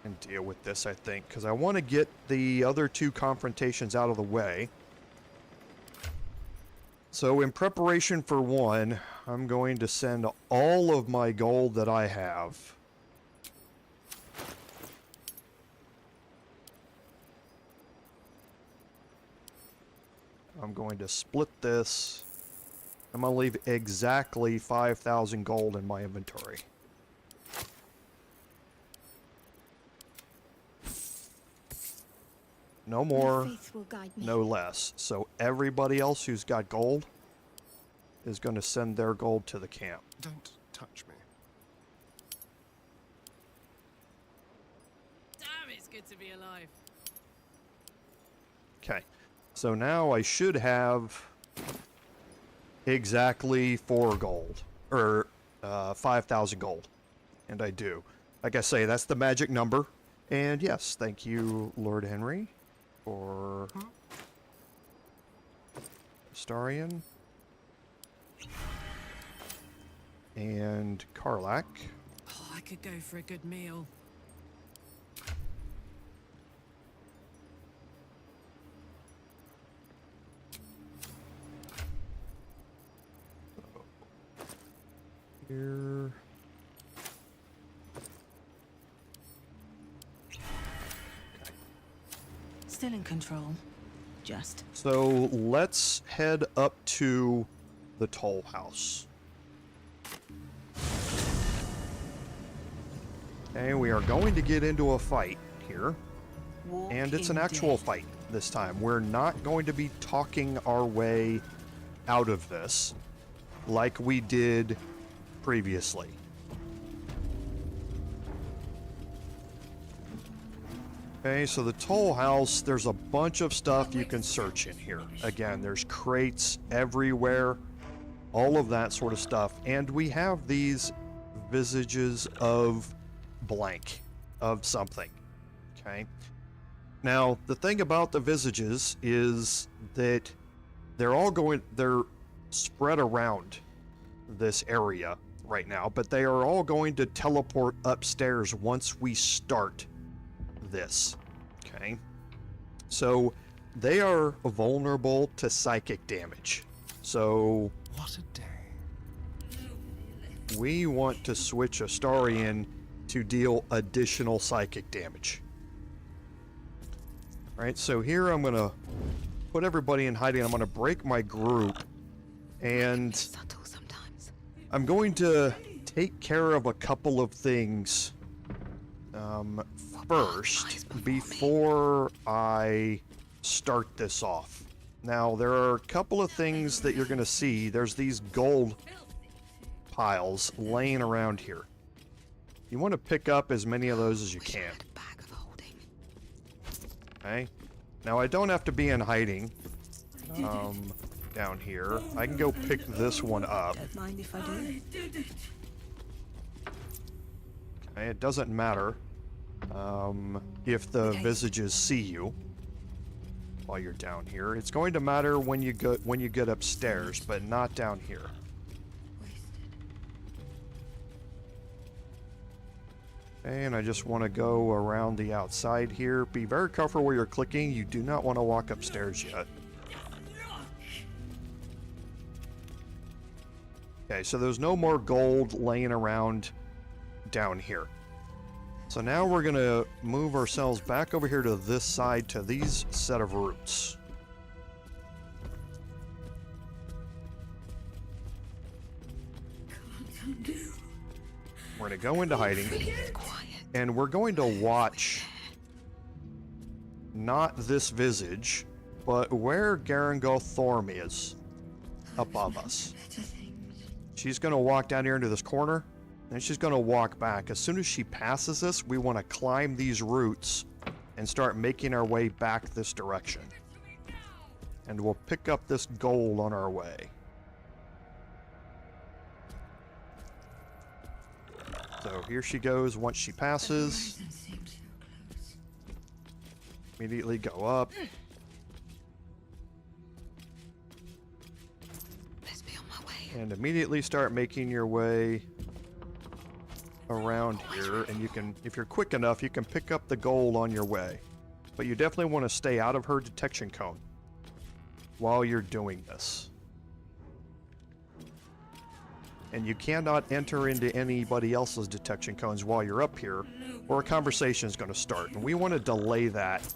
Speaker 1: and deal with this, I think, because I want to get the other two confrontations out of the way. So in preparation for one, I'm going to send all of my gold that I have I'm going to split this. I'm going to leave exactly 5,000 gold in my inventory. No more, no less. So everybody else who's got gold is going to send their gold to the camp.
Speaker 8: Don't touch me.
Speaker 17: Damn, it's good to be alive.
Speaker 1: Okay. So now I should have exactly 4 gold. Or 5,000 gold. And I do. Like I say, that's the magic number. And yes, thank you, Lord Henry, for Astarion and Karlach.
Speaker 17: Oh, I could go for a good meal.
Speaker 1: Here.
Speaker 13: Still in control. Just.
Speaker 1: So let's head up to the Tollhouse. Okay, we are going to get into a fight here. And it's an actual fight this time. We're not going to be talking our way out of this like we did previously. Okay, so the Tollhouse, there's a bunch of stuff you can search in here. Again, there's crates everywhere, all of that sort of stuff. And we have these visages of blank, of something. Okay. Now, the thing about the visages is that they're spread around this area right now, but they are all going to teleport upstairs once we start this. Okay. So they are vulnerable to psychic damage. So
Speaker 8: what a day.
Speaker 1: We want to switch Astarion to deal additional psychic damage. Alright, so here I'm going to put everybody in hiding. I'm going to break my group. And I'm going to take care of a couple of things first before I start this off. Now, there are a couple of things that you're going to see. There's these gold piles laying around here. You want to pick up as many of those as you can. Okay. Now, I don't have to be in hiding down here. I can go pick this one up.
Speaker 13: Don't mind if I do.
Speaker 1: Okay, it doesn't matter if the visages see you while you're down here. It's going to matter when you get upstairs, but not down here. And I just want to go around the outside here. Be very careful where you're clicking. You do not want to walk upstairs yet. Okay, so there's no more gold laying around down here. So now we're going to move ourselves back over here to this side, to these set of roots. We're going to go into hiding.
Speaker 4: Quiet.
Speaker 1: And we're going to watch not this visage, but where Gerringothe Thorm is above us. She's going to walk down here into this corner, and she's going to walk back. As soon as she passes this, we want to climb these roots and start making our way back this direction. And we'll pick up this gold on our way. So here she goes once she passes. Immediately go up.
Speaker 7: Let's be on my way.
Speaker 1: And immediately start making your way around here. And you can, if you're quick enough, you can pick up the gold on your way. But you definitely want to stay out of her detection cone while you're doing this. And you cannot enter into anybody else's detection cones while you're up here, or a conversation is going to start. And we want to delay that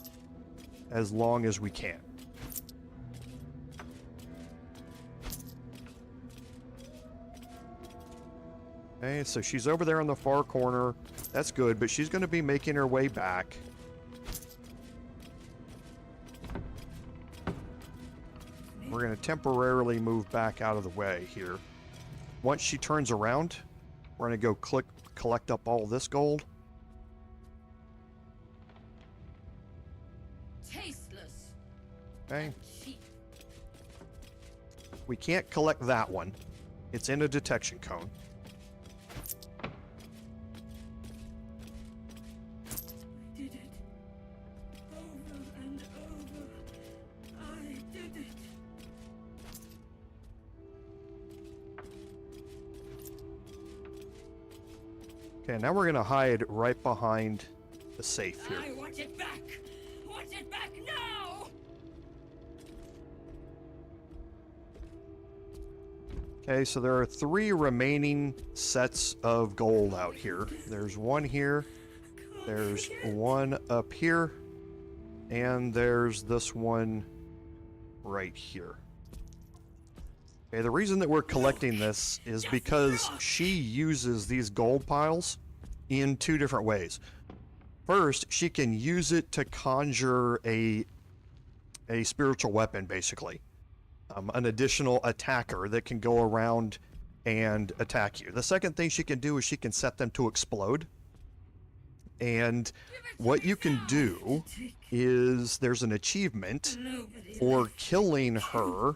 Speaker 1: as long as we can. Okay, so she's over there in the far corner. That's good, but she's going to be making her way back. We're going to temporarily move back out of the way here. Once she turns around, we're going to go collect up all this gold.
Speaker 18: Tasteless.
Speaker 1: Okay. We can't collect that one. It's in a detection cone.
Speaker 18: I did it. Over and over. I did it.
Speaker 1: Okay, now we're going to hide right behind the safe here.
Speaker 18: I want it back! Want it back now!
Speaker 1: Okay, so there are 3 remaining sets of gold out here. There's one here, there's one up here, and there's this one right here. Okay, the reason that we're collecting this is because she uses these gold piles in 2 different ways. First, she can use it to conjure a spiritual weapon, basically. An additional attacker that can go around and attack you. The second thing she can do is she can set them to explode. And what you can do is there's an achievement for killing her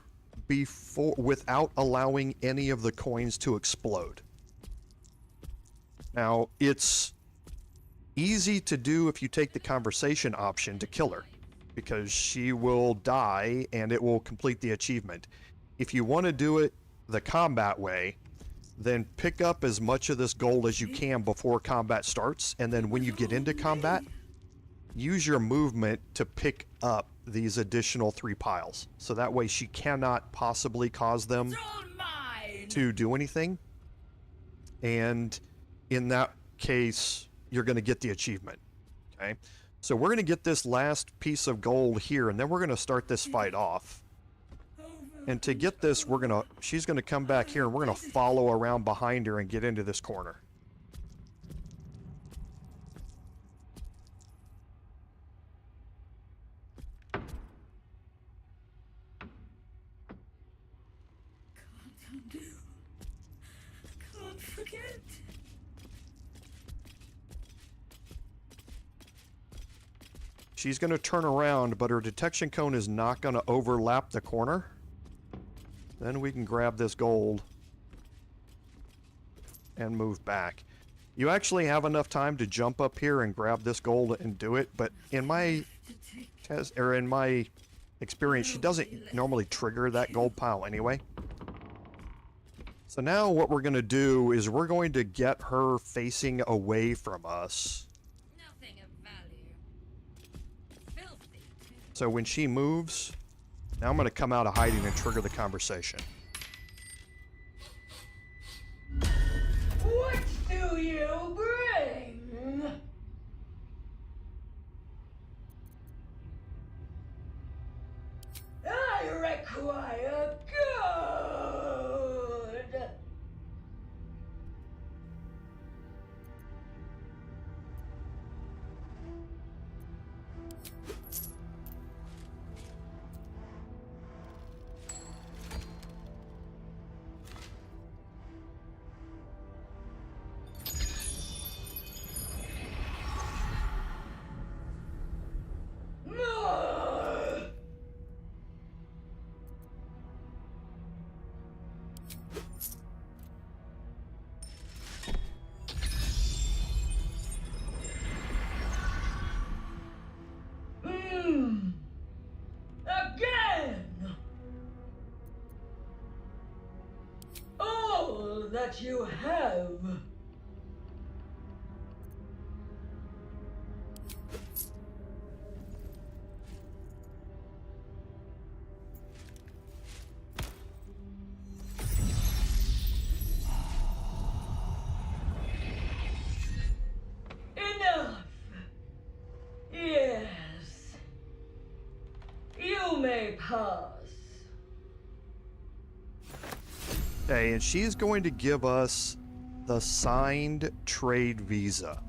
Speaker 1: without allowing any of the coins to explode. Now, it's easy to do if you take the conversation option to kill her, because she will die and it will complete the achievement. If you want to do it the combat way, then pick up as much of this gold as you can before combat starts, and then when you get into combat, use your movement to pick up these additional 3 piles. So that way she cannot possibly cause them to do anything. And in that case, you're going to get the achievement. Okay? So we're going to get this last piece of gold here, and then we're going to start this fight off. And to get this, she's going to come back here, and we're going to follow around behind her and get into this corner.
Speaker 18: Can't forget.
Speaker 1: She's going to turn around, but her detection cone is not going to overlap the corner. Then we can grab this gold and move back. You actually have enough time to jump up here and grab this gold and do it, but in my experience, she doesn't normally trigger that gold pile anyway. So now what we're going to do is we're going to get her facing away from us.
Speaker 18: Nothing of value. Filthy.
Speaker 1: So when she moves, now I'm going to come out of hiding and trigger the conversation.
Speaker 18: What do you bring? I require good. Again! All that you have. Enough! Yes. You may pass.
Speaker 1: Okay, and she's going to give us the signed trade visa.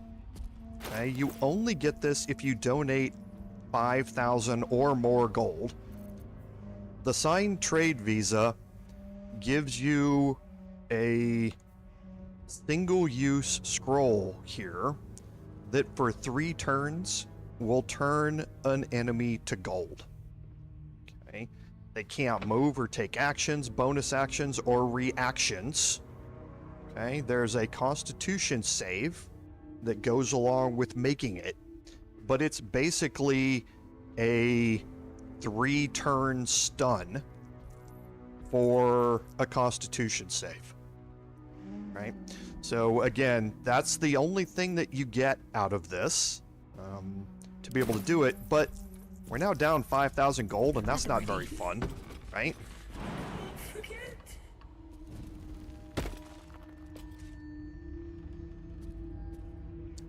Speaker 1: Okay, you only get this if you donate 5,000 or more gold. The signed trade visa gives you a single-use scroll here that for 3 turns will turn an enemy to gold. Okay, they can't move or take actions, bonus actions, or reactions. Okay, there's a Constitution save that goes along with making it, but it's basically a 3-turn stun for a Constitution save. Right? So again, that's the only thing that you get out of this to be able to do it, but we're now down 5,000 gold, and that's not very fun, right?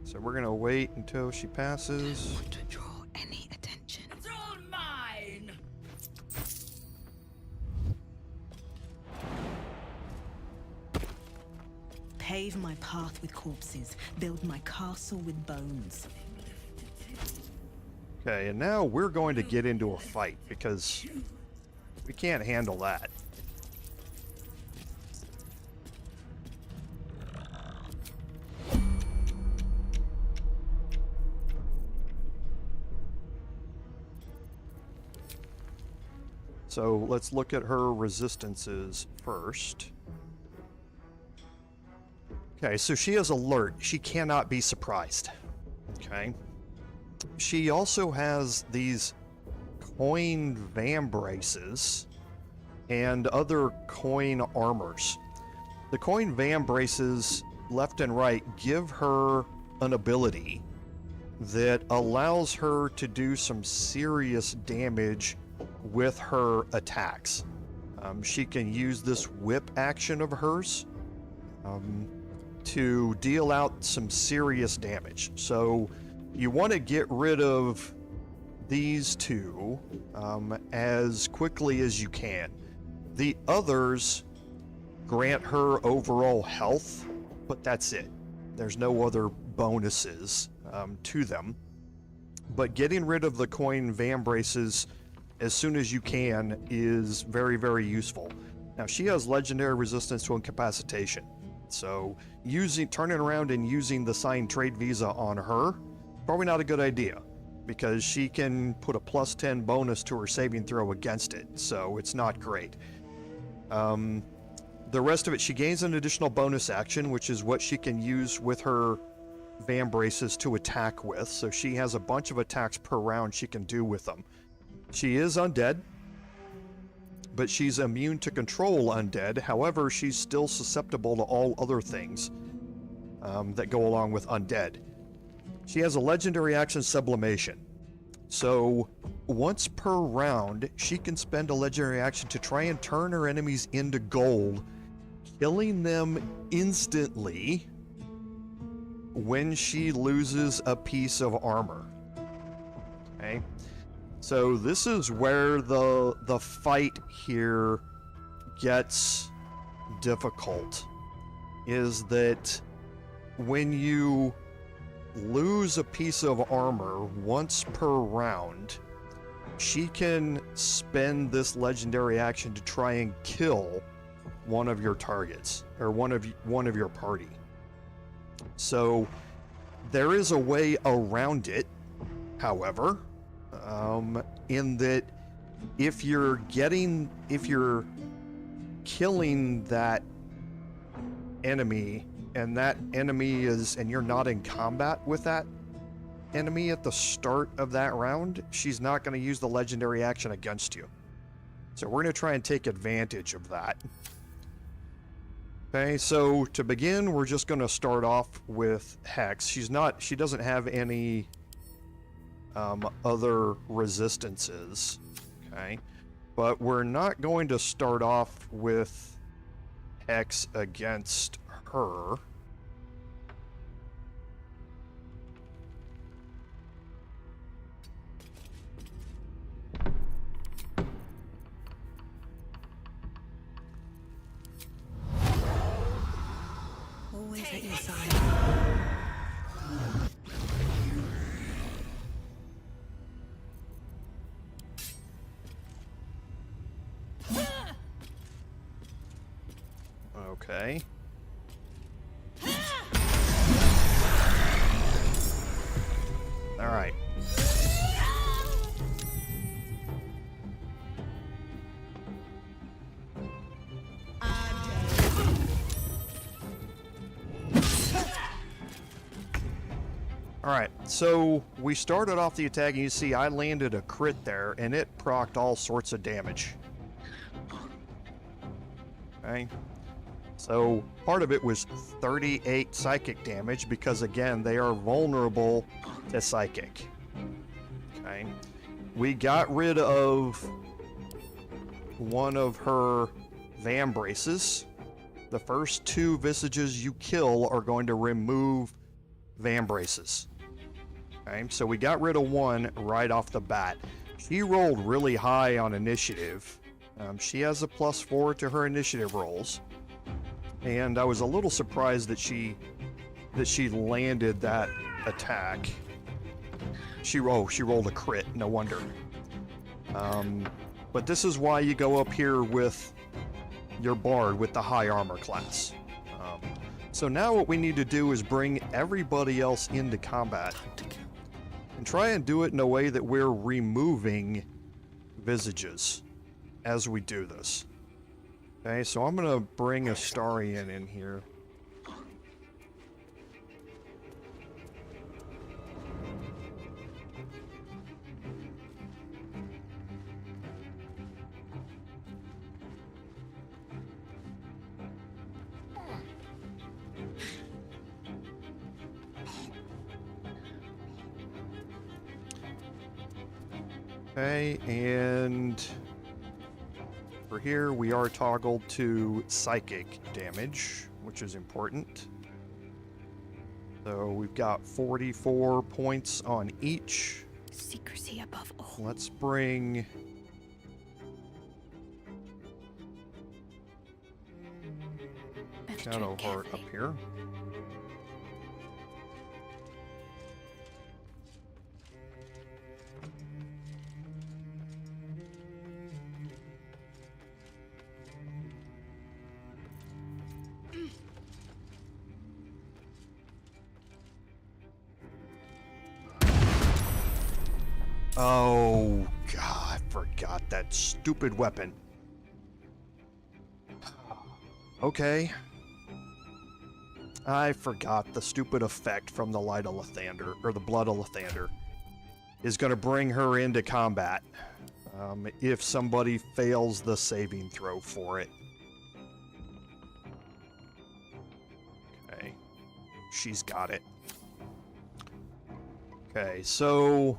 Speaker 1: So we're gonna wait until she passes.
Speaker 13: Don't want to draw any attention.
Speaker 18: It's all mine!
Speaker 13: Pave my path with corpses, build my castle with bones.
Speaker 1: Okay, and now we're going to get into a fight because we can't handle that. So let's look at her resistances first. Okay, so she is alert. She cannot be surprised. Okay. She also has these coin vambraces and other coin armors. The coin vambraces, left and right, give her an ability that allows her to do some serious damage with her attacks. She can use this whip action of hers to deal out some serious damage. So you want to get rid of these two as quickly as you can. The others grant her overall health, but that's it. There's no other bonuses to them. But getting rid of the coin vambraces as soon as you can is very, very useful. Now, she has legendary resistance to incapacitation. So turning around and using the signed trade visa on her, probably not a good idea, because she can put a +10 bonus to her saving throw against it, so it's not great. The rest of it, she gains an additional bonus action, which is what she can use with her vambraces to attack with, so she has a bunch of attacks per round she can do with them. She is undead, but she's immune to control undead. However, she's still susceptible to all other things that go along with undead. She has a legendary action, Sublimation. So once per round, she can spend a legendary action to try and turn her enemies into gold, killing them instantly when she loses a piece of armor. Okay? So this is where the fight here gets difficult, is that when you lose a piece of armor once per round, she can spend this legendary action to try and kill one of your targets, or one of your party. So there is a way around it, however, in that if you're killing that enemy, and that enemy is, and you're not in combat with that enemy at the start of that round, she's not going to use the legendary action against you. So we're going to try and take advantage of that. Okay, so to begin, we're just going to start off with Hex. She doesn't have any other resistances, okay? But we're not going to start off with Hex against her.
Speaker 13: Always at your side.
Speaker 1: Okay. All right. Alright, so we started off the attack, and you see I landed a crit there, and it procced all sorts of damage. Okay, so part of it was 38 psychic damage, because again, they are vulnerable to psychic. Okay, we got rid of one of her vambraces. The first 2 visages you kill are going to remove vambraces. Okay, so we got rid of one right off the bat. She rolled really high on initiative. She has a +4 to her initiative rolls, and I was a little surprised that she landed that attack. She rolled a crit. No wonder. But this is why you go up here with your bard with the high armor class. So now what we need to do is bring everybody else into combat and try and do it in a way that we're removing visages as we do this. Okay, so I'm gonna bring Astarion in here. Okay, and for here we are toggled to psychic damage, which is important. So we've got 44 points on each.
Speaker 7: Secrecy above all.
Speaker 1: Let's bring Shadowheart up here. Oh, God, I forgot that stupid weapon. Okay. I forgot the stupid effect from the Light of Lathander, or the Blood of Lathander, is going to bring her into combat if somebody fails the saving throw for it. Okay. She's got it. Okay, so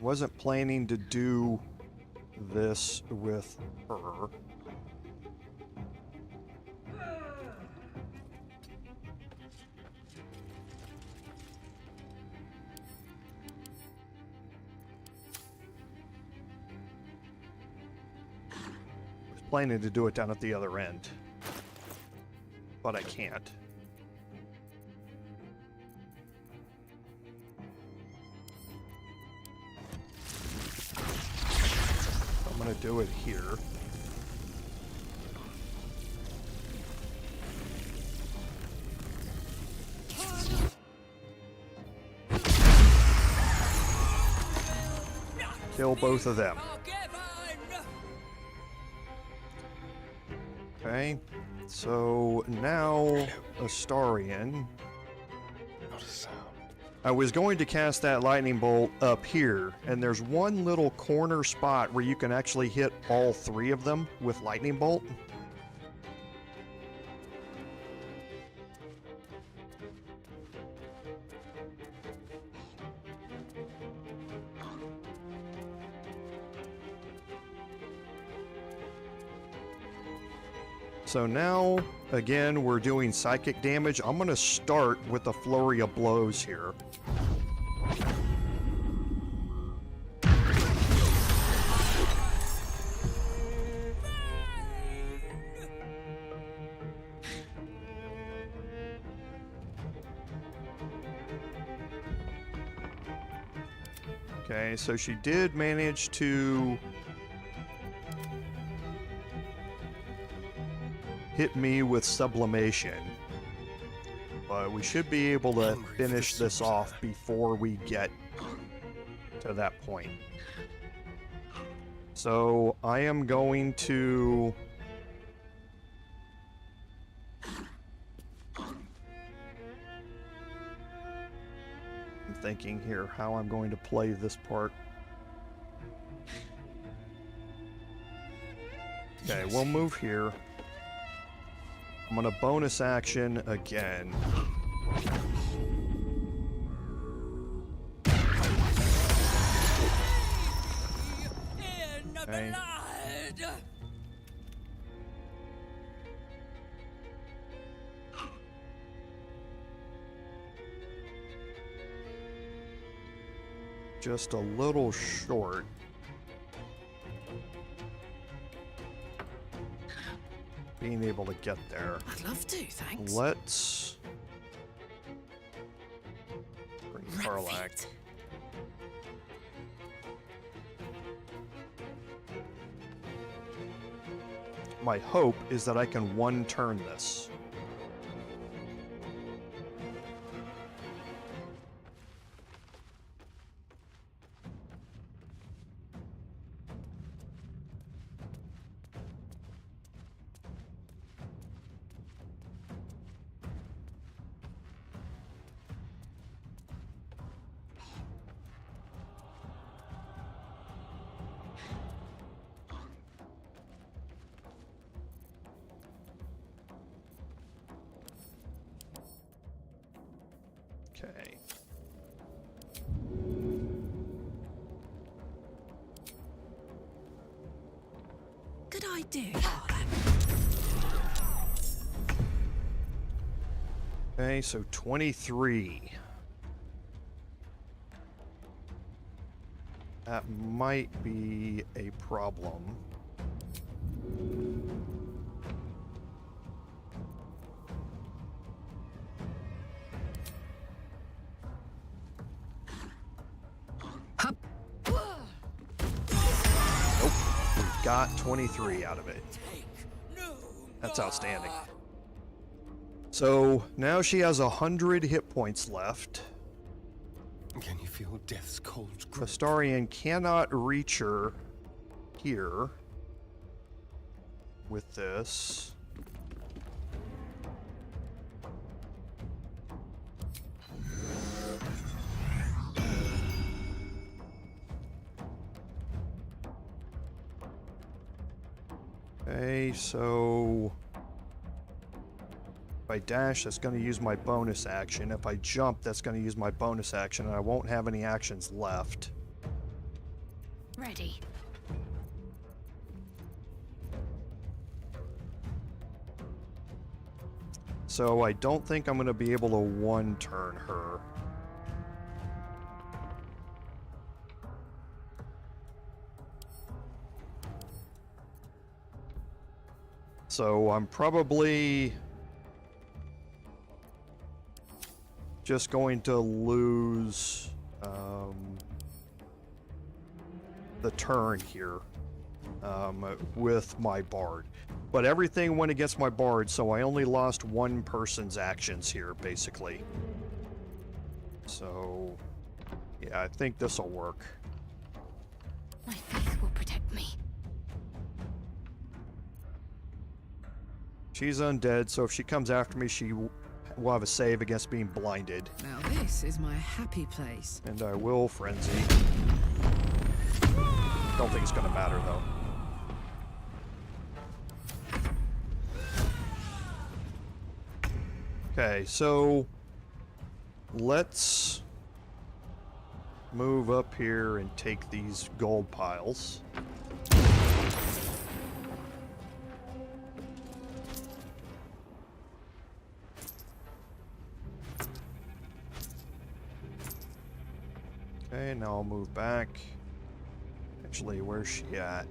Speaker 1: wasn't planning to do this with her. Was planning to do it down at the other end, but I can't. I'm gonna do it here. Kill both of them. Okay, so now Astarion.
Speaker 8: Not a sound.
Speaker 1: I was going to cast that lightning bolt up here, and there's one little corner spot where you can actually hit all three of them with lightning bolt. So now, again, we're doing psychic damage. I'm going to start with a flurry of blows here. Okay, so she did manage to hit me with sublimation, but we should be able to finish this off before we get to that point. So I am going to I'm thinking here how I'm going to play this part. Okay, we'll move here. I'm gonna bonus action again. Okay. Just a little short. Being able to get there.
Speaker 17: I'd love to, thanks.
Speaker 1: Let's bring Karlach. My hope is that I can one turn this. Okay.
Speaker 17: Good idea.
Speaker 1: Okay, so 23. That might be a problem. Got 23 out of it. That's outstanding. So now she has 100 hit points left.
Speaker 8: Can you feel death's cold grip?
Speaker 1: Astarion cannot reach her here with this. Okay, so if I dash, that's going to use my bonus action. If I jump, that's going to use my bonus action, and I won't have any actions left.
Speaker 11: Ready.
Speaker 1: So I don't think I'm going to be able to one-turn her. So I'm probably just going to lose the turn here with my Bard. But everything went against my Bard, so I only lost one person's actions here, basically. So, yeah, I think this will work.
Speaker 2: My faith will protect me.
Speaker 1: She's undead, so if she comes after me, she will have a save against being blinded.
Speaker 17: Now this is my happy place.
Speaker 1: And I will frenzy. Don't think it's gonna matter though. Okay, so let's move up here and take these gold piles. Okay, now I'll move back. Actually, where's she at?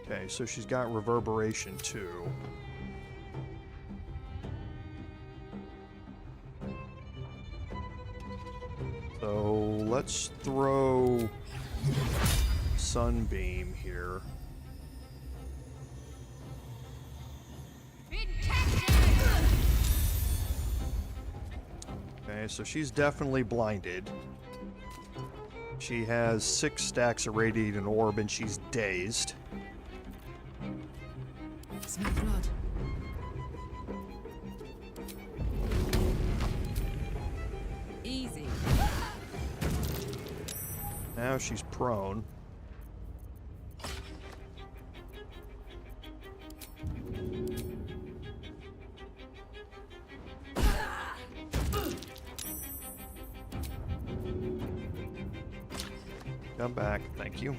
Speaker 1: Okay, so she's got reverberation too. So let's throw Sunbeam here. Okay, so she's definitely blinded. She has 6 stacks of radiating orb and she's dazed.
Speaker 17: Smell blood. Easy.
Speaker 1: Now she's prone. Come back, thank you.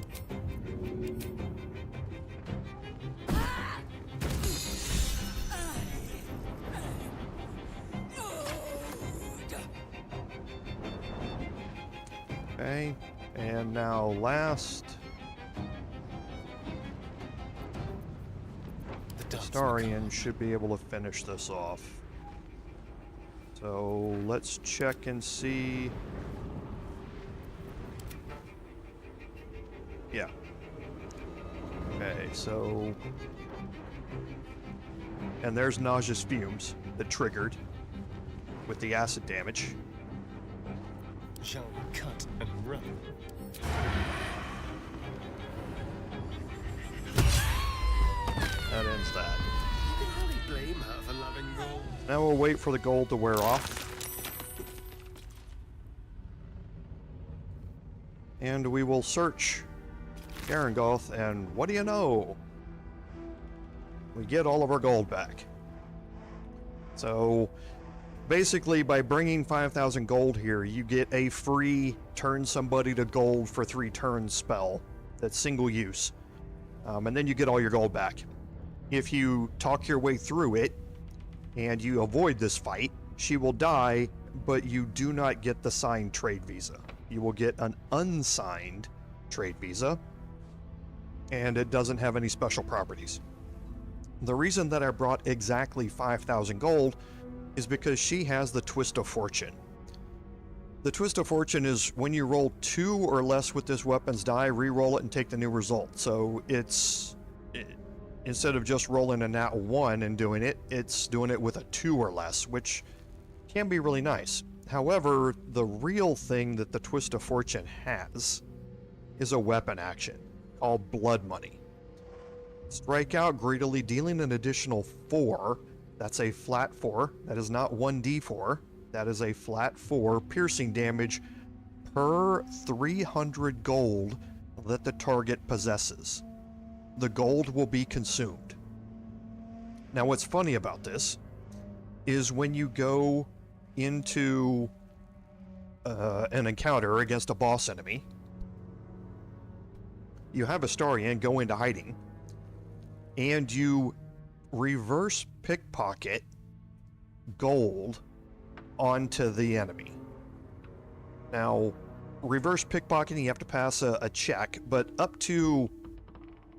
Speaker 1: Okay, and now last. Astarion should be able to finish this off. So let's check and see. Yeah. Okay, so... And there's nauseous fumes that triggered with the acid damage.
Speaker 8: Shall we cut and run?
Speaker 1: That ends that.
Speaker 8: You can hardly blame her for loving gold.
Speaker 1: Now we'll wait for the gold to wear off. And we will search Gerringothe, and what do you know? We get all of our gold back. So basically, by bringing 5,000 gold here, you get a free turn somebody to gold for 3 turns spell that's single use. And then you get all your gold back. If you talk your way through it and you avoid this fight, she will die, but you do not get the signed trade visa. You will get an unsigned trade visa, and it doesn't have any special properties. The reason that I brought exactly 5,000 gold is because she has the Twist of Fortune. The Twist of Fortune is when you roll 2 or less with this weapon's die, re-roll it and take the new result. So instead of just rolling a nat 1 and doing it, it's doing it with a 2 or less, which can be really nice. However, the real thing that the Twist of Fortune has is a weapon action called Blood Money. Strike out greedily, dealing an additional 4. That's a flat 4. That is not 1d4. That is a flat 4 piercing damage per 300 gold that the target possesses. The gold will be consumed. Now, what's funny about this is when you go into an encounter against a boss enemy, you have Astarion go into hiding, and you reverse pickpocket gold onto the enemy. Now, reverse pickpocketing, you have to pass a check, but up to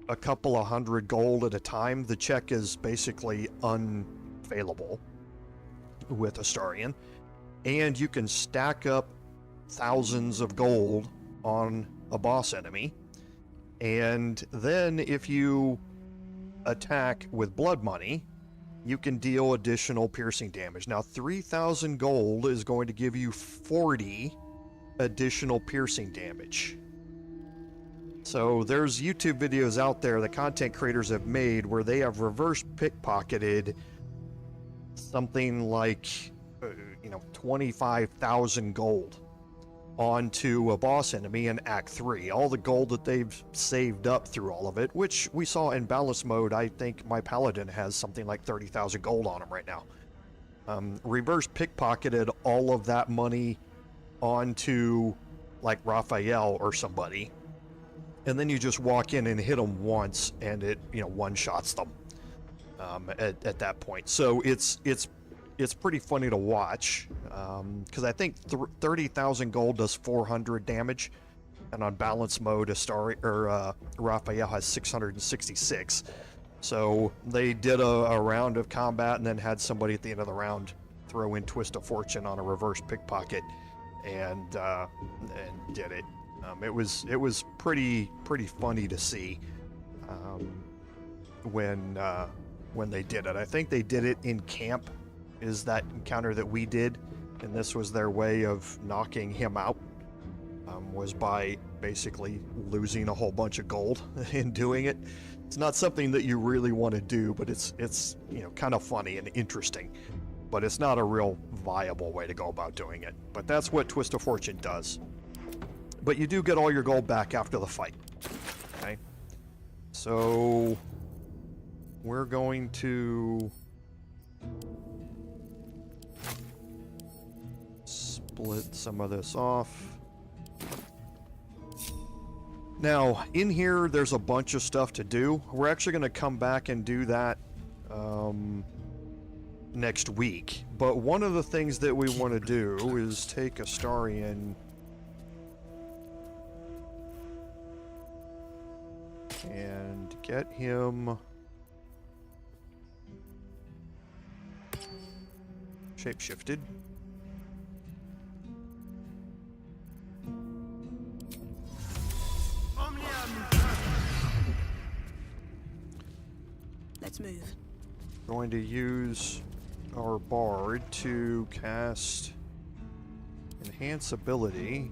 Speaker 1: a couple of hundred gold at a time, the check is basically unfailable with Astarion, and you can stack up thousands of gold on a boss enemy, and then if you attack with Blood Money, you can deal additional piercing damage. Now, 3,000 gold is going to give you 40 additional piercing damage. So there's YouTube videos out there that content creators have made where they have reverse pickpocketed something like 25,000 gold onto a boss enemy in Act 3. All the gold that they've saved up through all of it, which we saw in balance mode. I think my Paladin has something like 30,000 gold on him right now. Reverse pickpocketed all of that money onto like Raphael or somebody, and then you just walk in and hit them once and it one-shots them at that point. So it's pretty funny to watch, because I think 30,000 gold does 400 damage, and on balance mode Raphael has 666. So they did a round of combat and then had somebody at the end of the round throw in Twist of Fortune on a reverse pickpocket and did it. It was pretty funny to see when they did it. I think they did it in camp, is that encounter that we did, and this was their way of knocking him out, was by basically losing a whole bunch of gold in doing it. It's not something that you really want to do, but it's kind of funny and interesting, but it's not a real viable way to go about doing it. But that's what Twist of Fortune does. But you do get all your gold back after the fight. Okay, so we're going to split some of this off. Now, in here, there's a bunch of stuff to do. We're actually going to come back and do that next week. But one of the things that we want to do is take Astarion and get him shapeshifted.
Speaker 13: Let's move.
Speaker 1: Going to use our Bard to cast Enhance Ability.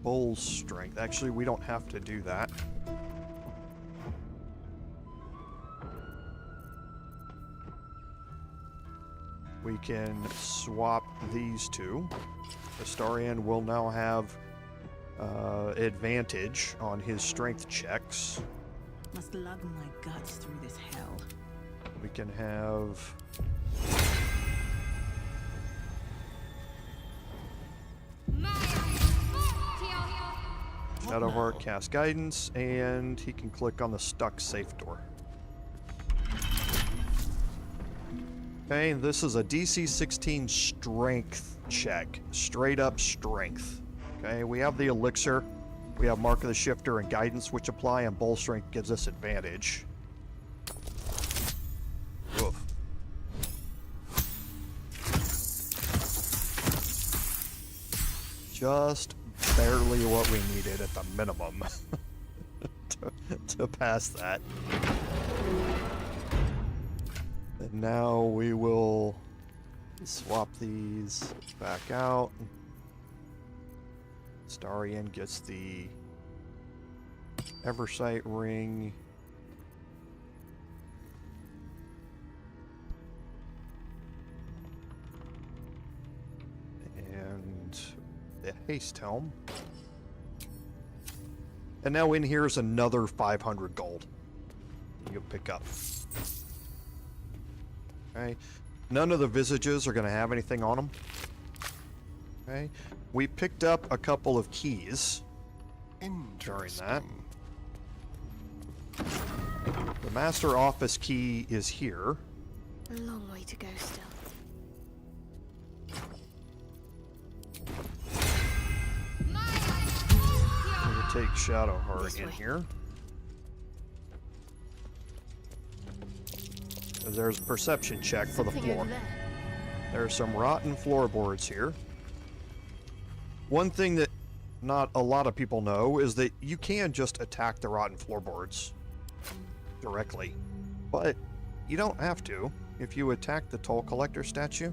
Speaker 1: Bull Strength. Actually, we don't have to do that. We can swap these two. Astarion will now have advantage on his strength checks.
Speaker 13: Must lug my guts through this hell.
Speaker 1: We can have Shadowheart cast guidance, and he can click on the stuck safe door. Okay, this is a DC 16 strength check. Straight up strength. Okay, we have the elixir. We have Mark of the Shifter and guidance, which apply, and Bull Strength gives us advantage. Oof. Just barely what we needed at the minimum to pass that. And now we will swap these back out. Astarion gets the Eversight ring. And the haste helm. And now in here is another 500 gold you can pick up. Okay. None of the visages are going to have anything on them. Okay. We picked up a couple of keys during that. The master office key is here.
Speaker 11: A long way to go still.
Speaker 1: I'm going to take Shadowheart in here. There's a perception check for the floor. There's some rotten floorboards here. One thing that not a lot of people know is that you can just attack the rotten floorboards directly, but you don't have to. If you attack the toll collector statue,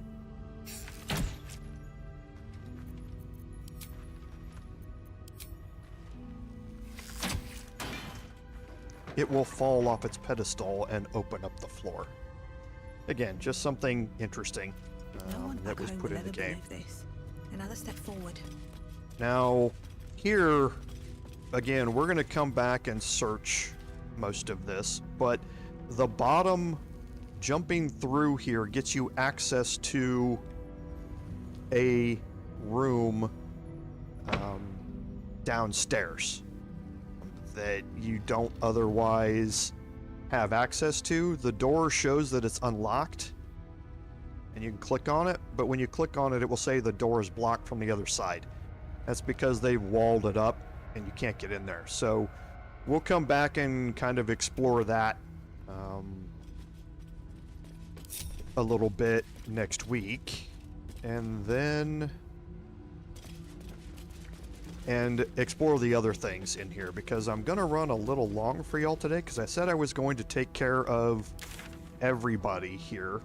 Speaker 1: it will fall off its pedestal and open up the floor. Again, just something interesting that was put in the game.
Speaker 13: This. Another step forward.
Speaker 1: Now, here, again, we're going to come back and search most of this, but the bottom jumping through here gets you access to a room downstairs that you don't otherwise have access to. The door shows that it's unlocked and you can click on it, but when you click on it, it will say the door is blocked from the other side. That's because they've walled it up and you can't get in there. So we'll come back and kind of explore that a little bit next week, and then explore the other things in here, because I'm gonna run a little long for y'all today, because I said I was going to take care of everybody here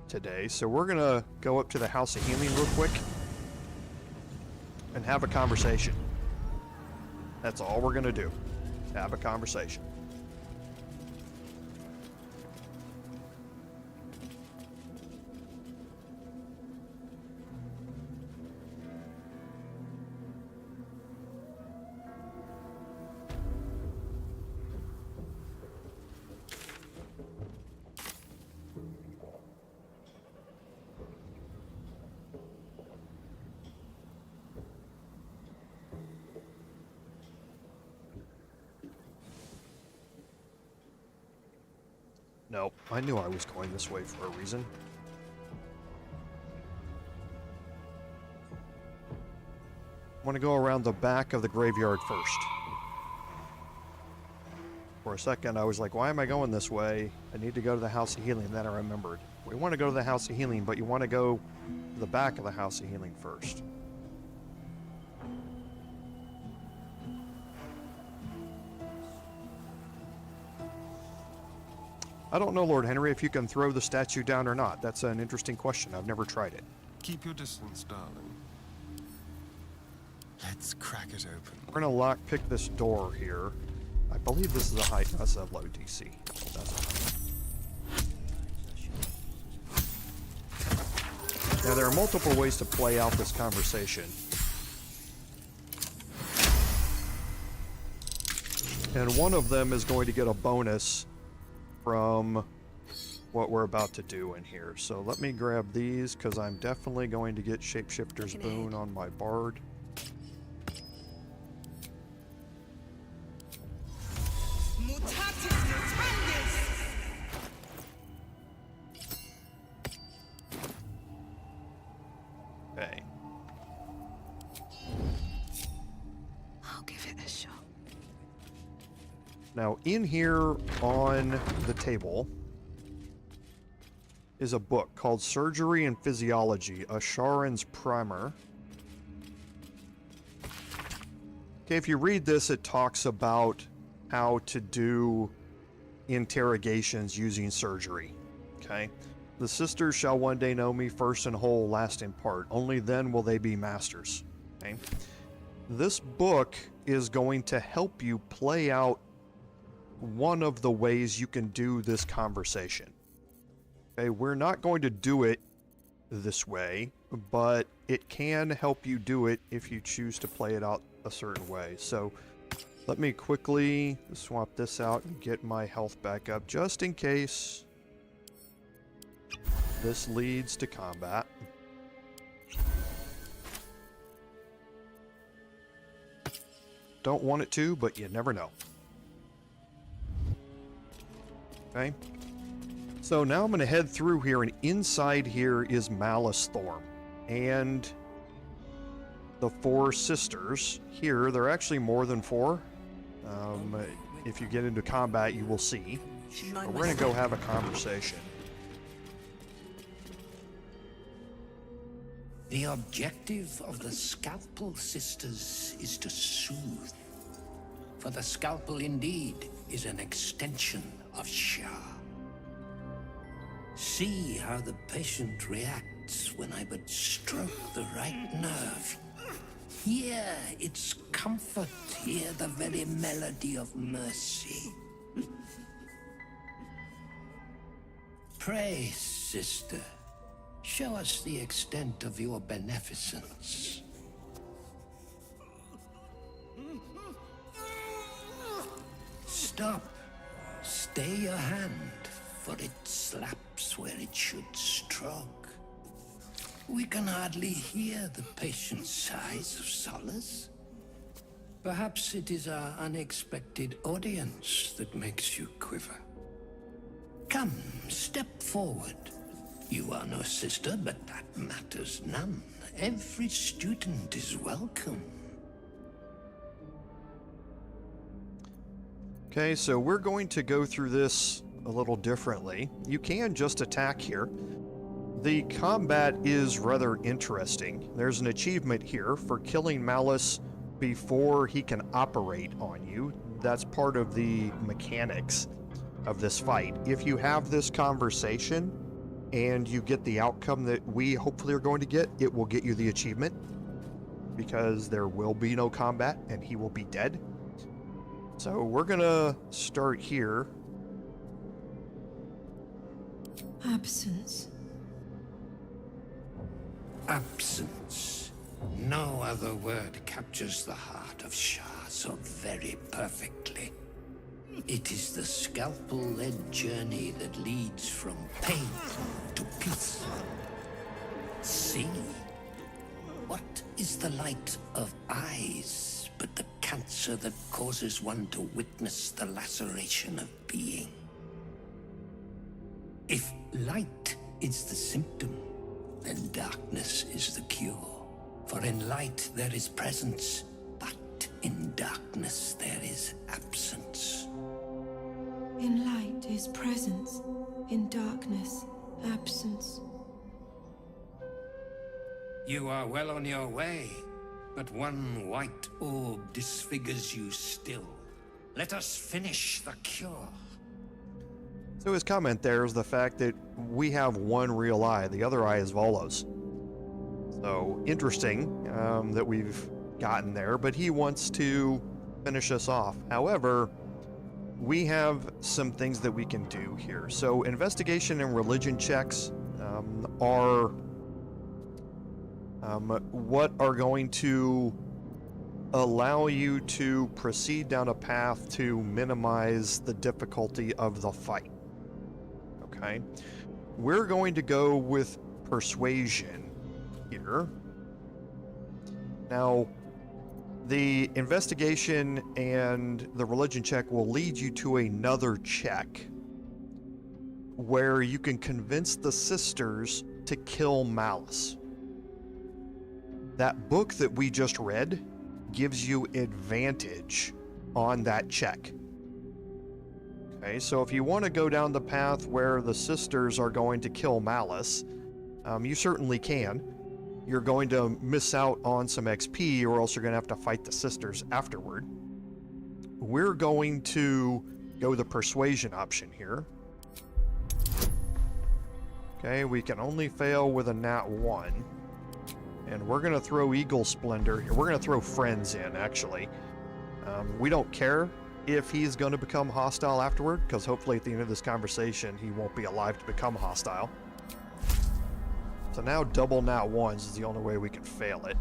Speaker 1: today. So we're gonna go up to the House of Healing real quick and have a conversation. That's all we're gonna do. Have a conversation. No, I knew I was going this way for a reason. I want to go around the back of the graveyard first. For a second, I was like, why am I going this way? I need to go to the House of Healing. Then I remembered. We want to go to the House of Healing, but you want to go to the back of the House of Healing first. I don't know, Lord Henry, if you can throw the statue down or not. That's an interesting question. I've never tried it.
Speaker 8: Keep your distance, darling. Let's crack it open.
Speaker 1: We're gonna lockpick this door here. I believe this is a high, that's a low DC. Now there are multiple ways to play out this conversation. And one of them is going to get a bonus from what we're about to do in here. So let me grab these, because I'm definitely going to get Shapeshifter's Boon on my Bard. Okay.
Speaker 13: I'll give it a shot.
Speaker 1: Now, in here on the table is a book called Surgery and Physiology, a Sharon's Primer. Okay, if you read this, it talks about how to do interrogations using surgery. Okay? The sisters shall one day know me, first in whole, last in part. Only then will they be masters. Okay? This book is going to help you play out one of the ways you can do this conversation. Okay, we're not going to do it this way, but it can help you do it if you choose to play it out a certain way. So let me quickly swap this out and get my health back up, just in case this leads to combat. Don't want it to, but you never know. Okay, so now I'm going to head through here, and inside here is Malice Thorm and the four sisters here. There are actually more than four. If you get into combat, you will see. But we're going to go have a conversation.
Speaker 19: The objective of the Scalpel Sisters is to soothe. For the scalpel indeed is an extension of Shah. See how the patient reacts when I but stroke the right nerve. Hear its comfort, hear the very melody of mercy. Pray, sister, show us the extent of your beneficence. Stop. Stay your hand, for it slaps where it should stroke. We can hardly hear the patient sighs of solace. Perhaps it is our unexpected audience that makes you quiver. Come, step forward. You are no sister, but that matters none. Every student is welcome.
Speaker 1: Okay, so we're going to go through this a little differently. You can just attack here. The combat is rather interesting. There's an achievement here for killing Malice before he can operate on you. That's part of the mechanics of this fight. If you have this conversation and you get the outcome that we hopefully are going to get, it will get you the achievement, because there will be no combat and he will be dead. So we're gonna start here.
Speaker 13: Absence.
Speaker 19: Absence. No other word captures the heart of Shah so very perfectly. It is the scalpel-led journey that leads from pain to peace. See? What is the light of eyes but the cancer that causes one to witness the laceration of being? If light is the symptom, then darkness is the cure. For in light there is presence, but in darkness there is absence.
Speaker 13: In light is presence, in darkness, absence.
Speaker 19: You are well on your way, but one white orb disfigures you still. Let us finish the cure.
Speaker 1: So his comment there is the fact that we have one real eye. The other eye is Volo's. So interesting that we've gotten there, but he wants to finish us off. However, we have some things that we can do here. So investigation and religion checks are what are going to allow you to proceed down a path to minimize the difficulty of the fight. Okay, we're going to go with persuasion here. Now, the investigation and the religion check will lead you to another check where you can convince the sisters to kill Malice. That book that we just read gives you advantage on that check. Okay, so if you want to go down the path where the sisters are going to kill Malice, you certainly can. You're going to miss out on some XP, or else you're going to have to fight the sisters afterward. We're going to go the persuasion option here. Okay, we can only fail with a nat 1. And we're going to throw Eagle Splendor here. We're going to throw Friends in, actually. We don't care if he's going to become hostile afterward, because hopefully at the end of this conversation he won't be alive to become hostile. So now double nat 1s is the only way we can fail it.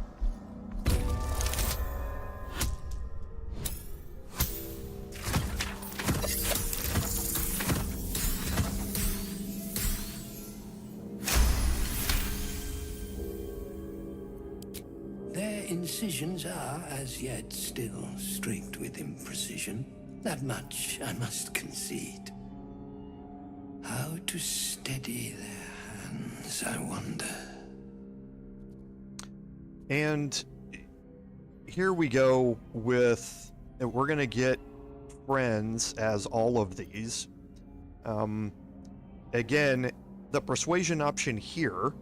Speaker 19: Their incisions are, as yet, still streaked with imprecision. That much I must concede. How to steady their hands, I wonder.
Speaker 1: And here we go with, we're going to get Friends as all of these. Again, the persuasion option here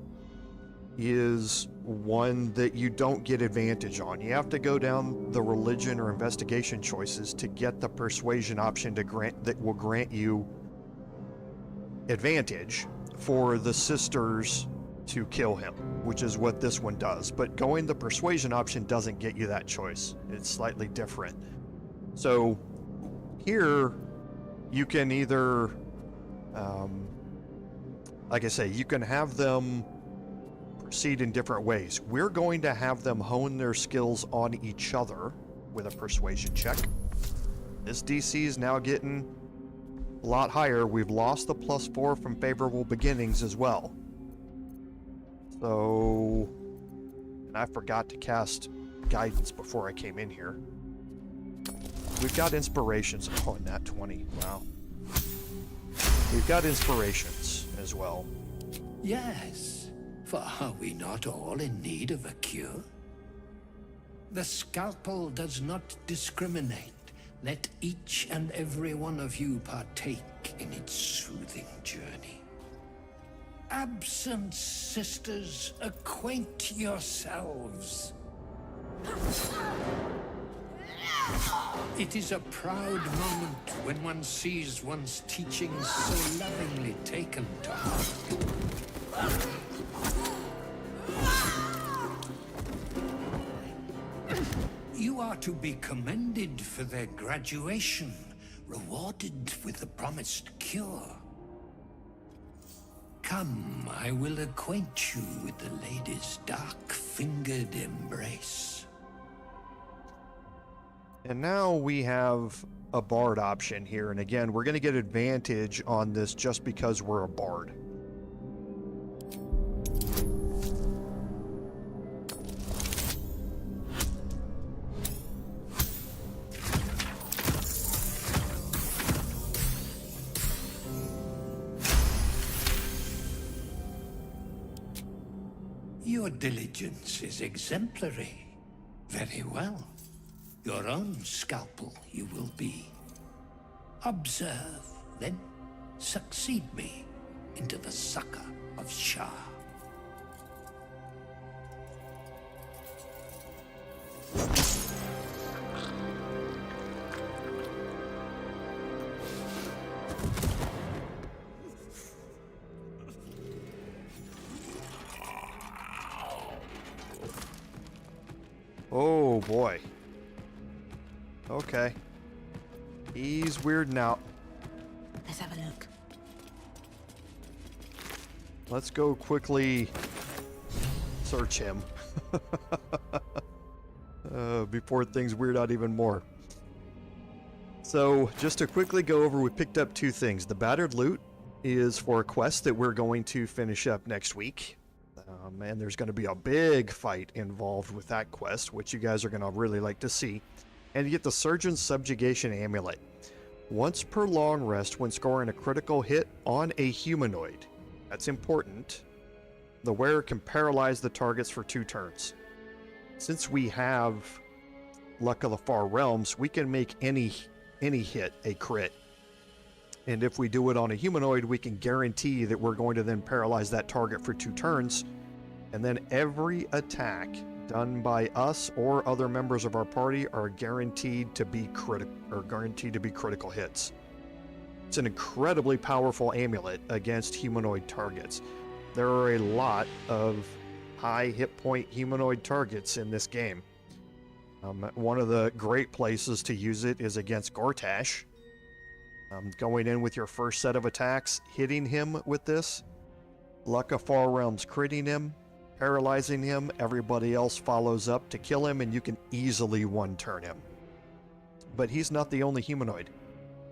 Speaker 1: is one that you don't get advantage on. You have to go down the religion or investigation choices to get the persuasion option to grant that will grant you advantage for the sisters to kill him, which is what this one does. But going the persuasion option doesn't get you that choice. It's slightly different. So here you can either, like I say, you can have them proceed in different ways. We're going to have them hone their skills on each other with a persuasion check. This DC is now getting a lot higher. We've lost the +4 from favorable beginnings as well. So, and I forgot to cast guidance before I came in here. We've got inspirations. Oh, nat 20. Wow. We've got inspirations as well.
Speaker 19: Yes, for are we not all in need of a cure? The scalpel does not discriminate. Let each and every one of you partake in its soothing journey. Absent sisters, acquaint yourselves. It is a proud moment when one sees one's teachings so lovingly taken to heart. You are to be commended for their graduation, rewarded with the promised cure. Come, I will acquaint you with the lady's dark-fingered embrace.
Speaker 1: And now we have a bard option here, and again, we're going to get advantage on this just because we're a bard.
Speaker 19: Your diligence is exemplary. Very well. Your own scalpel you will be. Observe, then succeed me into the succor of Shah.
Speaker 1: Oh boy. Okay. He's weirding out.
Speaker 13: Let's have a look.
Speaker 1: Let's go quickly search him. Before things weird out even more. So, just to quickly go over, we picked up 2 things. The battered loot is for a quest that we're going to finish up next week. And there's going to be a big fight involved with that quest, which you guys are going to really like to see. And you get the Surgeon's Subjugation Amulet. Once per long rest when scoring a critical hit on a humanoid. That's important. The wearer can paralyze the targets for 2 turns. Since we have Luck of the Far Realms, we can make any hit a crit. And if we do it on a humanoid, we can guarantee that we're going to then paralyze that target for 2 turns. And then every attack done by us or other members of our party are guaranteed to be critical hits. It's an incredibly powerful amulet against humanoid targets. There are a lot of high hit point humanoid targets in this game. One of the great places to use it is against Gortash. Going in with your first set of attacks, hitting him with this, Luck of Far Realms critting him, paralyzing him, everybody else follows up to kill him, and you can easily one-turn him. But he's not the only humanoid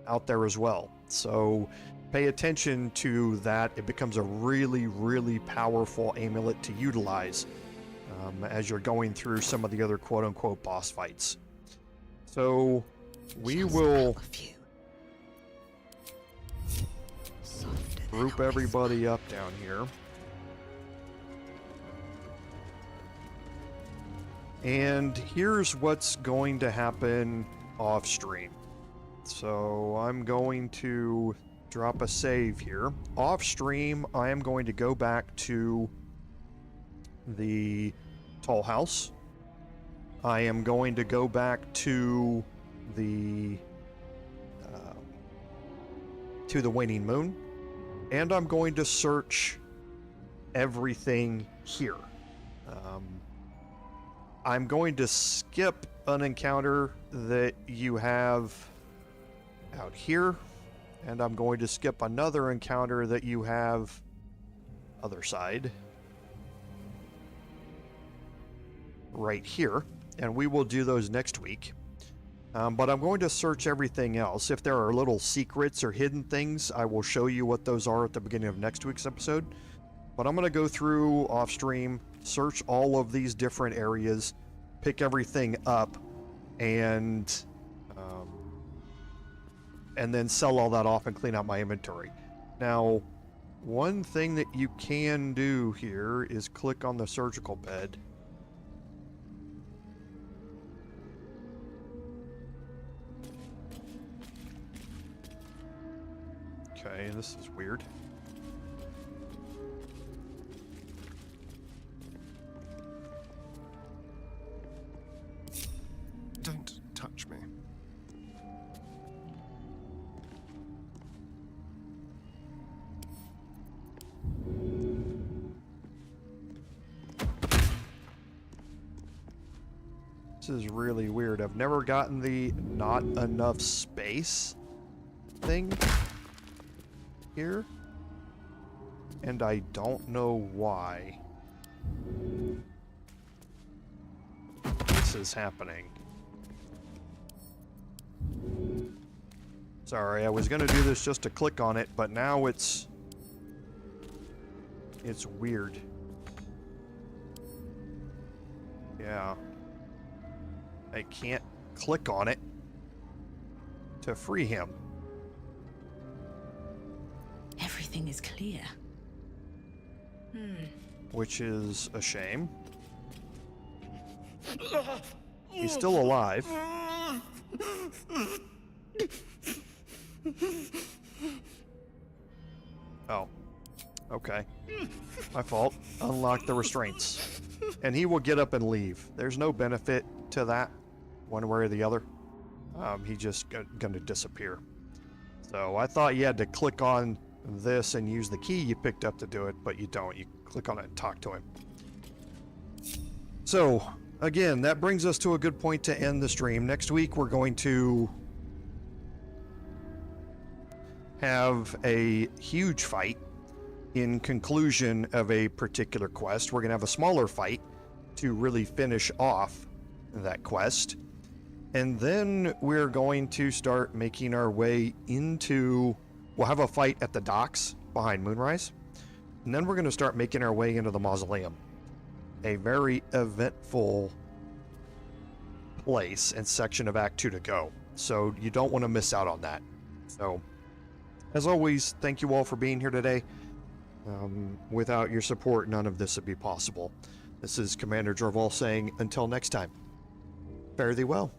Speaker 1: out there as well, so pay attention to that. It becomes a really, really powerful amulet to utilize as you're going through some of the other quote-unquote boss fights. So we will group everybody up down here. And here's what's going to happen off stream. So I'm going to drop a save here. Off stream, I am going to go back to the Tollhouse. I am going to go back to the Waning Moon, and I'm going to search everything here. I'm going to skip an encounter that you have out here, And I'm going to skip another encounter that you have other side. Right here. And we will do those next week. But I'm going to search everything else. If there are little secrets or hidden things, I will show you what those are at the beginning of next week's episode. But I'm going to go through off stream, search all of these different areas, pick everything up, and then sell all that off and clean out my inventory. Now, one thing that you can do here is click on the surgical bed. Okay, this is weird.
Speaker 8: Don't touch me.
Speaker 1: This is really weird. I've never gotten the not enough space thing here, and I don't know why this is happening. Sorry, I was gonna do this just to click on it, but now it's weird. Yeah. I can't click on it to free him.
Speaker 13: Everything is clear.
Speaker 1: Which is a shame. He's still alive. Oh. Okay. My fault. Unlock the restraints. And he will get up and leave. There's no benefit to that, one way or the other. He's just gonna disappear. So I thought you had to click on this and use the key you picked up to do it, but you don't. You click on it and talk to him. So, again, that brings us to a good point to end the stream. Next week, we're going to have a huge fight in conclusion of a particular quest. We're going to have a smaller fight to really finish off that quest. And then we're going to start making our way into... We'll have a fight at the docks behind Moonrise. And then we're going to start making our way into the mausoleum. A very eventful place and section of Act 2 to go. So you don't want to miss out on that. So, as always, thank you all for being here today. Without your support, none of this would be possible. This is Commander Jorval saying, until next time, fare thee well.